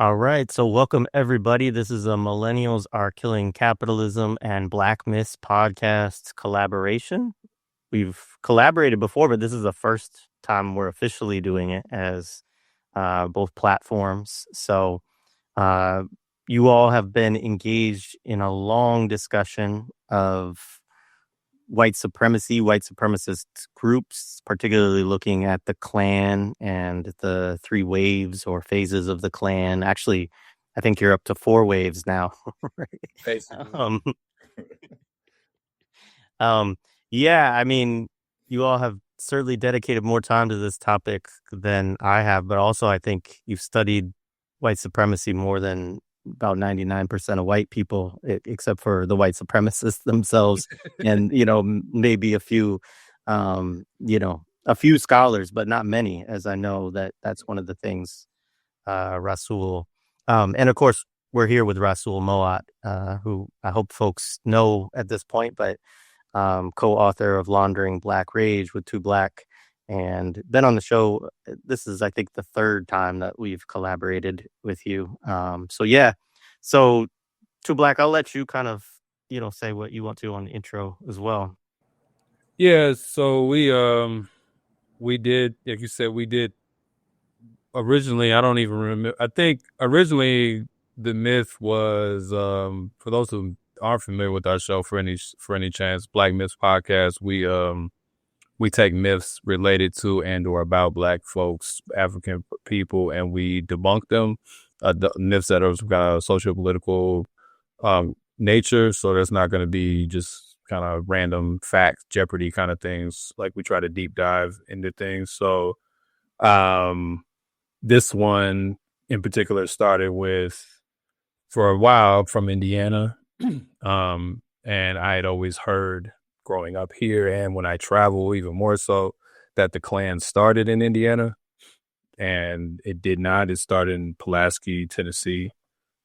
All right, so welcome everybody. This is a Millennials Are Killing Capitalism and Black Myths podcast collaboration. We've collaborated before, but this is the first time we're officially doing it as both platforms. So uh, you all have been engaged in a long discussion of white supremacy, white supremacist groups, particularly looking at the Klan and the three waves or phases of the Klan. Actually, I think you're up to four waves now, right? Basically. Um, um, yeah, I mean, you all have certainly dedicated more time to this topic than I have, but also I think you've studied white supremacy more than about 99% of white people, except for the white supremacists themselves, and maybe a few scholars, but not many, as I know that's one of the things. Rasul, and of course we're here with Rasul Mowatt, who I hope folks know at this point, but co-author of Laundering Black Rage with Two Black, and been on the show. This is, I think, the third time that we've collaborated with you. So Two Black, I'll let you kind of, say what you want to on the intro as well. Yeah, so we did, like you said, we did originally. I don't even remember. I think originally the myth was for those who aren't familiar with our show, for any chance, Black Myths podcast. We take myths related to and or about Black folks, African people, and we debunk them. The myths that are kind of socio-political nature, so there's not going to be just kind of random facts, Jeopardy kind of things. Like, we try to deep dive into things. So this one in particular started with, for a while, from Indiana. And I had always heard growing up here, and when I travel even more so, that the Klan started in Indiana, and it did not. It started in Pulaski, Tennessee.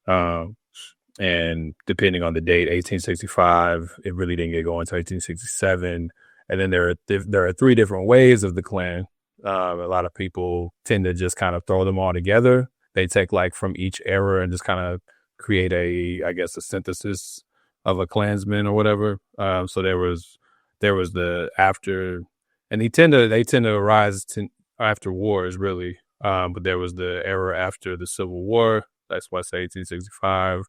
And depending on the date, 1865, it really didn't get going until 1867. And then there are three different waves of the Klan. A lot of people tend to just kind of throw them all together. They take like from each era and just kind of create a synthesis of a Klansman or whatever. So there was the after, and they tend to arise after wars, really. But there was the era after the Civil War. That's why I say 1865.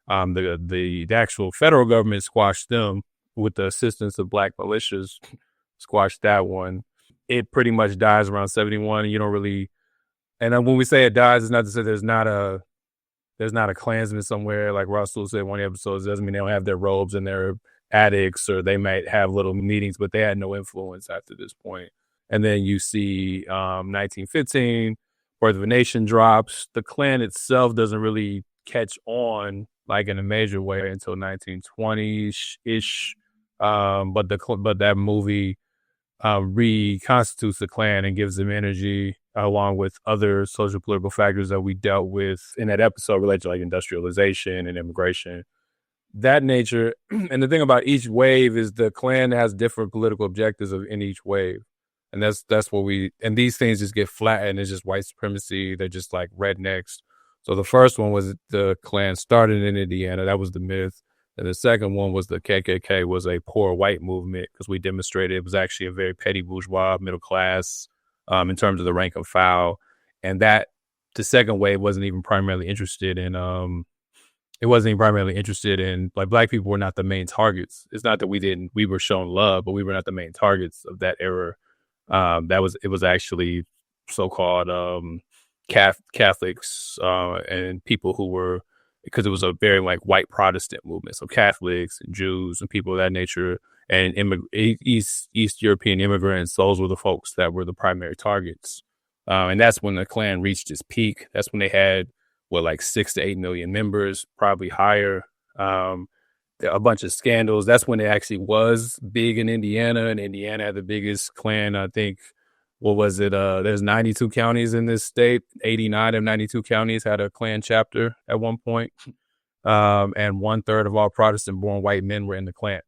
The actual federal government squashed them with the assistance of Black militias, squashed that one. It pretty much dies around 71. And you don't really, and when we say it dies, it's not to say there's not a Klansman somewhere, like Russell said in one of the episodes. It doesn't mean they don't have their robes and their attics, or they might have little meetings, but they had no influence after this point. And then you see 1915, Birth of a Nation drops. The Klan itself doesn't really catch on like in a major way until 1920-ish. But that movie reconstitutes the Klan and gives them energy, along with other social political factors that we dealt with in that episode related to like industrialization and immigration, that nature. And the thing about each wave is the Klan has different political objectives in each wave. And that's and these things just get flattened. It's just white supremacy. They're just like rednecks. So the first one was the Klan started in Indiana. That was the myth. And the second one was the KKK was a poor white movement, because we demonstrated it was actually a very petty bourgeois middle class in terms of the rank and file. And that the second wave wasn't even primarily interested in like, Black people were not the main targets. It's not that we were shown love, but we were not the main targets of that era. It was actually so-called Catholics and people who were, because it was a very like white Protestant movement. So Catholics and Jews and people of that nature, and East European immigrants, those were the folks that were the primary targets. And that's when the Klan reached its peak. That's when they had like 6 to 8 million members, probably higher. A bunch of scandals. That's when it actually was big in Indiana, and Indiana had the biggest Klan, I think. What was it? There's 92 counties in this state. 89 of 92 counties had a Klan chapter at one point. And 1/3 of all Protestant-born white men were in the Klan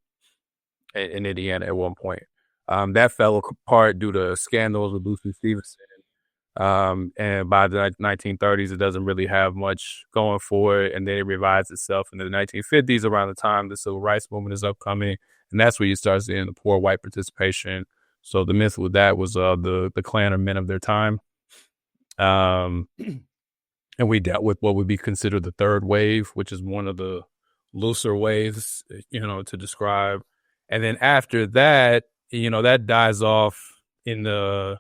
in Indiana at one point. That fell apart due to scandals with Lucy Stevenson. And by the 1930s, it doesn't really have much going for it. And then it revives itself in the 1950s, around the time the civil rights movement is upcoming. And that's where you start seeing the poor white participation. So the myth with that was the Klan are men of their time. Um, and we dealt with what would be considered the third wave, which is one of the looser waves, to describe. And then after that, that dies off in the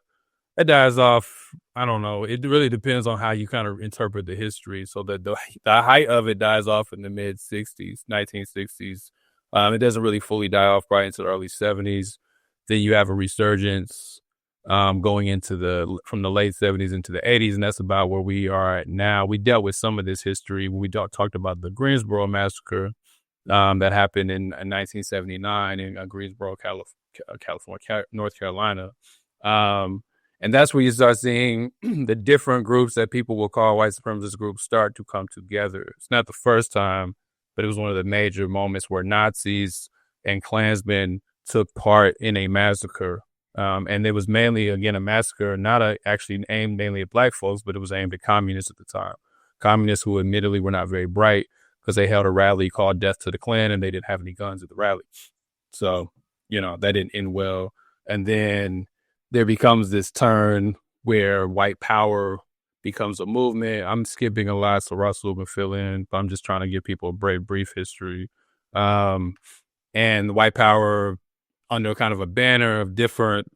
it dies off. I don't know. It really depends on how you kind of interpret the history. So that the height of it dies off in the mid 60s, 1960s. It doesn't really fully die off right into the early 70s. Then you have a resurgence going into from the late 70s into the 80s, and that's about where we are at now. We dealt with some of this history when we talked about the Greensboro massacre that happened in 1979 in Greensboro, California, North Carolina. And that's where you start seeing the different groups that people will call white supremacist groups start to come together. It's not the first time, but it was one of the major moments where Nazis and Klansmen took part in a massacre. And it was mainly, again, a massacre, actually aimed mainly at black folks, but it was aimed at communists at the time. Communists who admittedly were not very bright because they held a rally called Death to the Klan and they didn't have any guns at the rally. So, that didn't end well. And then there becomes this turn where white power becomes a movement. I'm skipping a lot, so Rasul can fill in, but I'm just trying to give people a brief history. And white power, under kind of a banner of different,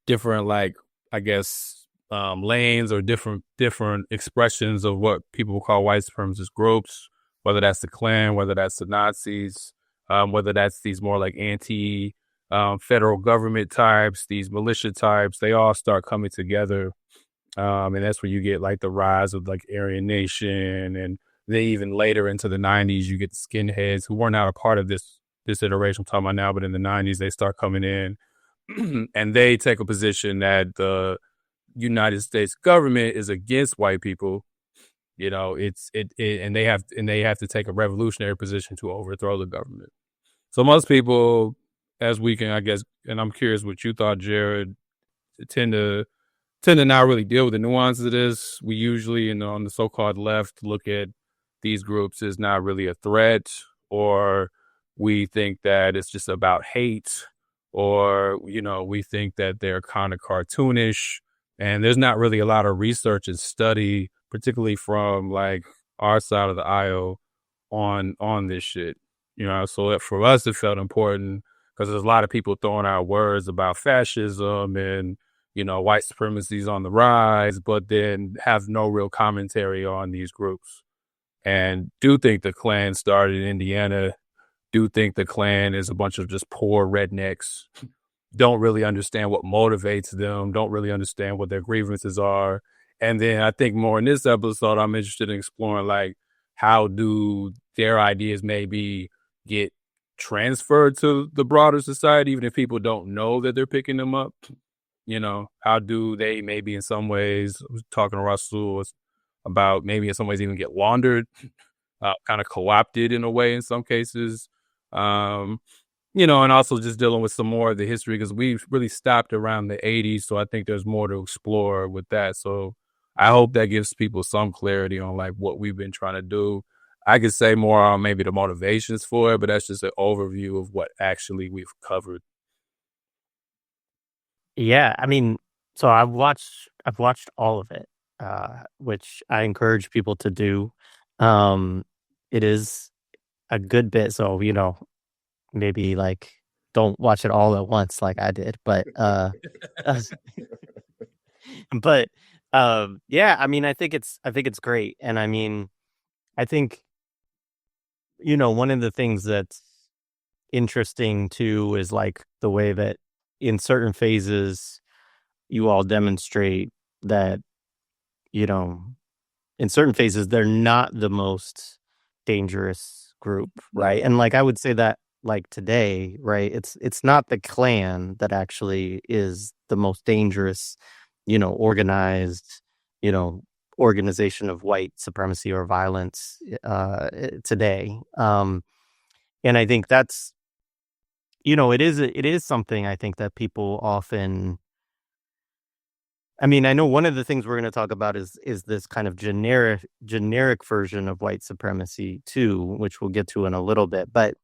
like, I guess, lanes or different expressions of what people call white supremacist groups, whether that's the Klan, whether that's the Nazis, whether that's these more like federal government types, these militia types, they all start coming together. And that's where you get like the rise of like Aryan Nation. And then even later into the 90s, you get the skinheads who were not a part of this iteration I'm talking about now, but in the 90s, they start coming in and they take a position that the United States government is against white people. And they have to take a revolutionary position to overthrow the government. So most people, as we can, I guess, and I'm curious what you thought, Jared, tend to not really deal with the nuances of this. We usually, on the so-called left, look at these groups as not really a threat, or we think that it's just about hate, or, we think that they're kind of cartoonish. And there's not really a lot of research and study, particularly from like our side of the aisle on this shit. So for us, it felt important because there's a lot of people throwing out words about fascism and, white supremacy is on the rise, but then have no real commentary on these groups. And do think the Klan started in Indiana. Do think the Klan is a bunch of just poor rednecks. Don't really understand what motivates them. Don't really understand what their grievances are. And then I think more in this episode, I'm interested in exploring like how do their ideas maybe get transferred to the broader society, even if people don't know that they're picking them up. How do they maybe in some ways, I was talking to Rasul about maybe in some ways even get laundered, kind of co-opted in a way in some cases. And also just dealing with some more of the history because we've really stopped around the 80s. So I think there's more to explore with that. So I hope that gives people some clarity on like what we've been trying to do. I could say more on maybe the motivations for it, but that's just an overview of what actually we've covered. Yeah, I mean, so I've watched all of it, which I encourage people to do. It is a good bit, so maybe like don't watch it all at once like I did, but but yeah, I mean, I think it's great, and I mean, I think one of the things that's interesting too is like the way that in certain phases you all demonstrate that you know in certain phases they're not the most dangerous group, right? And like I would say that like today, right, it's not the Klan that actually is the most dangerous, organized, you know organization of white supremacy or violence today. And I think that's it is something I think that people often I mean, I know one of the things we're going to talk about is this kind of generic version of white supremacy too, which we'll get to in a little bit. But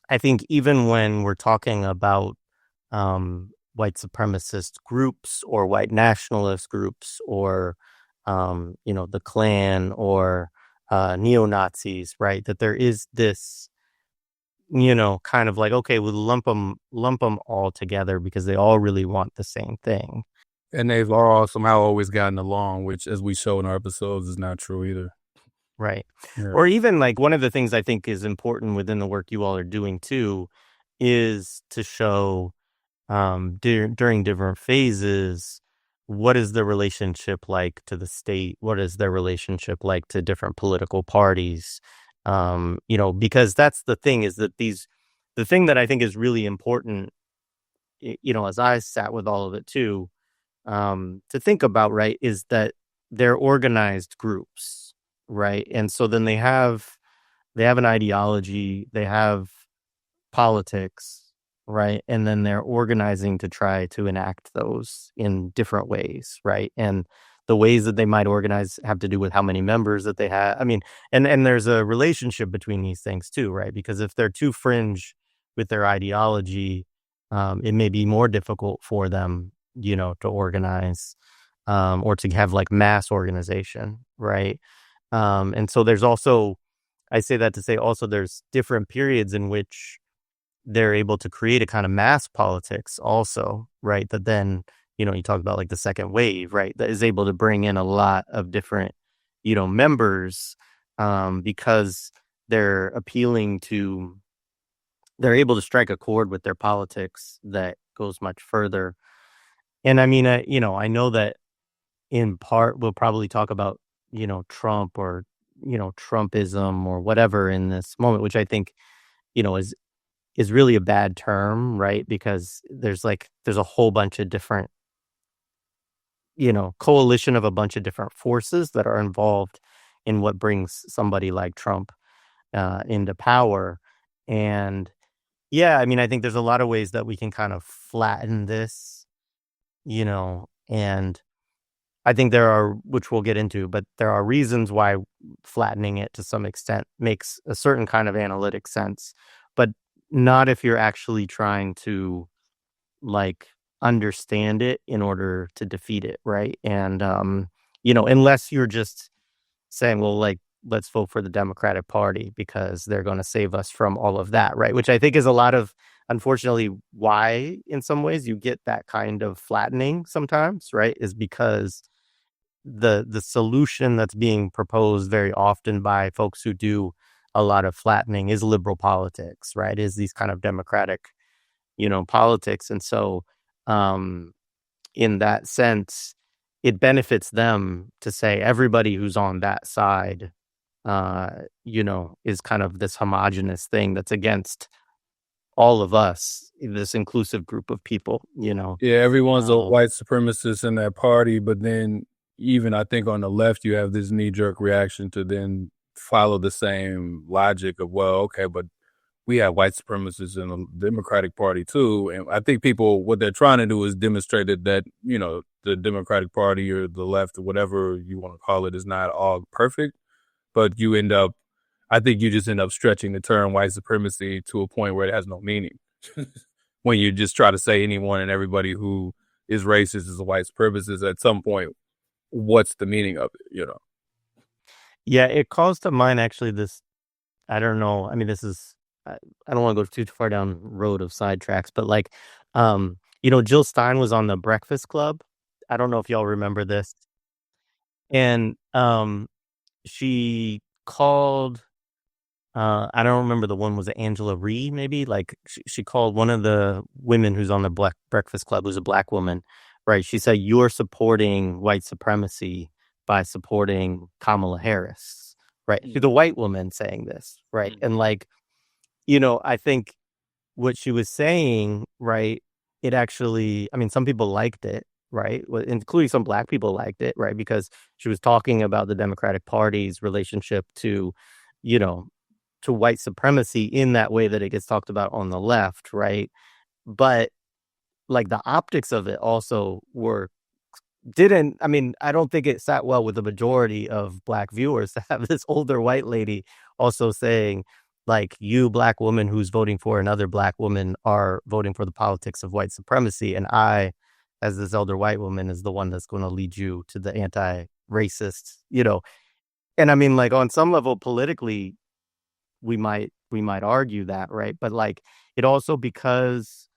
I think even when we're talking about white supremacist groups or white nationalist groups or the Klan or neo Nazis, right? That there is this kind of like, okay, we'll lump them all together because they all really want the same thing. And they've all somehow always gotten along, which, as we show in our episodes, is not true either. Right. Yeah. Or even like one of the things I think is important within the work you all are doing too is to show during different phases, what is the relationship like to the state? What is their relationship like to different political parties? Because that's the thing is that the thing that I think is really important, as I sat with all of it too, to think about, right, is that they're organized groups, right? And so then they have an ideology, they have politics, right? And then they're organizing to try to enact those in different ways, right? And the ways that they might organize have to do with how many members that they have. I mean, and there's a relationship between these things too, right? Because if they're too fringe with their ideology, it may be more difficult for them, to organize or to have like mass organization, right? And so there's also, I say that to say also there's different periods in which they're able to create a kind of mass politics also, right? That then, you talk about like the second wave, right? That is able to bring in a lot of different, members because they're they're able to strike a chord with their politics that goes much further. And I mean, I know that in part we'll probably talk about, Trump or, Trumpism or whatever in this moment, which I think, is really a bad term, right? Because there's a whole bunch of different, coalition of a bunch of different forces that are involved in what brings somebody like Trump into power. And yeah, I mean, I think there's a lot of ways that we can kind of flatten this, and I think there are, which we'll get into, but there are reasons why flattening it to some extent makes a certain kind of analytic sense, but not if you're actually trying to like understand it in order to defeat it, right? And unless you're just saying, well, like, let's vote for the Democratic Party because they're going to save us from all of that, right? Which I think is a lot of, unfortunately, why in some ways you get that kind of flattening sometimes, right? Is because the solution that's being proposed very often by folks who do a lot of flattening is liberal politics, right? Is these kind of democratic, politics. And so in that sense, it benefits them to say everybody who's on that side, is kind of this homogenous thing that's against all of us, this inclusive group of people. Yeah, everyone's a Um, white supremacist in that party, but then even I think on the left, you have this knee jerk reaction to then follow the same logic of, well, okay, but we have white supremacists in the Democratic Party too. And I think people, what they're trying to do is demonstrate that, the Democratic Party or the left or whatever you want to call it is not all perfect, but I think you just end up stretching the term white supremacy to a point where it has no meaning. When you just try to say anyone and everybody who is racist is a white supremacist, at some point, what's the meaning of it? yeah, it calls to mind actually this, I don't know. I mean, this is, I don't want to go too far down road of sidetracks, but like, Jill Stein was on the Breakfast Club. I don't know if y'all remember this. And she called, I don't remember the one, was it Angela Ree maybe? Like she called one of the women who's on the Black Breakfast Club, who's a black woman, right? She said, "You're supporting white supremacy by supporting Kamala Harris," right? To the white woman saying this, right? And like, I think what she was saying, right, it actually, I mean, some people liked it, right? Including some black people liked it, right? Because she was talking about the Democratic Party's relationship you know, to white supremacy in that way that it gets talked about on the left, right? But like the optics of it also were didn't, I mean, I don't think it sat well with the majority of Black viewers to have this older white lady also saying, like, you Black woman who's voting for another Black woman are voting for the politics of white supremacy. And I, as this elder white woman, is the one that's going to lead you to the anti-racist, you know. And I mean, like, on some level, politically, we might argue that, right? But like, it also, because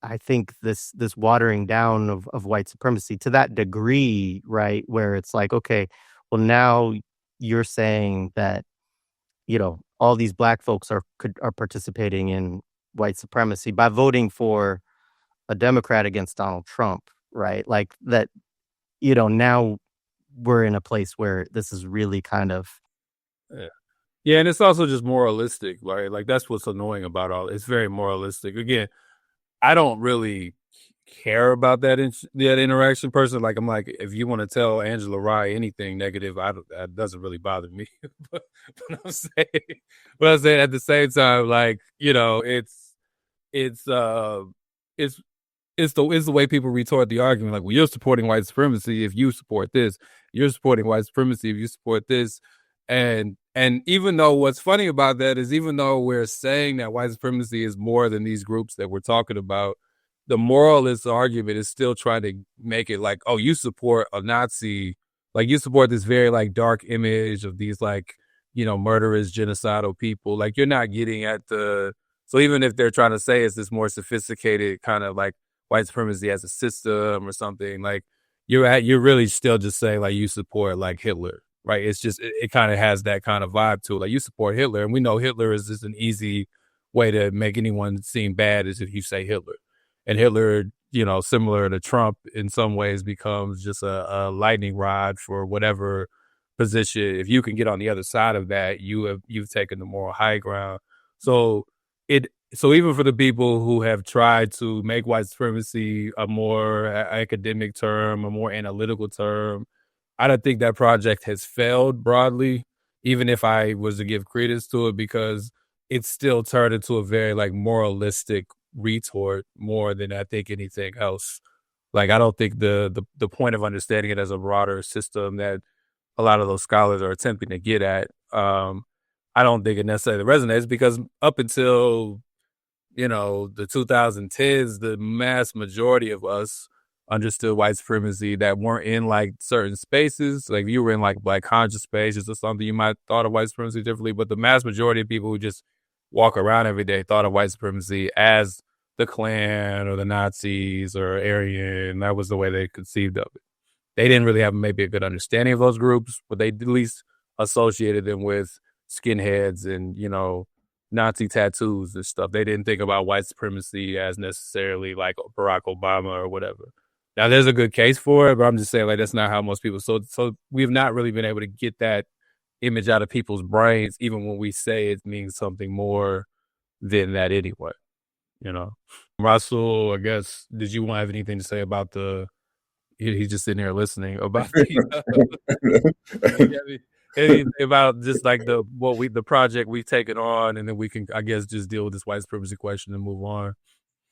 I think this watering down of white supremacy to that degree, right, where it's like, okay, well, now you're saying that, you know, all these Black folks are participating in white supremacy by voting for a Democrat against Donald Trump, right? Like that, you know, now we're in a place where this is really kind of, Yeah. Yeah, and it's also just moralistic, right? Like that's what's annoying about all. It's very moralistic. Again, I don't really care about that interaction person. Like I'm like, if you want to tell Angela Rye anything negative, that doesn't really bother me. but, but I'm saying at the same time, like you know, it's it's it's the way people retort the argument. Like, well, you're supporting white supremacy if you support this. You're supporting white supremacy if you support this. And even though what's funny about that is even though we're saying that white supremacy is more than these groups that we're talking about, the moralist argument is still trying to make it like, oh, you support a Nazi, like you support this very like dark image of these like, you know, murderous, genocidal people. Like you're not getting at the, so even if they're trying to say it's this more sophisticated kind of like white supremacy as a system or something, like you're really still just saying like you support like Hitler, right? It's just it kind of has that kind of vibe to it. Like you support Hitler, and we know Hitler is just an easy way to make anyone seem bad is if you say Hitler. And Hitler, you know, similar to Trump in some ways, becomes just a lightning rod for whatever position. If you can get on the other side of that, you've taken the moral high ground. So so even for the people who have tried to make white supremacy a more academic term, a more analytical term, I don't think that project has failed broadly, even if I was to give credence to it, because it's still turned into a very like moralistic retort more than I think anything else. Like I don't think the point of understanding it as a broader system that a lot of those scholars are attempting to get at, I don't think it necessarily resonates because up until you know, the 2010s, the mass majority of us understood white supremacy that weren't in like certain spaces. Like if you were in like Black conscious spaces or something, you might thought of white supremacy differently. But the mass majority of people who just walk around every day thought of white supremacy as the Klan or the Nazis or Aryan. That was the way they conceived of it. They didn't really have maybe a good understanding of those groups, but they at least associated them with skinheads and, you know, Nazi tattoos and stuff. They didn't think about white supremacy as necessarily like Barack Obama or whatever. Now, there's a good case for it, but I'm just saying like that's not how most people. So we've not really been able to get that image out of people's brains, even when we say it means something more than that anyway. You know, Russell, I guess, did you want to have anything to say about the? He's just sitting here listening about about just like the project we've taken on, and then we can, I guess, just deal with this white supremacy question and move on.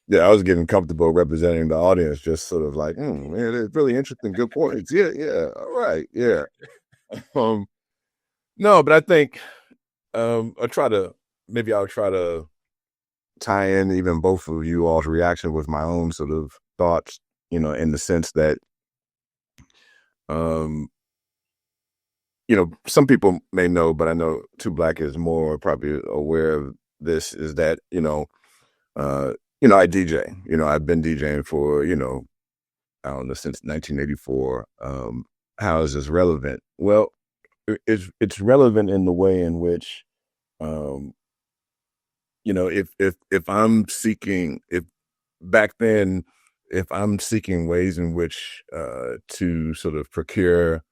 Yeah, I was getting comfortable representing the audience, just sort of like, man, it's really interesting, good points. Yeah, all right, yeah. No, but I think I'll try to tie in even both of you all's reaction with my own sort of thoughts, you know, in the sense that, you know, some people may know, but I know Two Black is more probably aware of this, is that, I DJ, I've been DJing for, I don't know, since 1984. How is this relevant? Well, it's relevant in the way in which, if I'm seeking, if back then, if I'm seeking ways in which to sort of procure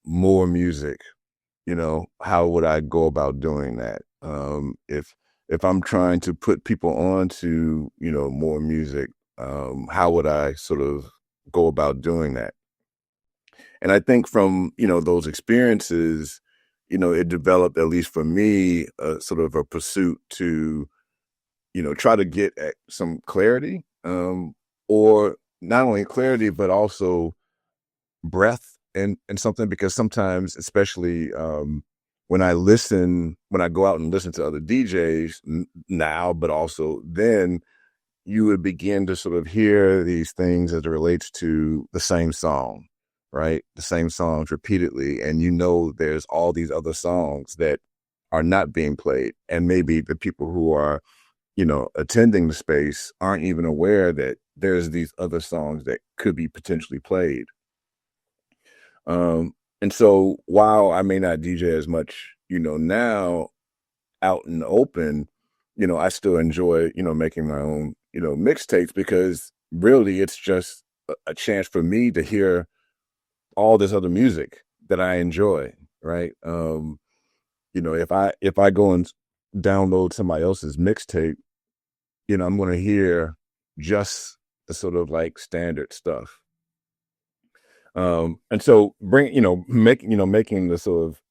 more music, how would I go about doing that? If I'm trying to put people on to, more music, how would I sort of go about doing that? And I think from, those experiences, it developed, at least for me, sort of a pursuit to, try to get at some clarity, or not only clarity, but also breath in something, because sometimes, especially when I go out and listen to other DJs now, but also then, you would begin to sort of hear these things as it relates to the same song, right? The same songs repeatedly. And there's all these other songs that are not being played. And maybe the people who are, attending the space aren't even aware that there's these other songs that could be potentially played. And so while I may not DJ as much, now out in the open, I still enjoy, making my own, mixtapes, because really it's just a chance for me to hear all this other music that I enjoy, right? If I go and download somebody else's mixtape, I'm going to hear just the sort of like standard stuff. And so making the sort of,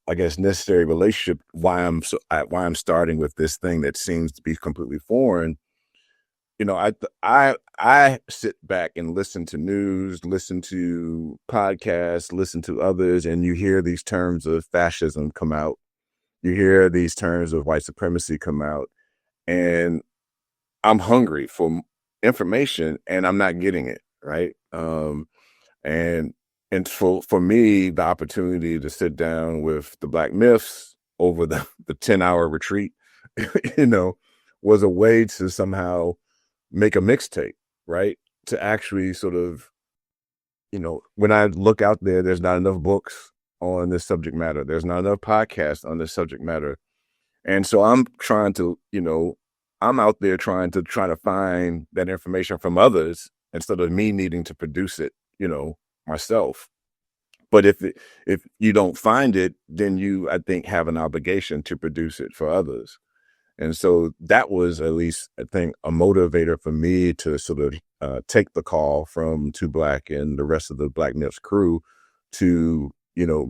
I guess, necessary relationship why I'm starting with this thing that seems to be completely foreign. I sit back and listen to news, listen to podcasts, listen to others, and you hear these terms of fascism come out. You hear these terms of white supremacy come out, and I'm hungry for information, and I'm not getting it, right? And for me, the opportunity to sit down with the Black Myths over the 10-hour retreat, was a way to somehow make a mixtape, right? To actually sort of, when I look out there, there's not enough books on this subject matter. There's not enough podcasts on this subject matter. And so I'm trying to, I'm out there trying to find that information from others instead of me needing to produce it, myself. But if you don't find it, then you, I think, have an obligation to produce it for others. And so that was, at least, I think, a motivator for me to sort of take the call from Two Black and the rest of the Black Myths crew to,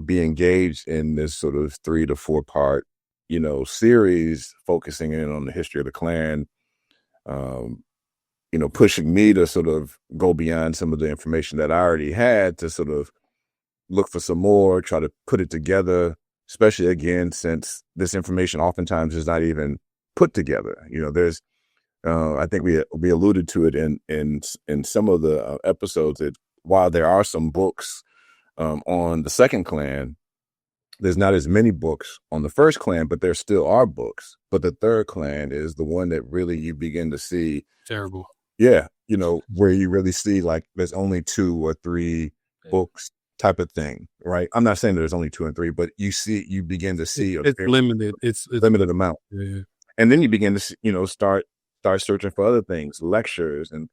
be engaged in this sort of 3 to 4 part, series focusing in on the history of the Klan, pushing me to sort of go beyond some of the information that I already had to sort of look for some more, try to put it together, especially again, since this information oftentimes is not even put together. There's, I think we alluded to it in some of the episodes, that while there are some books on the second Klan, there's not as many books on the first Klan, but there still are books. But the third Klan is the one that really you begin to see. Terrible. Yeah. Where you really see like there's only 2 or 3 books type of thing, right? I'm not saying there's only 2 and 3, but you begin to see it's limited. It's limited amount. Yeah. And then you begin to, start searching for other things, lectures, and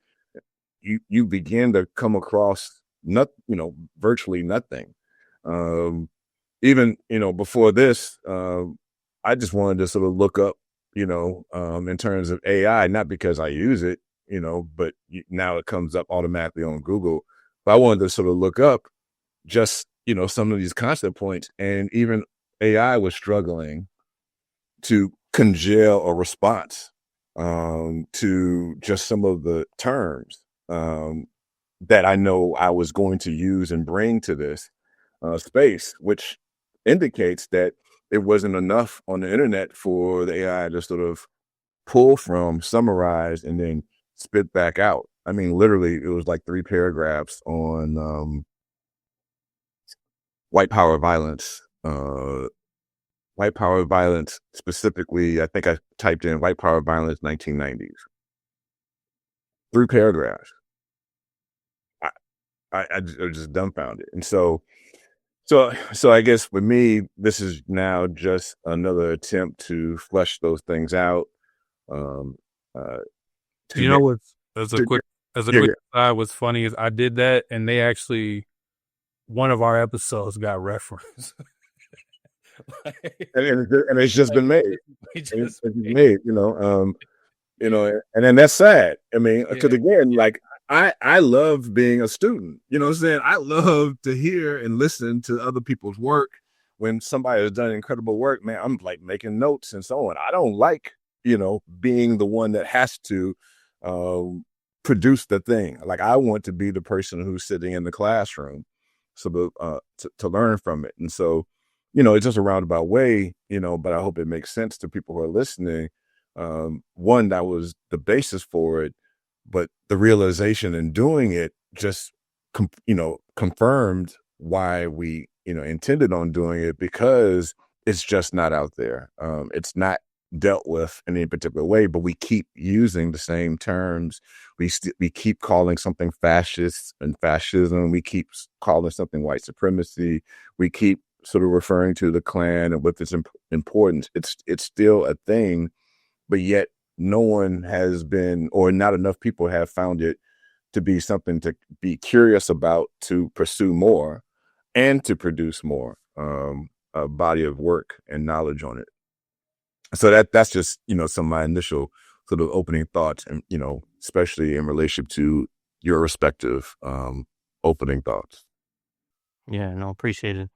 you begin to come across virtually nothing. Even, before this, I just wanted to sort of look up, in terms of AI, not because I use it, but now it comes up automatically on Google. But I wanted to sort of look up just, some of these concept points, and even AI was struggling to congeal a response to just some of the terms that I know I was going to use and bring to this space, which indicates that it wasn't enough on the internet for the AI to sort of pull from, summarize, and then spit back out. I mean, literally, it was like 3 paragraphs on white power violence. White power violence, specifically, I think I typed in white power violence 1990s. 3 paragraphs. I just dumbfounded. And so I guess for me, this is now just another attempt to flesh those things out. What's as a quick aside, what's funny is I did that, and they actually, one of our episodes got referenced. and it's just been made. It's been made, and then that's sad. I mean, because again, like I love being a student. You know what I'm saying? I love to hear and listen to other people's work. When somebody has done incredible work, man, I'm like making notes and so on. I don't like, being the one that has to produce the thing. Like, I want to be the person who's sitting in the classroom, so to learn from it. And so, it's just a roundabout way, but I hope it makes sense to people who are listening. One, that was the basis for it, but the realization in doing it just, confirmed why we, intended on doing it, because it's just not out there. It's not dealt with in any particular way, but we keep using the same terms. We keep calling something fascist and fascism. We keep calling something white supremacy. We keep sort of referring to the Klan and with its importance. It's still a thing, but yet no one has been, or not enough people have found it to be something to be curious about, to pursue more, and to produce more a body of work and knowledge on it. So that's just, some of my initial sort of opening thoughts, and, especially in relationship to your respective opening thoughts. Yeah, no, appreciate it.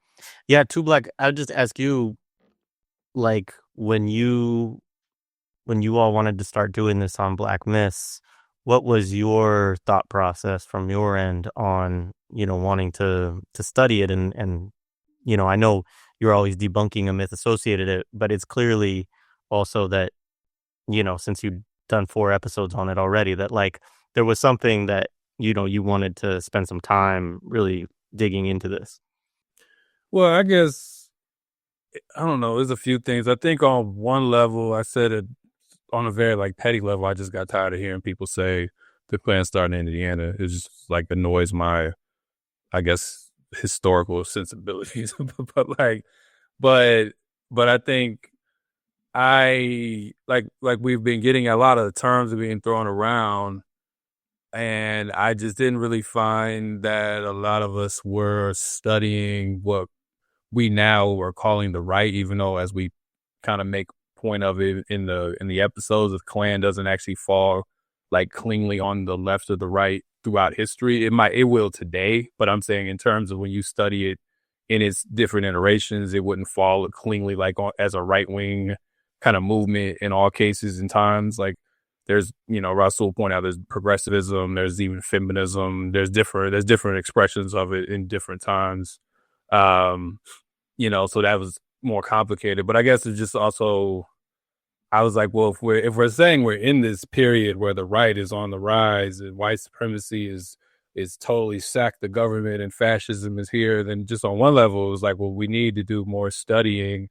Yeah, Two Black, I'll just ask you, like, when you all wanted to start doing this on Black Myths, what was your thought process from your end on, wanting to study it? And I know you're always debunking a myth associated it, but it's clearly also that, since you've done 4 episodes on it already, that like there was something that, you wanted to spend some time really digging into this. Well, I guess, I don't know. There's a few things. I think on one level, I said it on a very like petty level. I just got tired of hearing people say the Klan started in Indiana. It just like annoys my, I guess, historical sensibilities. but I think I like we've been getting a lot of the terms being thrown around, and I just didn't really find that a lot of us were studying what we now are calling the right, even though as we kind of make point of it in the episodes, the Klan doesn't actually fall like cleanly on the left or the right throughout history. It will today, but I'm saying in terms of when you study it in its different iterations, it wouldn't fall cleanly like as a right wing kind of movement in all cases and times. Like there's, Rasul pointed out, there's progressivism, there's even feminism, there's different expressions of it in different times. So that was more complicated, but I guess it's just also, I was like, well, if we're saying we're in this period where the right is on the rise and white supremacy is totally sacked the government and fascism is here, then just on one level, it was like, well, we need to do more studying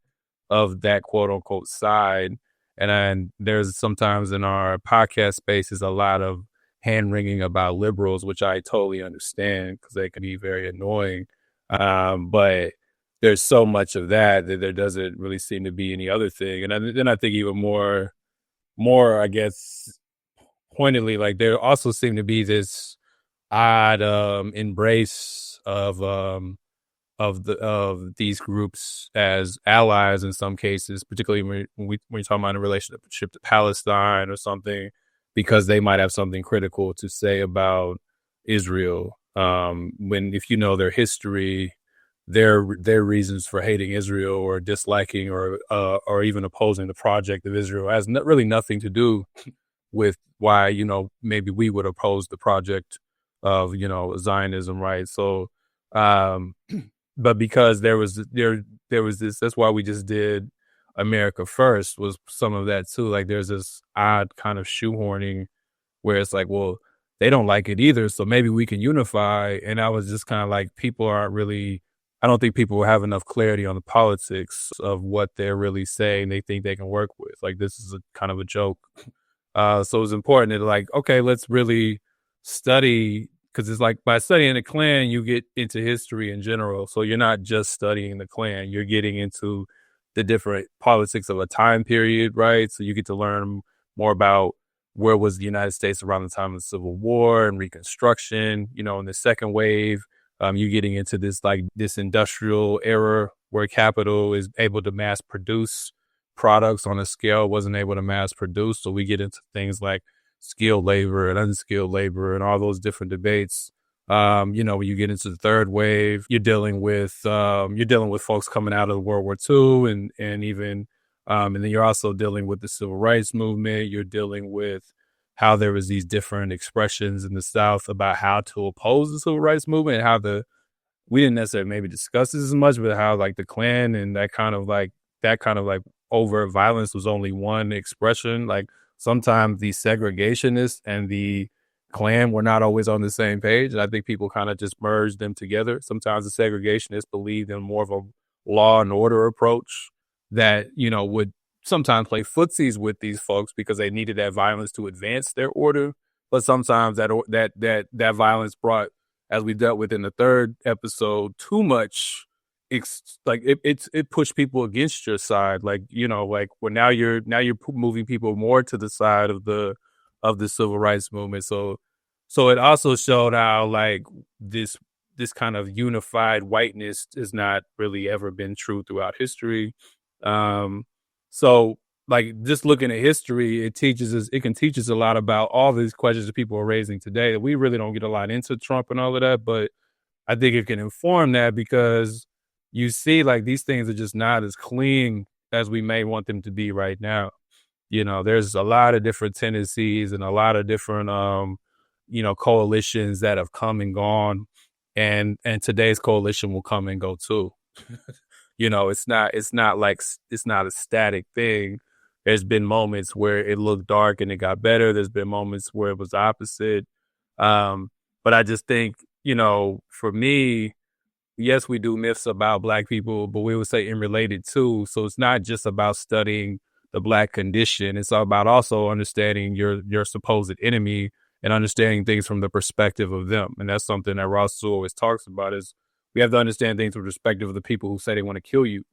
of that quote unquote side. And there's sometimes in our podcast spaces a lot of hand wringing about liberals, which I totally understand because they can be very annoying. But there's so much of that there doesn't really seem to be any other thing. And then I think even more, I guess, pointedly, like there also seemed to be this odd embrace of these groups as allies in some cases, particularly when you're talking about a relationship to Palestine or something, because they might have something critical to say about Israel. When if you know their history, their reasons for hating Israel or disliking or even opposing the project of Israel has really nothing to do with why maybe we would oppose the project of Zionism, right? So, but because there was this, that's why we just did America First, was some of that too. Like there's this odd kind of shoehorning where it's like, well, they don't like it either, so maybe we can unify. And I was just kind of like, I don't think people have enough clarity on the politics of what they're really saying they think they can work with. Like this is a kind of a joke. So it's important that like, okay, let's really study, because it's like by studying the Klan, you get into history in general. So you're not just studying the Klan, you're getting into the different politics of a time period, right? So you get to learn more about where was the United States around the time of the Civil War and Reconstruction, in the second wave. You're getting into this industrial era where capital is able to mass produce products on a scale it wasn't able to mass produce. So we get into things like skilled labor and unskilled labor and all those different debates. When you get into the third wave, you're dealing with folks coming out of World War II and even and then you're also dealing with the civil rights movement. You're dealing with how there was these different expressions in the South about how to oppose the civil rights movement, and how we didn't necessarily maybe discuss this as much, but how like the Klan and that kind of like overt violence was only one expression. Like sometimes the segregationists and the Klan were not always on the same page. And I think people kind of just merged them together. Sometimes the segregationists believed in more of a law and order approach that, would sometimes play footsies with these folks because they needed that violence to advance their order. But sometimes that violence brought, as we dealt with in the third episode, too much. It pushed people against your side. Like, well, now you're moving people more to the side of the civil rights movement. So it also showed how like this kind of unified whiteness has not really ever been true throughout history. So like just looking at history, it can teach us a lot about all these questions that people are raising today. We really don't get a lot into Trump and all of that, but I think it can inform that because you see like these things are just not as clean as we may want them to be right now. There's a lot of different tendencies and a lot of different, coalitions that have come and gone, and today's coalition will come and go too. It's not a static thing. There's been moments where it looked dark and it got better. There's been moments where it was opposite. But I just think, for me, yes, we do myths about Black people, but we would say in related too. So it's not just about studying the Black condition. It's about also understanding your supposed enemy and understanding things from the perspective of them. And that's something that Rasul always talks about, is we have to understand things from the perspective of the people who say they want to kill you.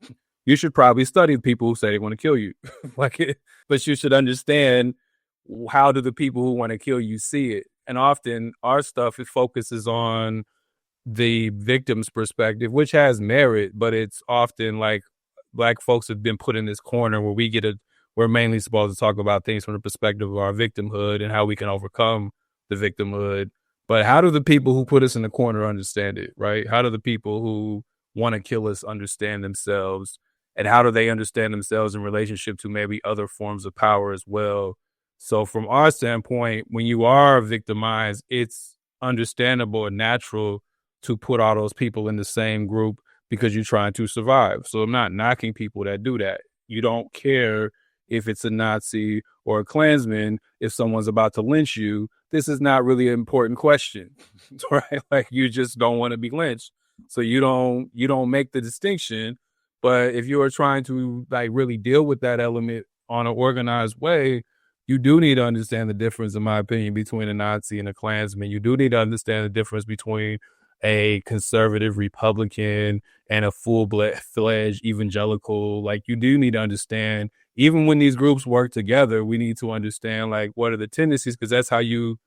You should probably study the people who say they want to kill you. But you should understand, how do the people who want to kill you see it? And often our stuff, it focuses on the victim's perspective, which has merit, but it's often like Black folks have been put in this corner where we're mainly supposed to talk about things from the perspective of our victimhood and how we can overcome the victimhood. But how do the people who put us in the corner understand it, right? How do the people who want to kill us understand themselves? And how do they understand themselves in relationship to maybe other forms of power as well? So from our standpoint, when you are victimized, it's understandable and natural to put all those people in the same group because you're trying to survive. So I'm not knocking people that do that. You don't care if it's a Nazi or a Klansman. If someone's about to lynch you, this is not really an important question, right? Like, you just don't want to be lynched. So you don't make the distinction. But if you are trying to like really deal with that element on an organized way, you do need to understand the difference, in my opinion, between a Nazi and a Klansman. You do need to understand the difference between a conservative Republican and a full-fledged evangelical. Like, you do need to understand, even when these groups work together, we need to understand like what are the tendencies, because that's how you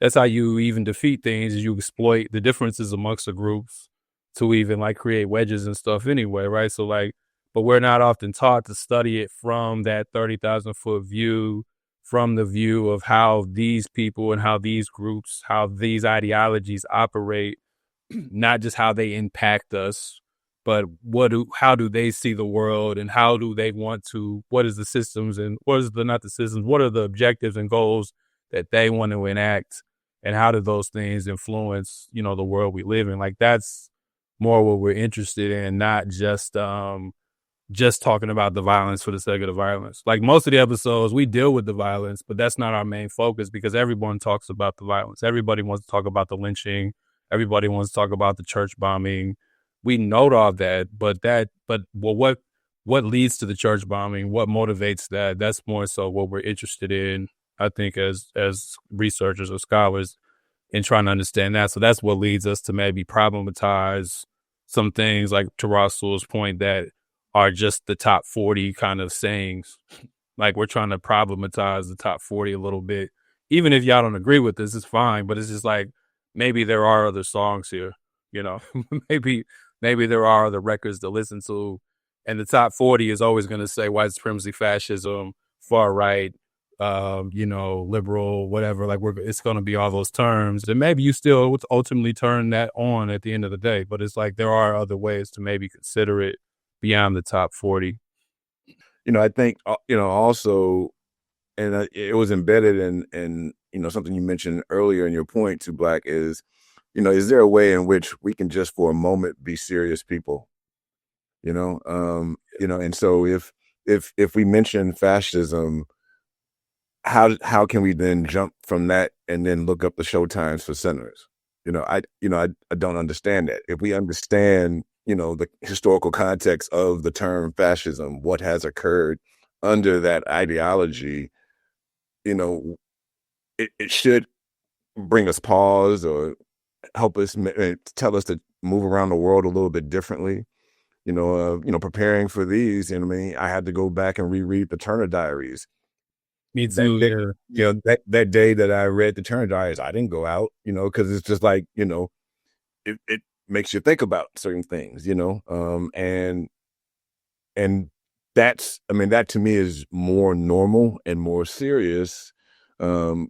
even defeat things, is you exploit the differences amongst the groups to even like create wedges and stuff anyway, right? So like, but we're not often taught to study it from that 30,000 foot view, from the view of how these people and how these groups, how these ideologies operate, not just how they impact us, but how do they see the world, and how do they want to, what is the systems and what is not the systems, what are the objectives and goals that they want to enact, and how do those things influence, the world we live in? Like, that's more what we're interested in, not just talking about the violence for the sake of the violence. Like, most of the episodes, we deal with the violence, but that's not our main focus, because everyone talks about the violence. Everybody wants to talk about the lynching. Everybody wants to talk about the church bombing. We note all that, but what leads to the church bombing? What motivates that? That's more so what we're interested in, I think, as researchers or scholars, in trying to understand that. So that's what leads us to maybe problematize some things, like to Rasul's point, that are just the top 40 kind of sayings. Like, we're trying to problematize the top 40 a little bit. Even if y'all don't agree with this, it's fine, but it's just like, maybe there are other songs here, maybe there are other records to listen to. And the top 40 is always going to say white supremacy, fascism, far right, liberal, whatever. Like, it's going to be all those terms. And maybe you still ultimately turn that on at the end of the day. But it's like, there are other ways to maybe consider it beyond the top 40. I think, also it was embedded in something you mentioned earlier in your point to Black is, is there a way in which we can just for a moment be serious people? And so if we mention fascism, how can we then jump from that and then look up the show times for centers? I don't understand that. If we understand, the historical context of the term fascism, what has occurred under that ideology, it should bring us pause or help us tell us to move around the world a little bit differently. Preparing for these, I had to go back and reread the Turner Diaries. Me too. That day that I read the Turner Diaries, I didn't go out, because it's just like, it makes you think about certain things, and that to me is more normal and more serious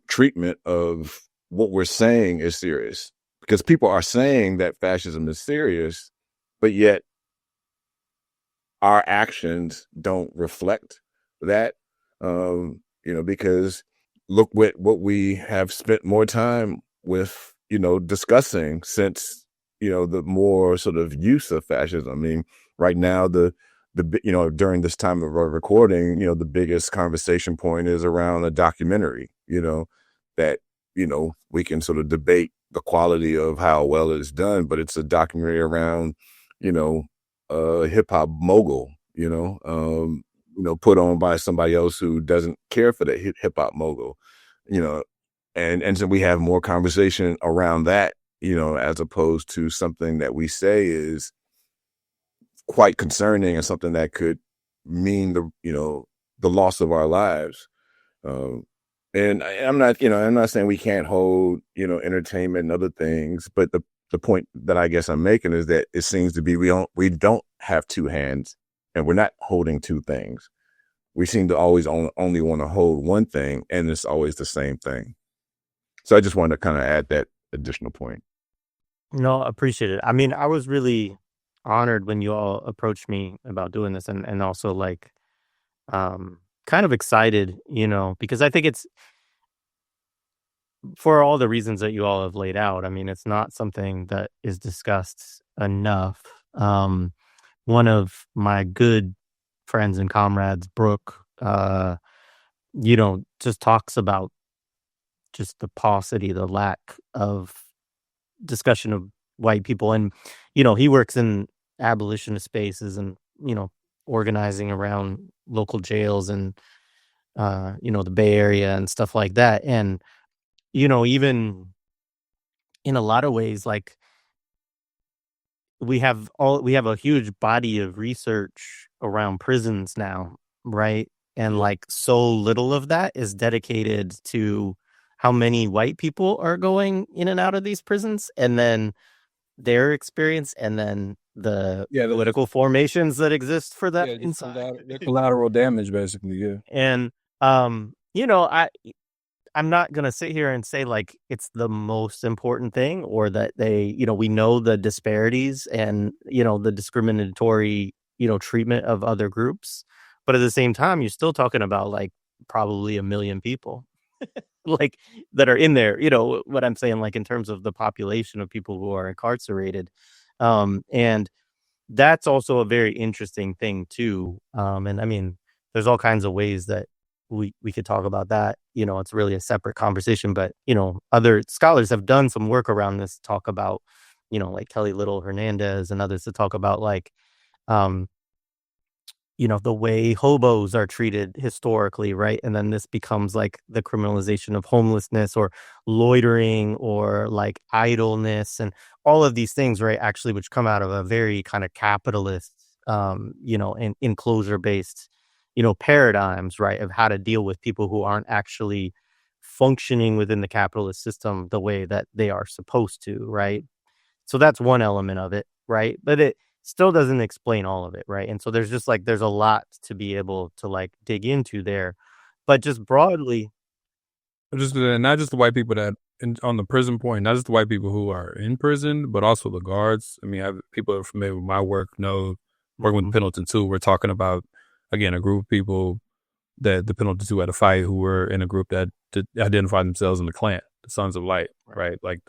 treatment of what we're saying is serious, because people are saying that fascism is serious, but yet our actions don't reflect that, because look what we have spent more time with, discussing since, the more sort of use of fascism. I mean, right now, during this time of our recording, the biggest conversation point is around a documentary, that, we can sort of debate the quality of how well it's done, but it's a documentary around, a hip hop mogul, put on by somebody else who doesn't care for the hip hop mogul, and so we have more conversation around that, as opposed to something that we say is quite concerning and something that could mean the loss of our lives. And I'm not saying we can't hold, entertainment and other things, but the point that I guess I'm making is that it seems to be we don't have two hands, and we're not holding two things. We seem to always only want to hold one thing, and it's always the same thing. So I just wanted to kind of add that additional point. No, appreciate it. I mean, I was really honored when you all approached me about doing this, and also like kind of excited, because I think it's for all the reasons that you all have laid out. I mean, it's not something that is discussed enough. One of my good friends and comrades, Brooke, just talks about just the paucity, the lack of discussion of white people. And, he works in abolitionist spaces and, organizing around local jails and, the Bay Area and stuff like that. And, even in a lot of ways, like we have a huge body of research around prisons now, right? And like so little of that is dedicated to how many white people are going in and out of these prisons, and then their experience, and then the political formations that exist for that inside. The collateral damage, basically. Yeah. And I'm not going to sit here and say like it's the most important thing, or that we know the disparities and, the discriminatory, treatment of other groups. But at the same time, you're still talking about like probably 1 million people like that are in there, what I'm saying, like in terms of the population of people who are incarcerated. And that's also a very interesting thing too. And I mean, there's all kinds of ways that we could talk about that. It's really a separate conversation, but, other scholars have done some work around this, talk about, like Kelly Little Hernandez and others, to talk about like, the way hobos are treated historically, right? And then this becomes like the criminalization of homelessness or loitering or like idleness and all of these things, right? Actually, which come out of a very kind of capitalist, and enclosure based, paradigms, right? Of how to deal with people who aren't actually functioning within the capitalist system the way that they are supposed to, right? So that's one element of it, right? But it still doesn't explain all of it, right? And so there's just like there's a lot to be able to like dig into there, but just broadly, just not just the white people that on the prison point, not just the white people who are in prison, but also the guards. I mean, people who are familiar with my work know, working with Pendleton too. We're talking about, again, a group of people that the Pendletons who had a fight who were in a group that identified themselves in the Klan, the Sons of Light, right? Like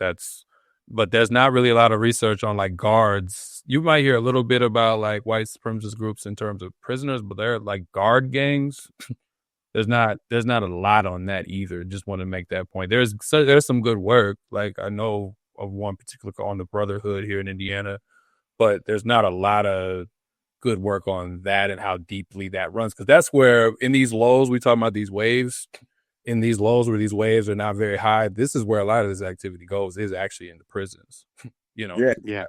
but there's not really a lot of research on like guards. You might hear a little bit about like white supremacist groups in terms of prisoners, but they're like guard gangs. There's not a lot on that either. Just want to make that point. There's some good work. Like I know of one particular on the Brotherhood here in Indiana, but there's not a lot of good work on that and how deeply that runs. Because that's where in these lows, we talk about these waves, in these lows where these waves are not very high, this is where a lot of this activity goes, is actually in the prisons, you know? Yeah.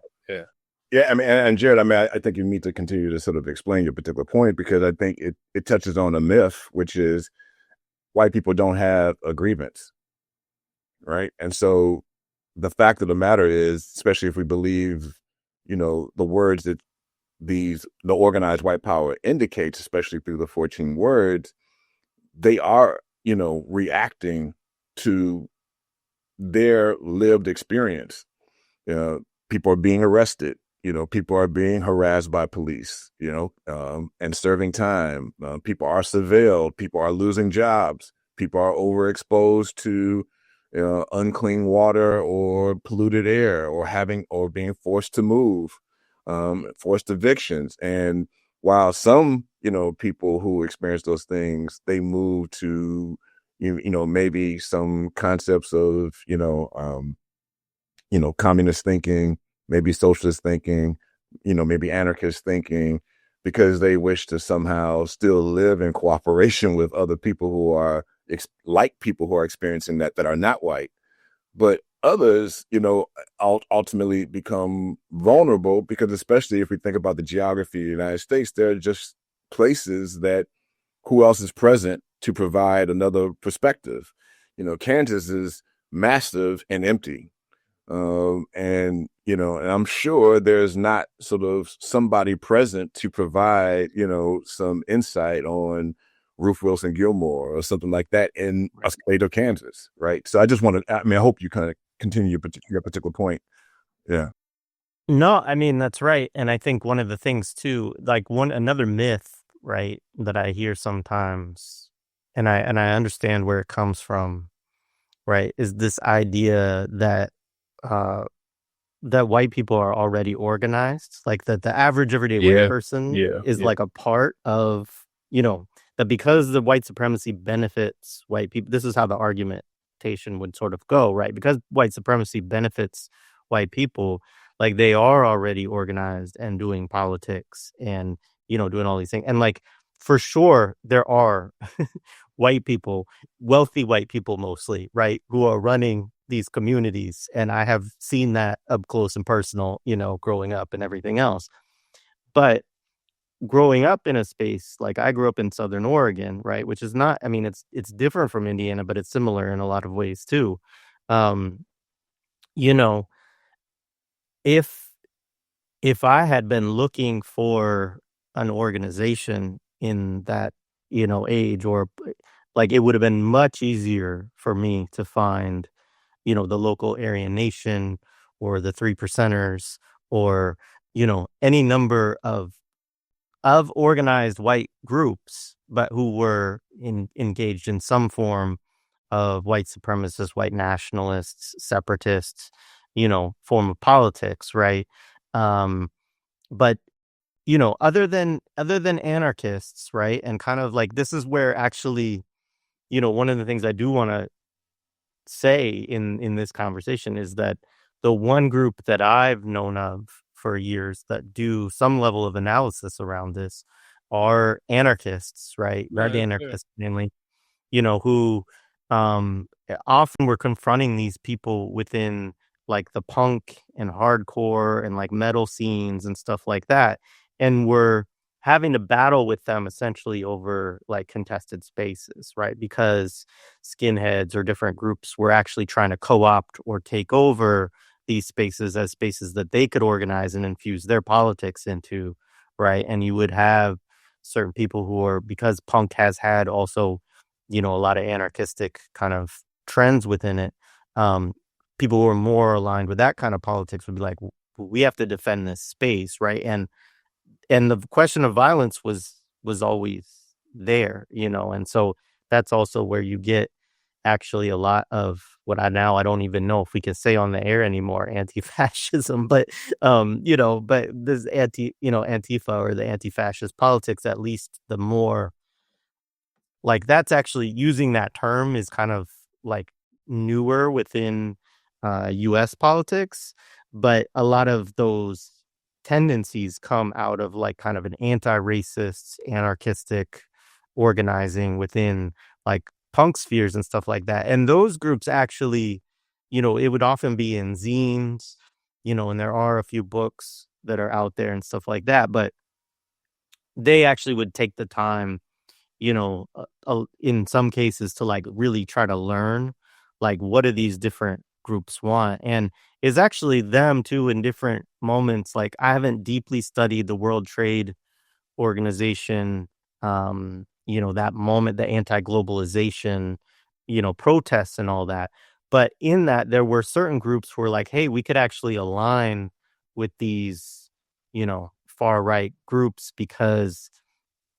I mean, and Jared, I mean, I think you need to continue to sort of explain your particular point, because I think it touches on a myth, which is white people don't have a grievance, right? And so the fact of the matter is, especially if we believe, you know, the words that the organized white power indicates, especially through the 14 words, they are, you know, reacting to their lived experience. You know, people are being arrested. You know, people are being harassed by police, you know, and serving time. People are surveilled. People are losing jobs. People are overexposed to unclean water or polluted air, or being forced to move, forced evictions. And while some, you know, people who experience those things, they move to, you know, maybe some concepts of, communist thinking, maybe socialist thinking, you know, maybe anarchist thinking, because they wish to somehow still live in cooperation with other people who are people who are experiencing that are not white. But others, you know, ultimately become vulnerable, because especially if we think about the geography of the United States, there are just places that who else is present to provide another perspective. You know, Kansas is massive and empty. And, you know, and I'm sure there's not sort of somebody present to provide, you know, some insight on Ruth Wilson Gilmore or something like that in Escondido, Kansas, right? So I just want to, I mean, I hope you kind of continue your particular point. Yeah. No, I mean, that's right. And I think one of the things too, like another myth, right, that I hear sometimes, and I understand where it comes from, right, is this idea that that white people are already organized, like that the average everyday white person is like a part of, you know, that because the white supremacy benefits white people. This is how the argumentation would sort of go, right? Because white supremacy benefits white people, like they are already organized and doing politics and, you know, doing all these things. And like, for sure, there are white people, wealthy white people mostly, right, who are running these communities. And I have seen that up close and personal, you know, growing up and everything else. But growing up in a space, like I grew up in Southern Oregon, right, which is not, I mean, it's different from Indiana, but it's similar in a lot of ways too. You know, if I had been looking for an organization in that, you know, age, or like it would have been much easier for me to find, you know, the local Aryan Nation or the Three Percenters, or, you know, any number of organized white groups, but who were engaged in some form of white supremacists, white nationalists, separatists, you know, form of politics, right? But you know, other than anarchists, right, and kind of like, this is where actually, you know, one of the things I do want to say in this conversation is that the one group that I've known of for years that do some level of analysis around this are anarchists, right? Red anarchists, namely, you know, who often were confronting these people within like the punk and hardcore and like metal scenes and stuff like that, and were having to battle with them essentially over like contested spaces, right? Because skinheads or different groups were actually trying to co-opt or take over these spaces as spaces that they could organize and infuse their politics into, right? And you would have certain people who are, because punk has had also, you know, a lot of anarchistic kind of trends within it, people who are more aligned with that kind of politics would be like, we have to defend this space, right? And the question of violence was always, there, and so that's also where you get actually a lot of what I don't even know if we can say on the air anymore, anti-fascism, but but this Antifa or the anti-fascist politics, at least the more like that's actually using that term is kind of like newer within US politics, but a lot of those tendencies come out of like kind of an anti-racist, anarchistic organizing within like punk spheres and stuff like that. And those groups actually, it would often be in zines, and there are a few books that are out there and stuff like that, but they actually would take the time in some cases to like really try to learn like what do these different groups want, and is actually them too in different moments. Like I haven't deeply studied the World Trade Organization, that moment, the anti-globalization, protests and all that. But in that, there were certain groups who were like, hey, we could actually align with these, far right groups because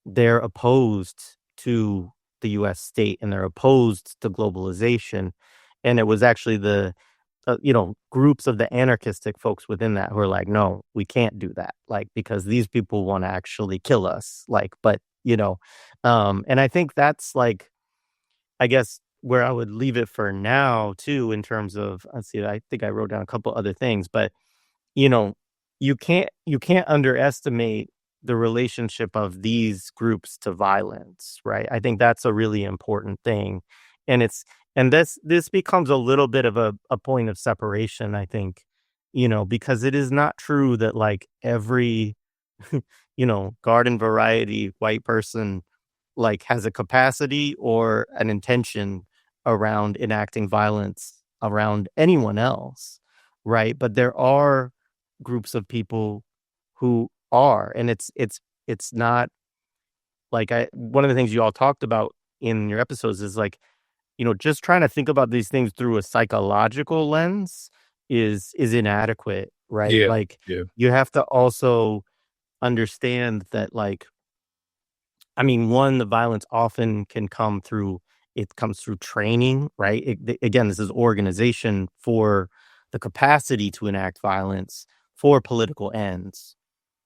they're opposed to the US state and they're opposed to globalization. And it was actually the, groups of the anarchistic folks within that who are like, no, we can't do that. Like, because these people want to actually kill us. Like, but, and I think that's like, I guess where I would leave it for now too, in terms of, let's see, I think I wrote down a couple other things, but you know, you can't underestimate the relationship of these groups to violence, right? I think that's a really important thing. And this becomes a little bit of a point of separation, I think, because it is not true that like every, garden variety white person like has a capacity or an intention around enacting violence around anyone else, right? But there are groups of people who are, and it's not like one of the things you all talked about in your episodes is like, just trying to think about these things through a psychological lens is inadequate, right? Yeah. Like Yeah. you have to also understand that like, I mean, one, the violence often can come through, it comes through training, right? Again, this is organization for the capacity to enact violence for political ends,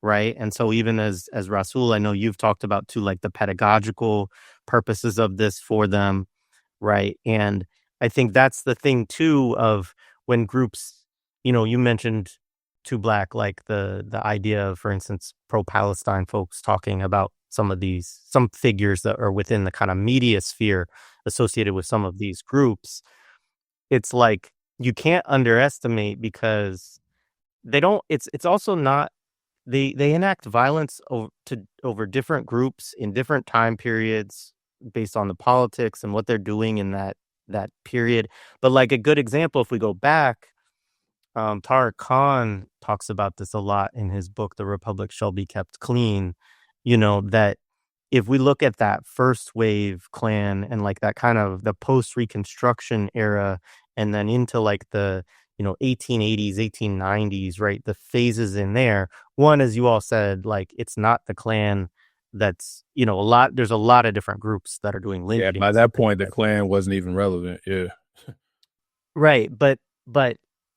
right? And so even as Rasul, I know you've talked about too, like the pedagogical purposes of this for them, right? And I think that's the thing too of when groups, you mentioned Too Black, like the idea of, for instance, pro-Palestine folks talking about some figures that are within the kind of media sphere associated with some of these groups. It's like you can't underestimate because they don't. It's also not. They enact violence over different groups in different time periods based on the politics and what they're doing in that period. But like a good example, if we go back, Tariq Khan talks about this a lot in his book, The Republic Shall Be Kept Clean, that if we look at that first wave Klan and like that kind of the post-Reconstruction era and then into like the 1880s, 1890s, right? The phases in there. One, as you all said, like it's not the Klan that's, there's a lot of different groups that are doing Yeah. lynching. By that point, the Klan wasn't even relevant. Yeah. Right. But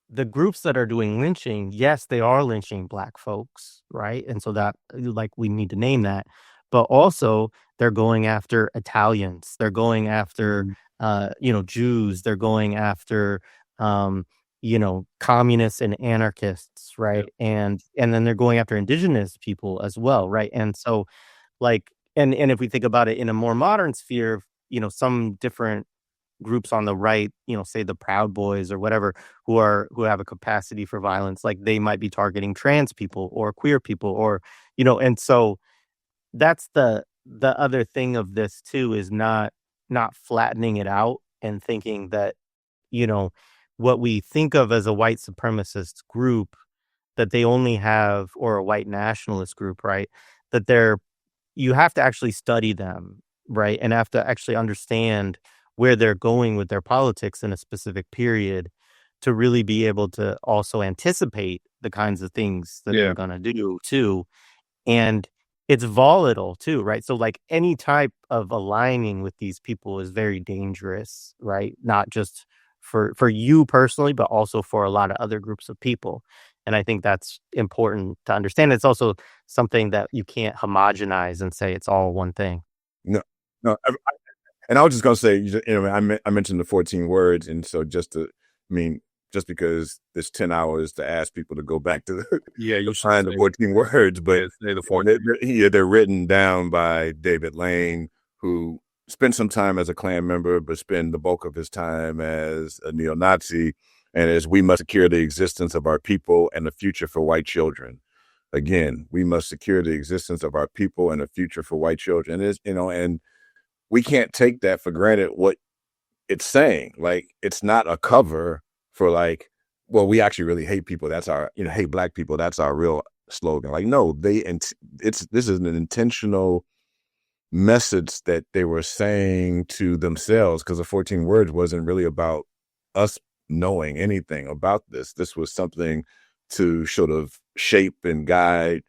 the groups that are doing lynching, yes, they are lynching Black folks, right? And so that like we need to name that. But also they're going after Italians. They're going after Jews. They're going after communists and anarchists, right? Yep. And then they're going after indigenous people as well, right? And so like and if we think about it in a more modern sphere, some different groups on the right, say the Proud Boys or whatever, who have a capacity for violence, like they might be targeting trans people or queer people or, and so that's the other thing of this too, is not flattening it out and thinking that, what we think of as a white supremacist group, that they only have, or a white nationalist group, right? That you have to actually study them, right? And have to actually understand where they're going with their politics in a specific period to really be able to also anticipate the kinds of things that they're going to do too. And it's volatile too, right? So like any type of aligning with these people is very dangerous, right? Not just for you personally, but also for a lot of other groups of people. And I think that's important to understand. It's also something that you can't homogenize and say it's all one thing. No, no. And I was just going to say, I mentioned the 14 words. And so just because there's 10 hours to ask people to go back to you find the 14 words, but say the 14. They're written down by David Lane, who spent some time as a Klan member, but spent the bulk of his time as a neo-Nazi. And as we must secure the existence of our people and the future for white children. Again, we must secure the existence of our people and a future for white children. And we can't take that for granted. What it's saying, like, it's not a cover for like, well, we actually really hate people. That's our, hate Black people. That's our real slogan. Like, no, this is an intentional message that they were saying to themselves, because the 14 words wasn't really about us knowing anything about this. This was something to sort of shape and guide,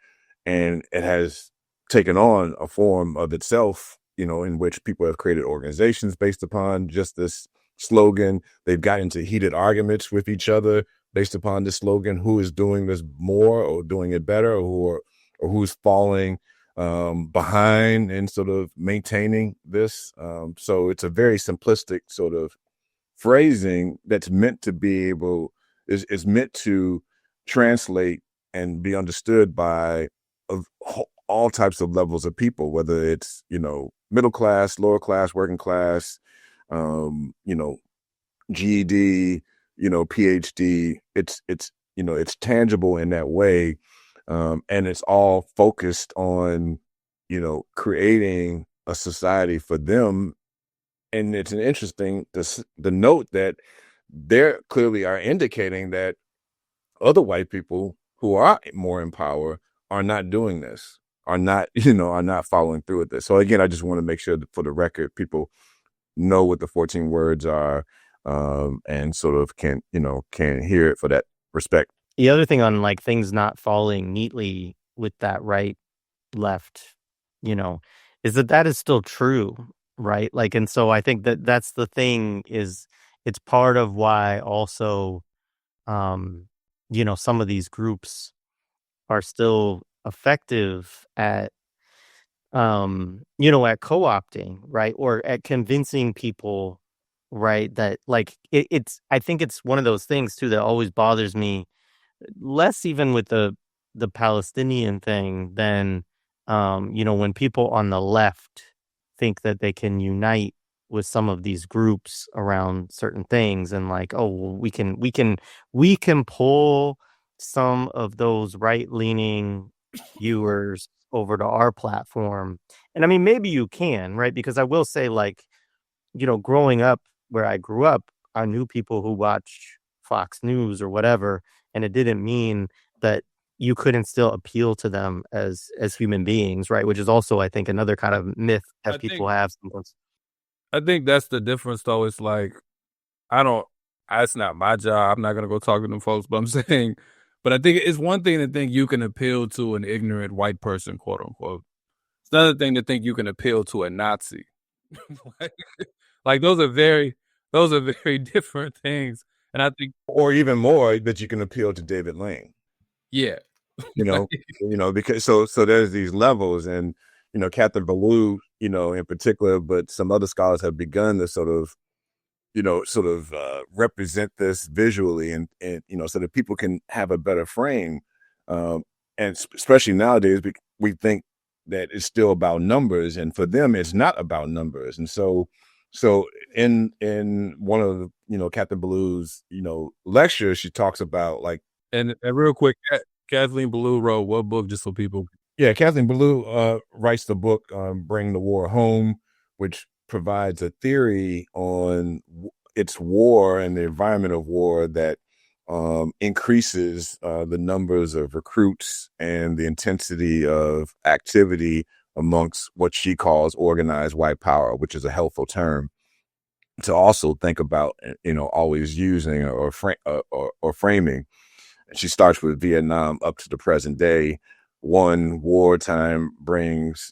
and it has taken on a form of itself, in which people have created organizations based upon just this slogan. They've got into heated arguments with each other based upon this slogan, who is doing this more or doing it better, or who's falling behind and sort of maintaining this. So it's a very simplistic sort of phrasing that's meant to be is meant to translate and be understood by all types of levels of people, whether it's, middle class, lower class, working class, GED, PhD. It's tangible in that way. And it's all focused on, creating a society for them. And it's an interesting, the note that they clearly are indicating that other white people who are more in power are not doing this, are not following through with this. So again, I just want to make sure that for the record, people know what the 14 words are, and sort of can hear it for that respect. The other thing on like things not falling neatly with that right, left, is that is still true, right? Like, and so I think that's the thing, is it's part of why also, some of these groups are still effective at, at co-opting, right? Or at convincing people, right? That like, I think it's one of those things too, that always bothers me, less even with the Palestinian thing than, when people on the left think that they can unite with some of these groups around certain things, and like, oh, well, we can pull some of those right-leaning viewers over to our platform. And I mean, maybe you can, right? Because I will say, like, growing up where I grew up, I knew people who watch Fox News or whatever, and it didn't mean that you couldn't still appeal to them as human beings, right? Which is also, I think, another kind of myth that people have sometimes. I think that's the difference, though. It's like, it's not my job. I'm not going to go talk to them folks, but I'm saying, but I think it's one thing to think you can appeal to an ignorant white person, quote unquote. It's another thing to think you can appeal to a Nazi. like those are very different things. And I think, or even more, that you can appeal to David Lane. Yeah. Because so there's these levels, and, Catherine Ballou, in particular, but some other scholars have begun to sort of represent this visually, and so that people can have a better frame. And especially nowadays, we think that it's still about numbers, and for them, it's not about numbers. And so in one of the, Catherine Ballou's, lectures, she talks about like, and real quick, Kathleen Ballou wrote what book, just so people? Yeah, Kathleen Ballou writes the book Bring the War Home, which provides a theory on its war and the environment of war that increases the numbers of recruits and the intensity of activity amongst what she calls organized white power, which is a helpful term to also think about, always using or framing. She starts with Vietnam up to the present day. one, wartime brings,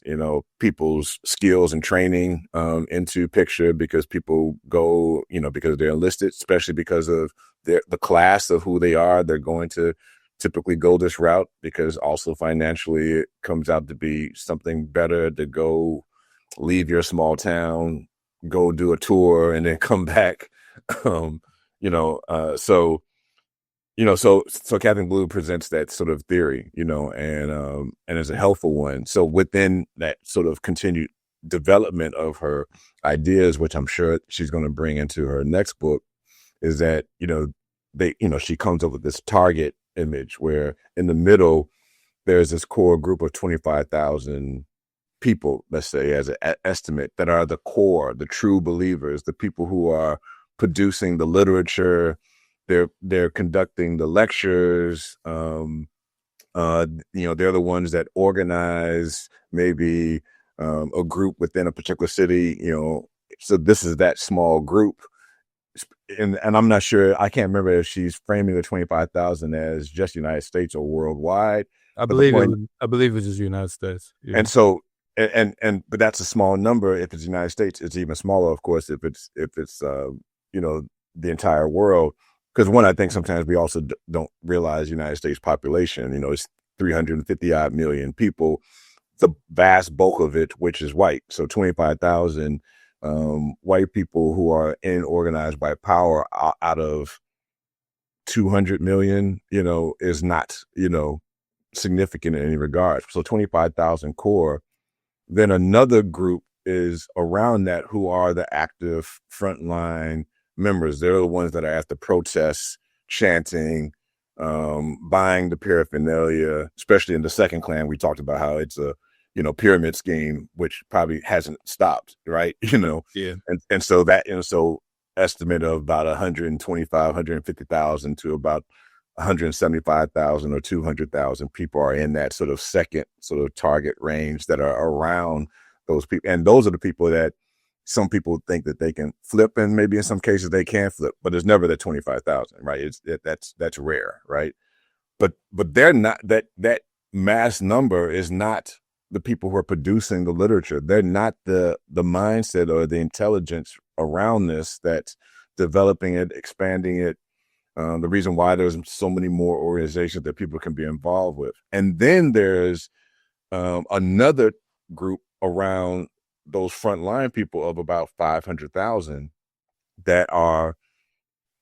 people's skills and training into picture, because people go, because they're enlisted, especially because of the class of who they are. They're going to typically go this route, because also financially it comes out to be something better to go leave your small town, go do a tour, and then come back. So Captain Blue presents that sort of theory, and it's a helpful one. So within that sort of continued development of her ideas, which I'm sure she's going to bring into her next book, is that, she comes up with this target image where in the middle, there's this core group of 25,000 people, let's say, as an estimate, that are the core, the true believers, the people who are producing the literature. They're conducting the lectures. They're the ones that organize maybe a group within a particular city. So this is that small group, and I'm not sure. I can't remember if she's framing the 25,000 as just United States or worldwide. I believe it was just United States. Yeah. And so, but that's a small number. If it's the United States, it's even smaller, of course, if it's the entire world. Because one, I think sometimes we also don't realize United States population, it's 350 odd million people, the vast bulk of it, which is white. So 25,000 white people who are organized by power out of 200 million, is not, significant in any regard. So 25,000 core. Then another group is around that, who are the active frontline members. They're the ones that are at the protests, chanting, buying the paraphernalia, especially in the second Klan. We talked about how it's a, pyramid scheme, which probably hasn't stopped, right? Yeah. And so that, so estimate of about 150,000 to about 175,000 or 200,000 people are in that sort of second sort of target range that are around those people. And those are the people that some people think that they can flip, and maybe in some cases they can flip, but there's never that 25,000, right? That's rare, right? But they're not, that mass number is not the people who are producing the literature. They're not the mindset or the intelligence around this that's developing it, expanding it. The reason why there's so many more organizations that people can be involved with. And then there's another group around those frontline people of about 500,000 that are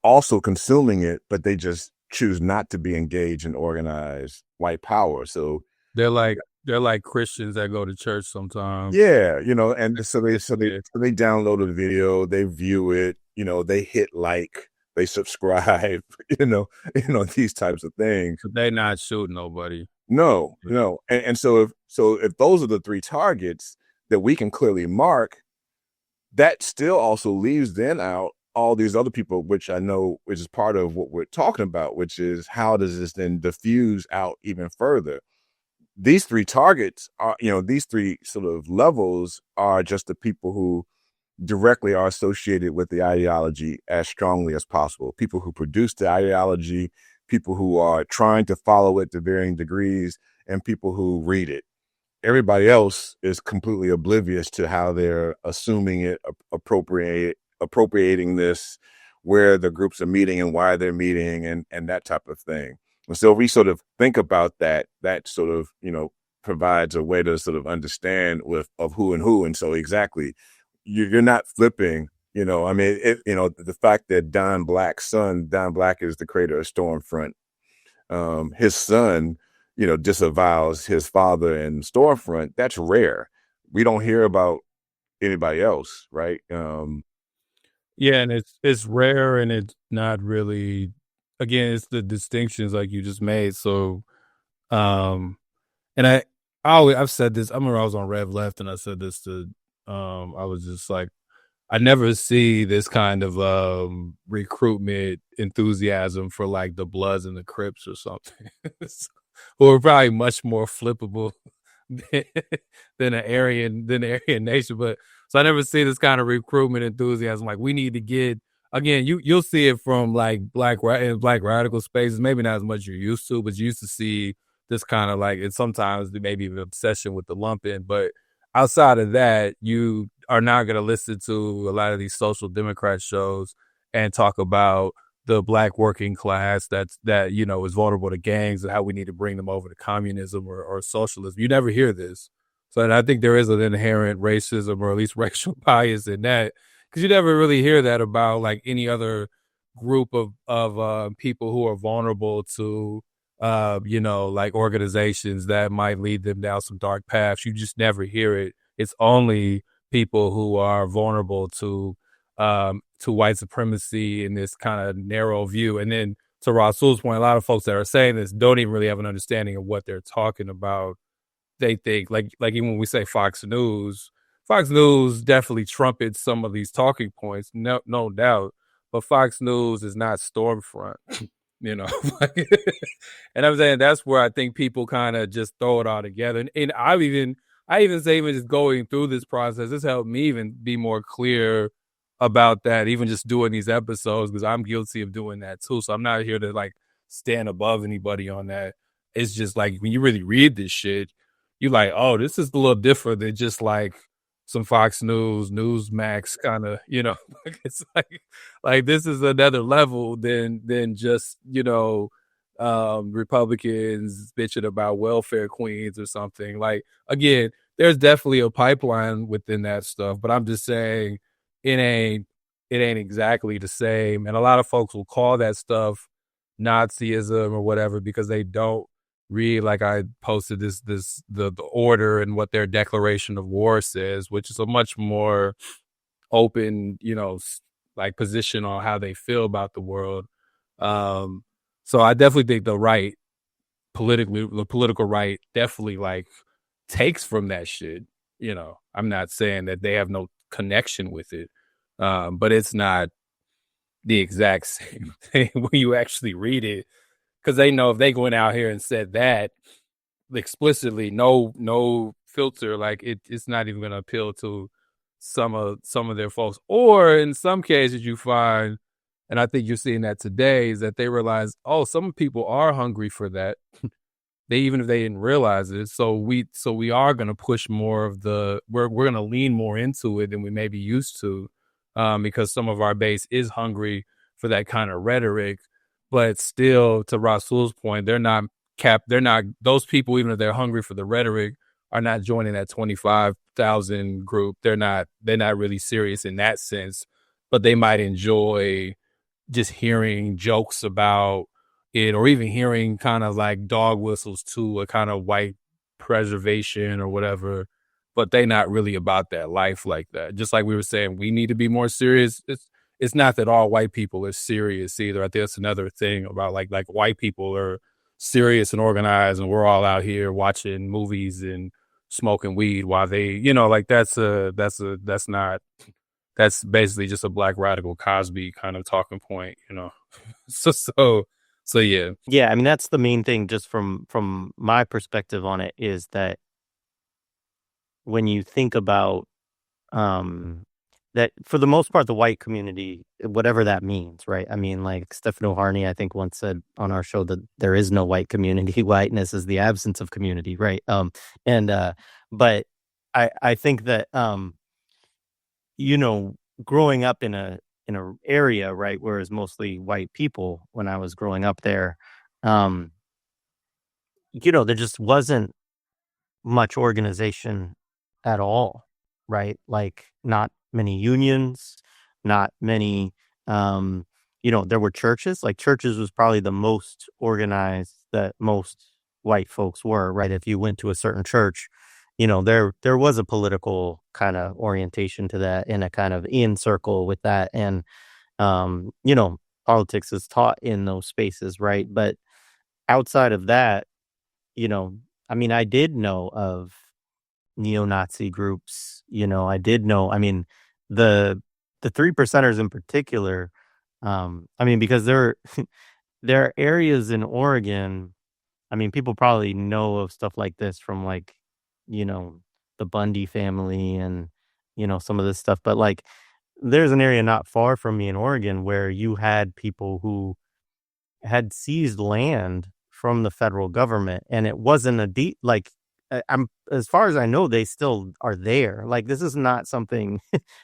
also consuming it, but they just choose not to be engaged in organized white power. So they're like Christians that go to church sometimes. Yeah, and so they download a video, they view it, they hit like, they subscribe, these types of things. But they're not shooting nobody. No. And so if those are the three targets that we can clearly mark, that still also leaves then out all these other people, which I know, which is part of what we're talking about, which is how does this then diffuse out even further? These three targets are, these three sort of levels are just the people who directly are associated with the ideology as strongly as possible. People who produce the ideology, people who are trying to follow it to varying degrees, and people who read it. Everybody else is completely oblivious to how they're assuming it, appropriating this, where the groups are meeting and why they're meeting, and that type of thing. And so if we sort of think about that sort of, provides a way to sort of understand of who and who. And so exactly, you're not flipping, the fact that Don Black is the creator of Stormfront. His son, disavows his father in Stormfront. That's rare. We don't hear about anybody else, right? Yeah, and it's rare, and it's not really, again, it's the distinctions like you just made. So, and I've said this, I remember I was on Rev Left and I said this to, I was just like, I never see this kind of recruitment enthusiasm for like the Bloods and the Crips or something, who are probably much more flippable than an Aryan nation. But so I never see this kind of recruitment enthusiasm. Like, we need to get, again, you'll see it from like black radical spaces, maybe not as much you're used to, but you used to see this kind of like, and sometimes maybe an obsession with the lumping. But outside of that, you are not going to listen to a lot of these social democrat shows and talk about the black working class that is vulnerable to gangs and how we need to bring them over to communism or socialism. You never hear this. So, and I think there is an inherent racism or at least racial bias in that, because you never really hear that about like any other group of people who are vulnerable to like organizations that might lead them down some dark paths. You just never hear it. It's only people who are vulnerable to white supremacy in this kind of narrow view. And then to Rasul's point, a lot of folks that are saying this don't even really have an understanding of what they're talking about. They think like even when we say Fox News definitely trumpets some of these talking points, no doubt. But Fox News is not Stormfront, you know. And I'm saying that's where I think people kind of just throw it all together. And I even say even just going through this process, this helped me even be more clear about that, even just doing these episodes, because I'm guilty of doing that too. So I'm not here to like stand above anybody on that. It's just like when you really read this shit, you're like, oh, this is a little different than just like some Fox News, Newsmax kind of, it's like this is another level than just, Republicans bitching about welfare queens or something. Like, again, there's definitely a pipeline within that stuff, but I'm just saying it ain't exactly the same. And a lot of folks will call that stuff Nazism or whatever because they don't read, like I posted the order and what their declaration of war says, which is a much more open, like position on how they feel about the world. So I definitely think the political right definitely like takes from that shit. I'm not saying that they have no connection with it, but it's not the exact same thing when you actually read it, because they know if they went out here and said that explicitly, no filter, like it's not even going to appeal to some of their folks. Or in some cases you find, and I think you're seeing that today, is that they realize, oh, some people are hungry for that. Even if they didn't realize it. So we are going to push more of we're going to lean more into it than we may be used to, because some of our base is hungry for that kind of rhetoric. But still, to Rasul's point, they're not those people, even if they're hungry for the rhetoric, are not joining that 25,000 group. They're not really serious in that sense, but they might enjoy just hearing jokes about it, or even hearing kind of like dog whistles to a kind of white preservation or whatever, but they not really about that life like that. Just like we were saying, we need to be more serious. It's not that all white people are serious either. I think that's another thing about like white people are serious and organized, and we're all out here watching movies and smoking weed while they, like that's basically just a black radical Cosby kind of talking point, So yeah. Yeah, I mean that's the main thing just from my perspective on it, is that when you think about that for the most part the white community, whatever that means, right? I mean, like Stefano Harney I think once said on our show that there is no white community. Whiteness is the absence of community, right? But I think that growing up in a area, right, where it's mostly white people when I was growing up there, there just wasn't much organization at all, right? Like not many unions, not many, there were churches. Like churches was probably the most organized that most white folks were, right? If you went to a certain church, there was a political kind of orientation to that, in a kind of in circle with that. And, politics is taught in those spaces, right? But outside of that, I mean, I did know of neo-Nazi groups, I did know, I mean, the 3%ers in particular, I mean, because there are areas in Oregon, I mean, people probably know of stuff like this from like, the Bundy family and, some of this stuff. But like, there's an area not far from me in Oregon where you had people who had seized land from the federal government, and it wasn't I'm as far as I know, they still are there. Like, this is not something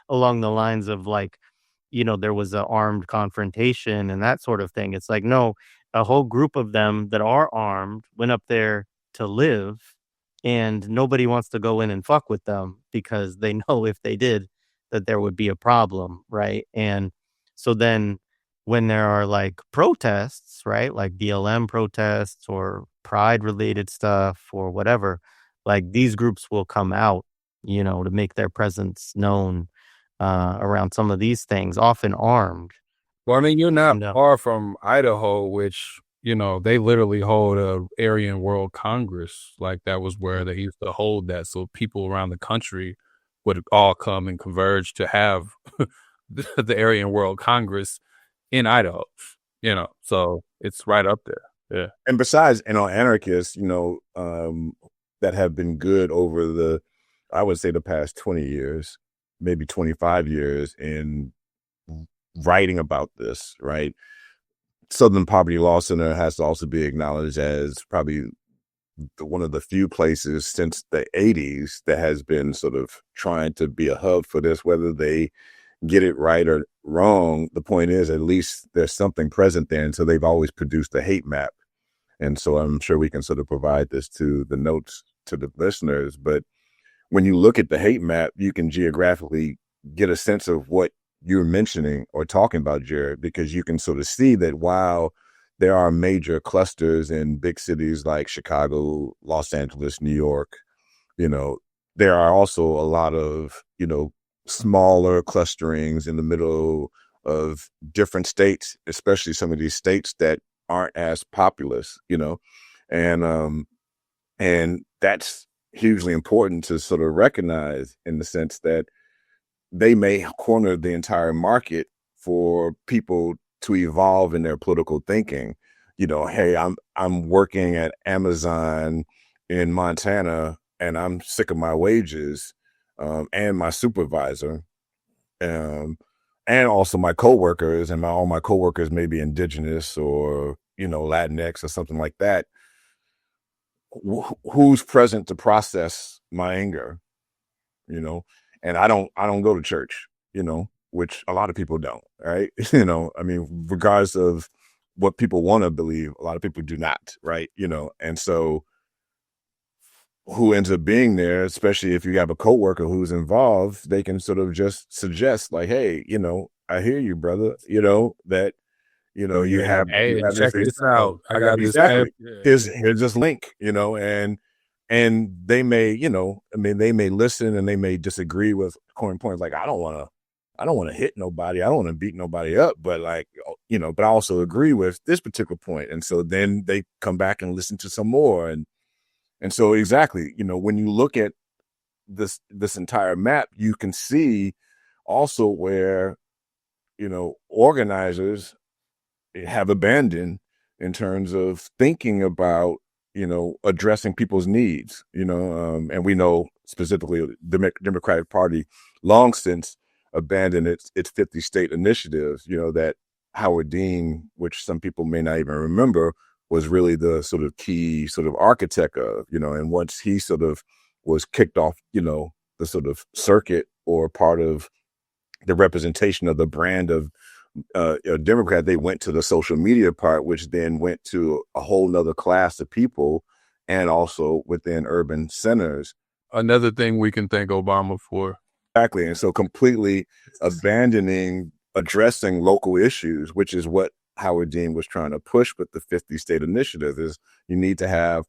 along the lines of like, there was an armed confrontation and that sort of thing. It's like, no, a whole group of them that are armed went up there to live, and nobody wants to go in and fuck with them because they know if they did that there would be a problem, right? And so then when there are like protests, right, like BLM protests or pride related stuff or whatever, like these groups will come out, to make their presence known around some of these things, often armed. Well, I mean, you're not And far from Idaho, which, they literally hold a Aryan World Congress. Like, that was where they used to hold that. So people around the country would all come and converge to have the Aryan World Congress in Idaho, so it's right up there. Yeah. And besides, anarchists, that have been good over I would say the past 20 years, maybe 25 years in writing about this, right? Southern Poverty Law Center has to also be acknowledged as probably one of the few places since the 80s that has been sort of trying to be a hub for this, whether they get it right or wrong. The point is, at least there's something present there. And so they've always produced a hate map. And so I'm sure we can sort of provide this to the notes to the listeners. But when you look at the hate map, you can geographically get a sense of what you're mentioning or talking about, Jared, because you can sort of see that while there are major clusters in big cities like Chicago, Los Angeles, New York, there are also a lot of, smaller clusterings in the middle of different states, especially some of these states that aren't as populous, and that's hugely important to sort of recognize, in the sense that they may corner the entire market for people to evolve in their political thinking. Hey, I'm working at Amazon in Montana and I'm sick of my wages, and my supervisor, and also my coworkers, and all my coworkers may be indigenous or, Latinx or something like that. Who's present to process my anger, and I don't go to church, which a lot of people don't, right? I mean, regardless of what people want to believe, a lot of people do not, right? And so who ends up being there, especially if you have a coworker who's involved, they can sort of just suggest like, hey, I hear you, brother, that, you have check this out. I got this. Exactly. Here's this link, and they may, they may listen and they may disagree with coin points. Like, I don't want to hit nobody. I don't want to beat nobody up, but like, but I also agree with this particular point. And so then they come back and listen to some more. And so exactly, when you look at this entire map, you can see also where, organizers have abandoned in terms of thinking about, addressing people's needs, and we know specifically the Democratic Party long since abandoned its 50 state initiatives, that Howard Dean, which some people may not even remember, was really the sort of key sort of architect of, and once he sort of was kicked off, the sort of circuit or part of the representation of the brand of a Democrat, they went to the social media part, which then went to a whole nother class of people, and also within urban centers. Another thing we can thank Obama for. Exactly. And so completely abandoning addressing local issues, which is what Howard Dean was trying to push with the 50 state initiative, is you need to have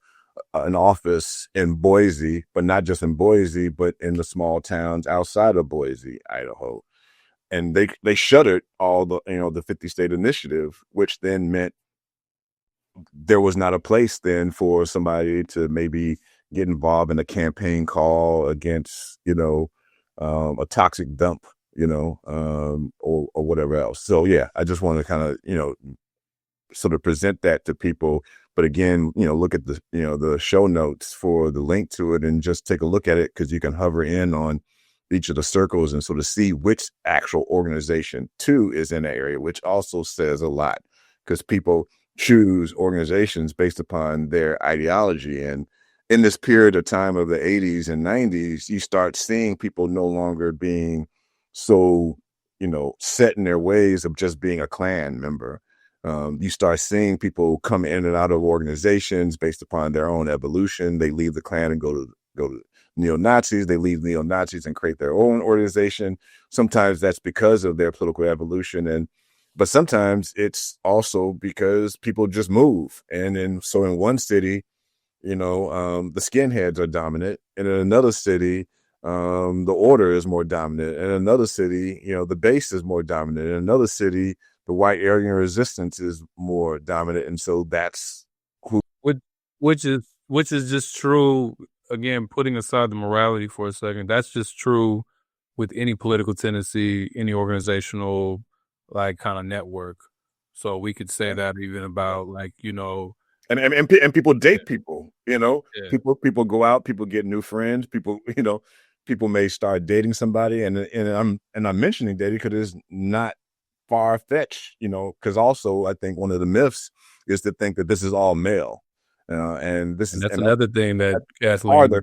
an office in Boise, but not just in Boise, but in the small towns outside of Boise, Idaho. And they shuttered all the, the 50 state initiative, which then meant there was not a place then for somebody to maybe get involved in a campaign call against, a toxic dump, or whatever else. So, yeah, I just want to kind of, sort of present that to people. But again, look at the, the show notes for the link to it and just take a look at it, because you can hover in on each of the circles and sort of see which actual organization too is in the area, which also says a lot, because people choose organizations based upon their ideology. And in this period of time of the 80s and 90s, you start seeing people no longer being so, set in their ways of just being a Klan member. You start seeing people come in and out of organizations based upon their own evolution. They leave the Klan and go to neo-Nazis. They leave neo-Nazis and create their own organization. Sometimes that's because of their political evolution, but sometimes it's also because people just move. And so in one city, the skinheads are dominant, and in another city, the order is more dominant. In another city, the base is more dominant. In another city, the white Aryan resistance is more dominant. And so that's which is just true. Again, putting aside the morality for a second, that's just true with any political tendency, any organizational kind of network. So we could say that even about and people date people, people go out, people get new friends, people may start dating somebody, and I'm mentioning dating because it's not far fetched, because also I think one of the myths is to think that this is all male, and that's another thing that that's farther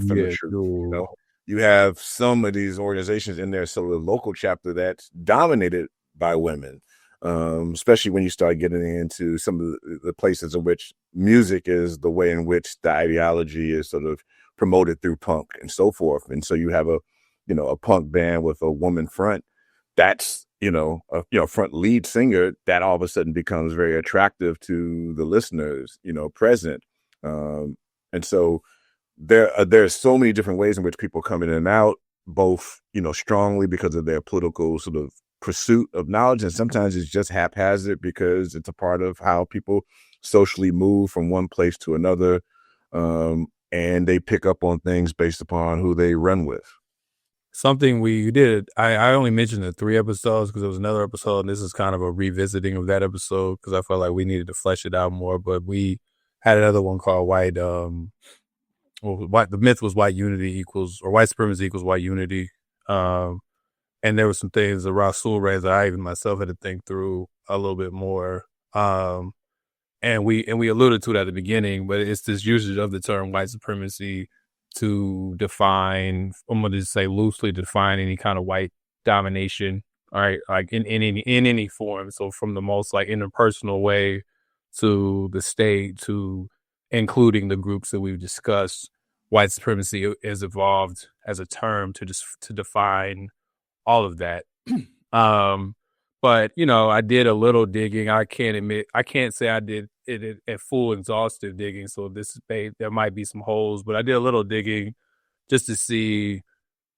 from the truth. You have some of these organizations in their sort of local chapter that's dominated by women, especially when you start getting into some of the places in which music is the way in which the ideology is sort of promoted through punk and so forth. And so you have a punk band with a woman front. That's, a front lead singer that all of a sudden becomes very attractive to the listeners, present. And so there's so many different ways in which people come in and out, both, strongly because of their political sort of pursuit of knowledge. And sometimes it's just haphazard because it's a part of how people socially move from one place to another. And they pick up on things based upon who they run with. Something we did, I only mentioned the 3 episodes because there was another episode, and this is kind of a revisiting of that episode because I felt like we needed to flesh it out more. But we had another one called the myth was white unity equals, or white supremacy equals white unity. And there were some things that Rasul raised that I even myself had to think through a little bit more. And we alluded to it at the beginning, but it's this usage of the term white supremacy to define, I'm going to say loosely define any kind of white domination, all right, like in any form. So from the most interpersonal way to the state to including the groups that we've discussed, white supremacy has evolved as a term to define all of that. But I did a little digging. I can't say I did it at full exhaustive digging. So there might be some holes, but I did a little digging just to see,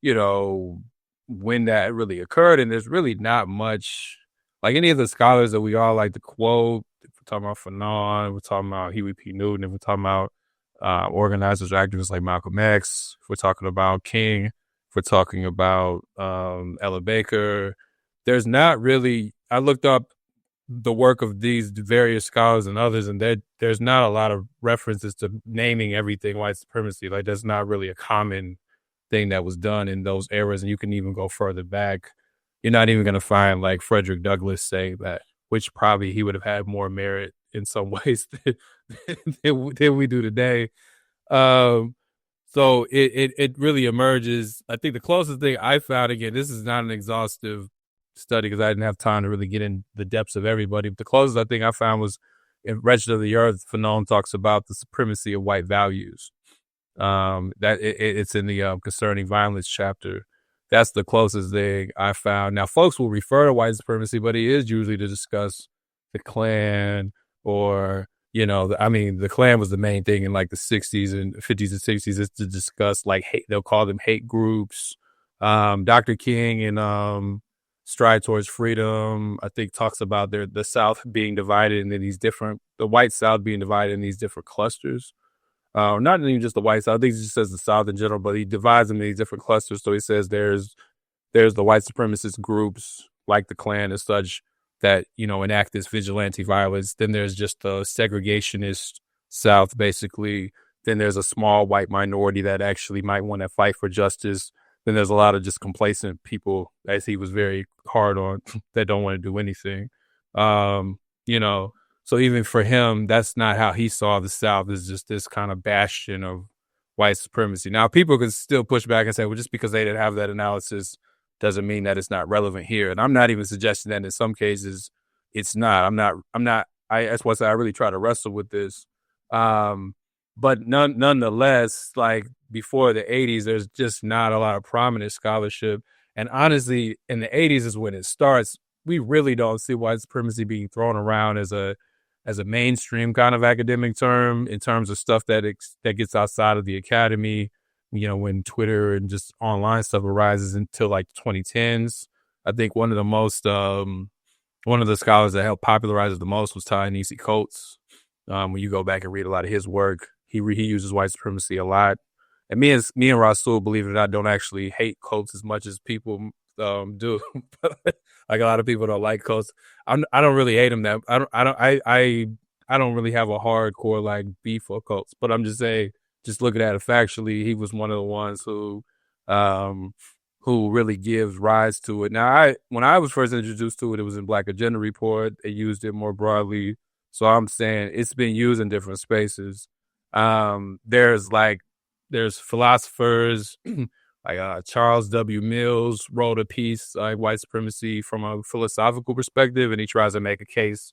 when that really occurred. And there's really not much, like any of the scholars that we all like to quote. If we're talking about Fanon, we're talking about Huey P. Newton, if we're talking about organizers or activists like Malcolm X, if we're talking about King, if we're talking about Ella Baker, there's not really, I looked up the work of these various scholars and others, and there's not a lot of references to naming everything white supremacy. Like that's not really a common thing that was done in those eras. And you can even go further back. You're not even going to find like Frederick Douglass saying that, which probably he would have had more merit in some ways than we do today. So it really emerges. I think the closest thing I found, again, this is not an exhaustive study because I didn't have time to really get in the depths of everybody. But the closest I think I found was in Register of the Earth. Fanon talks about the supremacy of white values. That it's in the concerning violence chapter. That's the closest thing I found. Now, folks will refer to white supremacy, but it is usually to discuss the Klan or, the Klan was the main thing in like the 60s and 50s and 60s is to discuss like hate. They'll call them hate groups. Dr. King and Stride Towards Freedom, I think, talks about the South being divided into the white South being divided in these different clusters. Not even just the white South. I think he just says the South in general, but he divides them in these different clusters. So he says there's the white supremacist groups like the Klan and such that, enact this vigilante violence. Then there's just the segregationist South, basically. Then there's a small white minority that actually might want to fight for justice. Then there's a lot of just complacent people, as he was very hard on, that don't want to do anything. you know. So even for him, that's not how he saw the South, is just this kind of bastion of white supremacy. Now, people can still push back and say, well, just because they didn't have that analysis doesn't mean that it's not relevant here. And I'm not even suggesting that in some cases it's not. That's why I say I really try to wrestle with this. But nonetheless, like before the 80s, there's just not a lot of prominent scholarship. And honestly, in the 80s is when it starts. We really don't see white supremacy being thrown around as a mainstream kind of academic term in terms of stuff that gets outside of the academy. When Twitter and just online stuff arises until like the 2010s. I think one of the scholars that helped popularize it the most was Ta-Nehisi Coates. When you go back and read a lot of his work, he uses white supremacy a lot. And me and Rasul, believe it or not, don't actually hate Coates as much as people do. Like a lot of people don't like Coates. I don't really hate him. I don't really have a hardcore like beef for Coates. But I'm just saying, just looking at it factually, he was one of the ones who really gives rise to it. Now, when I was first introduced to it, it was in Black Agenda Report. They used it more broadly. So I'm saying it's been used in different spaces. There's philosophers like Charles W. Mills wrote a piece like white supremacy from a philosophical perspective, and he tries to make a case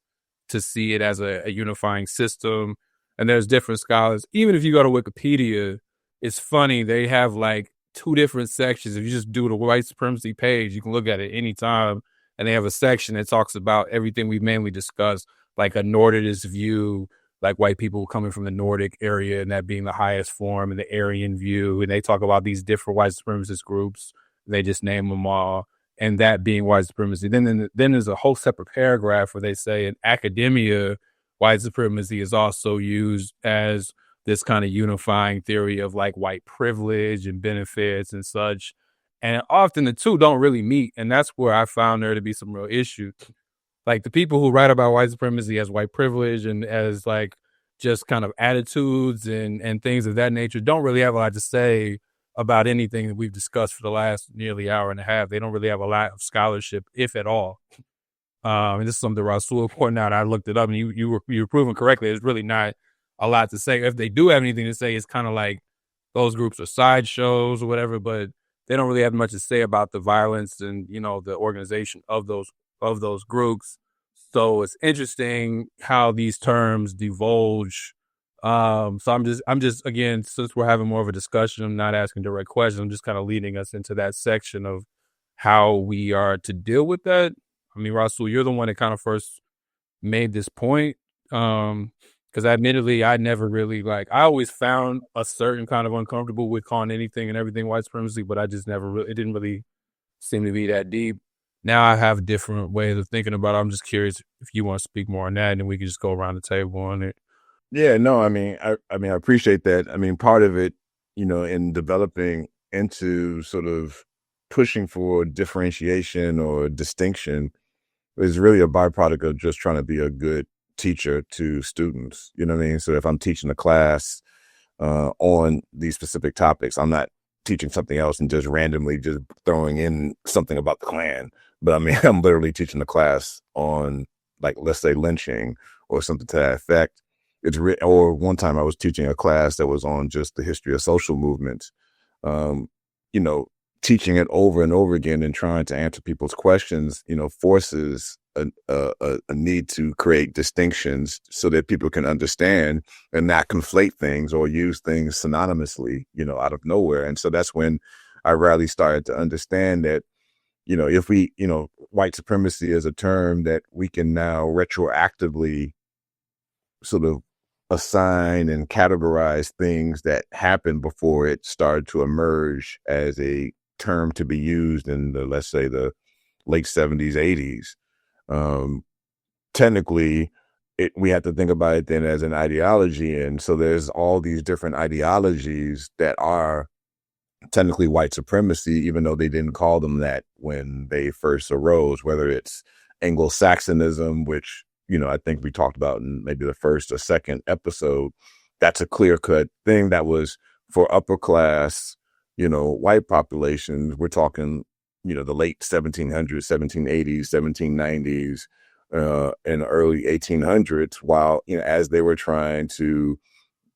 to see it as a unifying system. And there's different scholars. Even if you go to Wikipedia, it's funny. They have like 2 different sections. If you just do the white supremacy page, you can look at it anytime. And they have a section that talks about everything we've mainly discussed, like a Nordicist view, like white people coming from the Nordic area and that being the highest form, and the Aryan view. And they talk about these different white supremacist groups. They just name them all, and that being white supremacy. Then there's a whole separate paragraph where they say in academia, white supremacy is also used as this kind of unifying theory of like white privilege and benefits and such. And often the two don't really meet. And that's where I found there to be some real issues. Like the people who write about white supremacy as white privilege and as like just kind of attitudes and things of that nature don't really have a lot to say about anything that we've discussed for the last nearly hour and a half. They don't really have a lot of scholarship, if at all. And this is something Rasul pointed out. I looked it up, and you were proven correctly. There's really not a lot to say. If they do have anything to say, it's kind of like those groups are sideshows or whatever, but they don't really have much to say about the violence and, the organization of those groups. So it's interesting how these terms divulge. So I'm just again, since we're having more of a discussion, I'm not asking direct questions. I'm just kind of leading us into that section of how we are to deal with that. I mean, Rasul, you're the one that kind of first made this point. Because admittedly, I never really I always found a certain kind of uncomfortable with calling anything and everything white supremacy, but I just never it didn't really seem to be that deep. Now I have different ways of thinking about it. I'm just curious if you want to speak more on that, and then we can just go around the table on it. Yeah, no, I appreciate that. I mean, part of it, in developing into sort of pushing for differentiation or distinction is really a byproduct of just trying to be a good teacher to students. You know what I mean? So if I'm teaching a class on these specific topics, I'm not teaching something else and just randomly just throwing in something about the Klan. But I mean, I'm literally teaching a class on, like, let's say lynching or something to that effect. Or one time I was teaching a class that was on just the history of social movements. Teaching it over and over again and trying to answer people's questions, forces a need to create distinctions so that people can understand and not conflate things or use things synonymously, out of nowhere. And so that's when I really started to understand that, if we, white supremacy is a term that we can now retroactively sort of assign and categorize things that happened before it started to emerge as a term to be used in let's say the late 70s, 80s. Technically, we have to think about it then as an ideology. And so there's all these different ideologies that are technically white supremacy, even though they didn't call them that when they first arose, whether it's Anglo-Saxonism, which, I think we talked about in maybe the first or second episode. That's a clear-cut thing that was for upper class, white populations. We're talking, the late 1700s, 1780s, 1790s, in the early 1800s, while, as they were trying to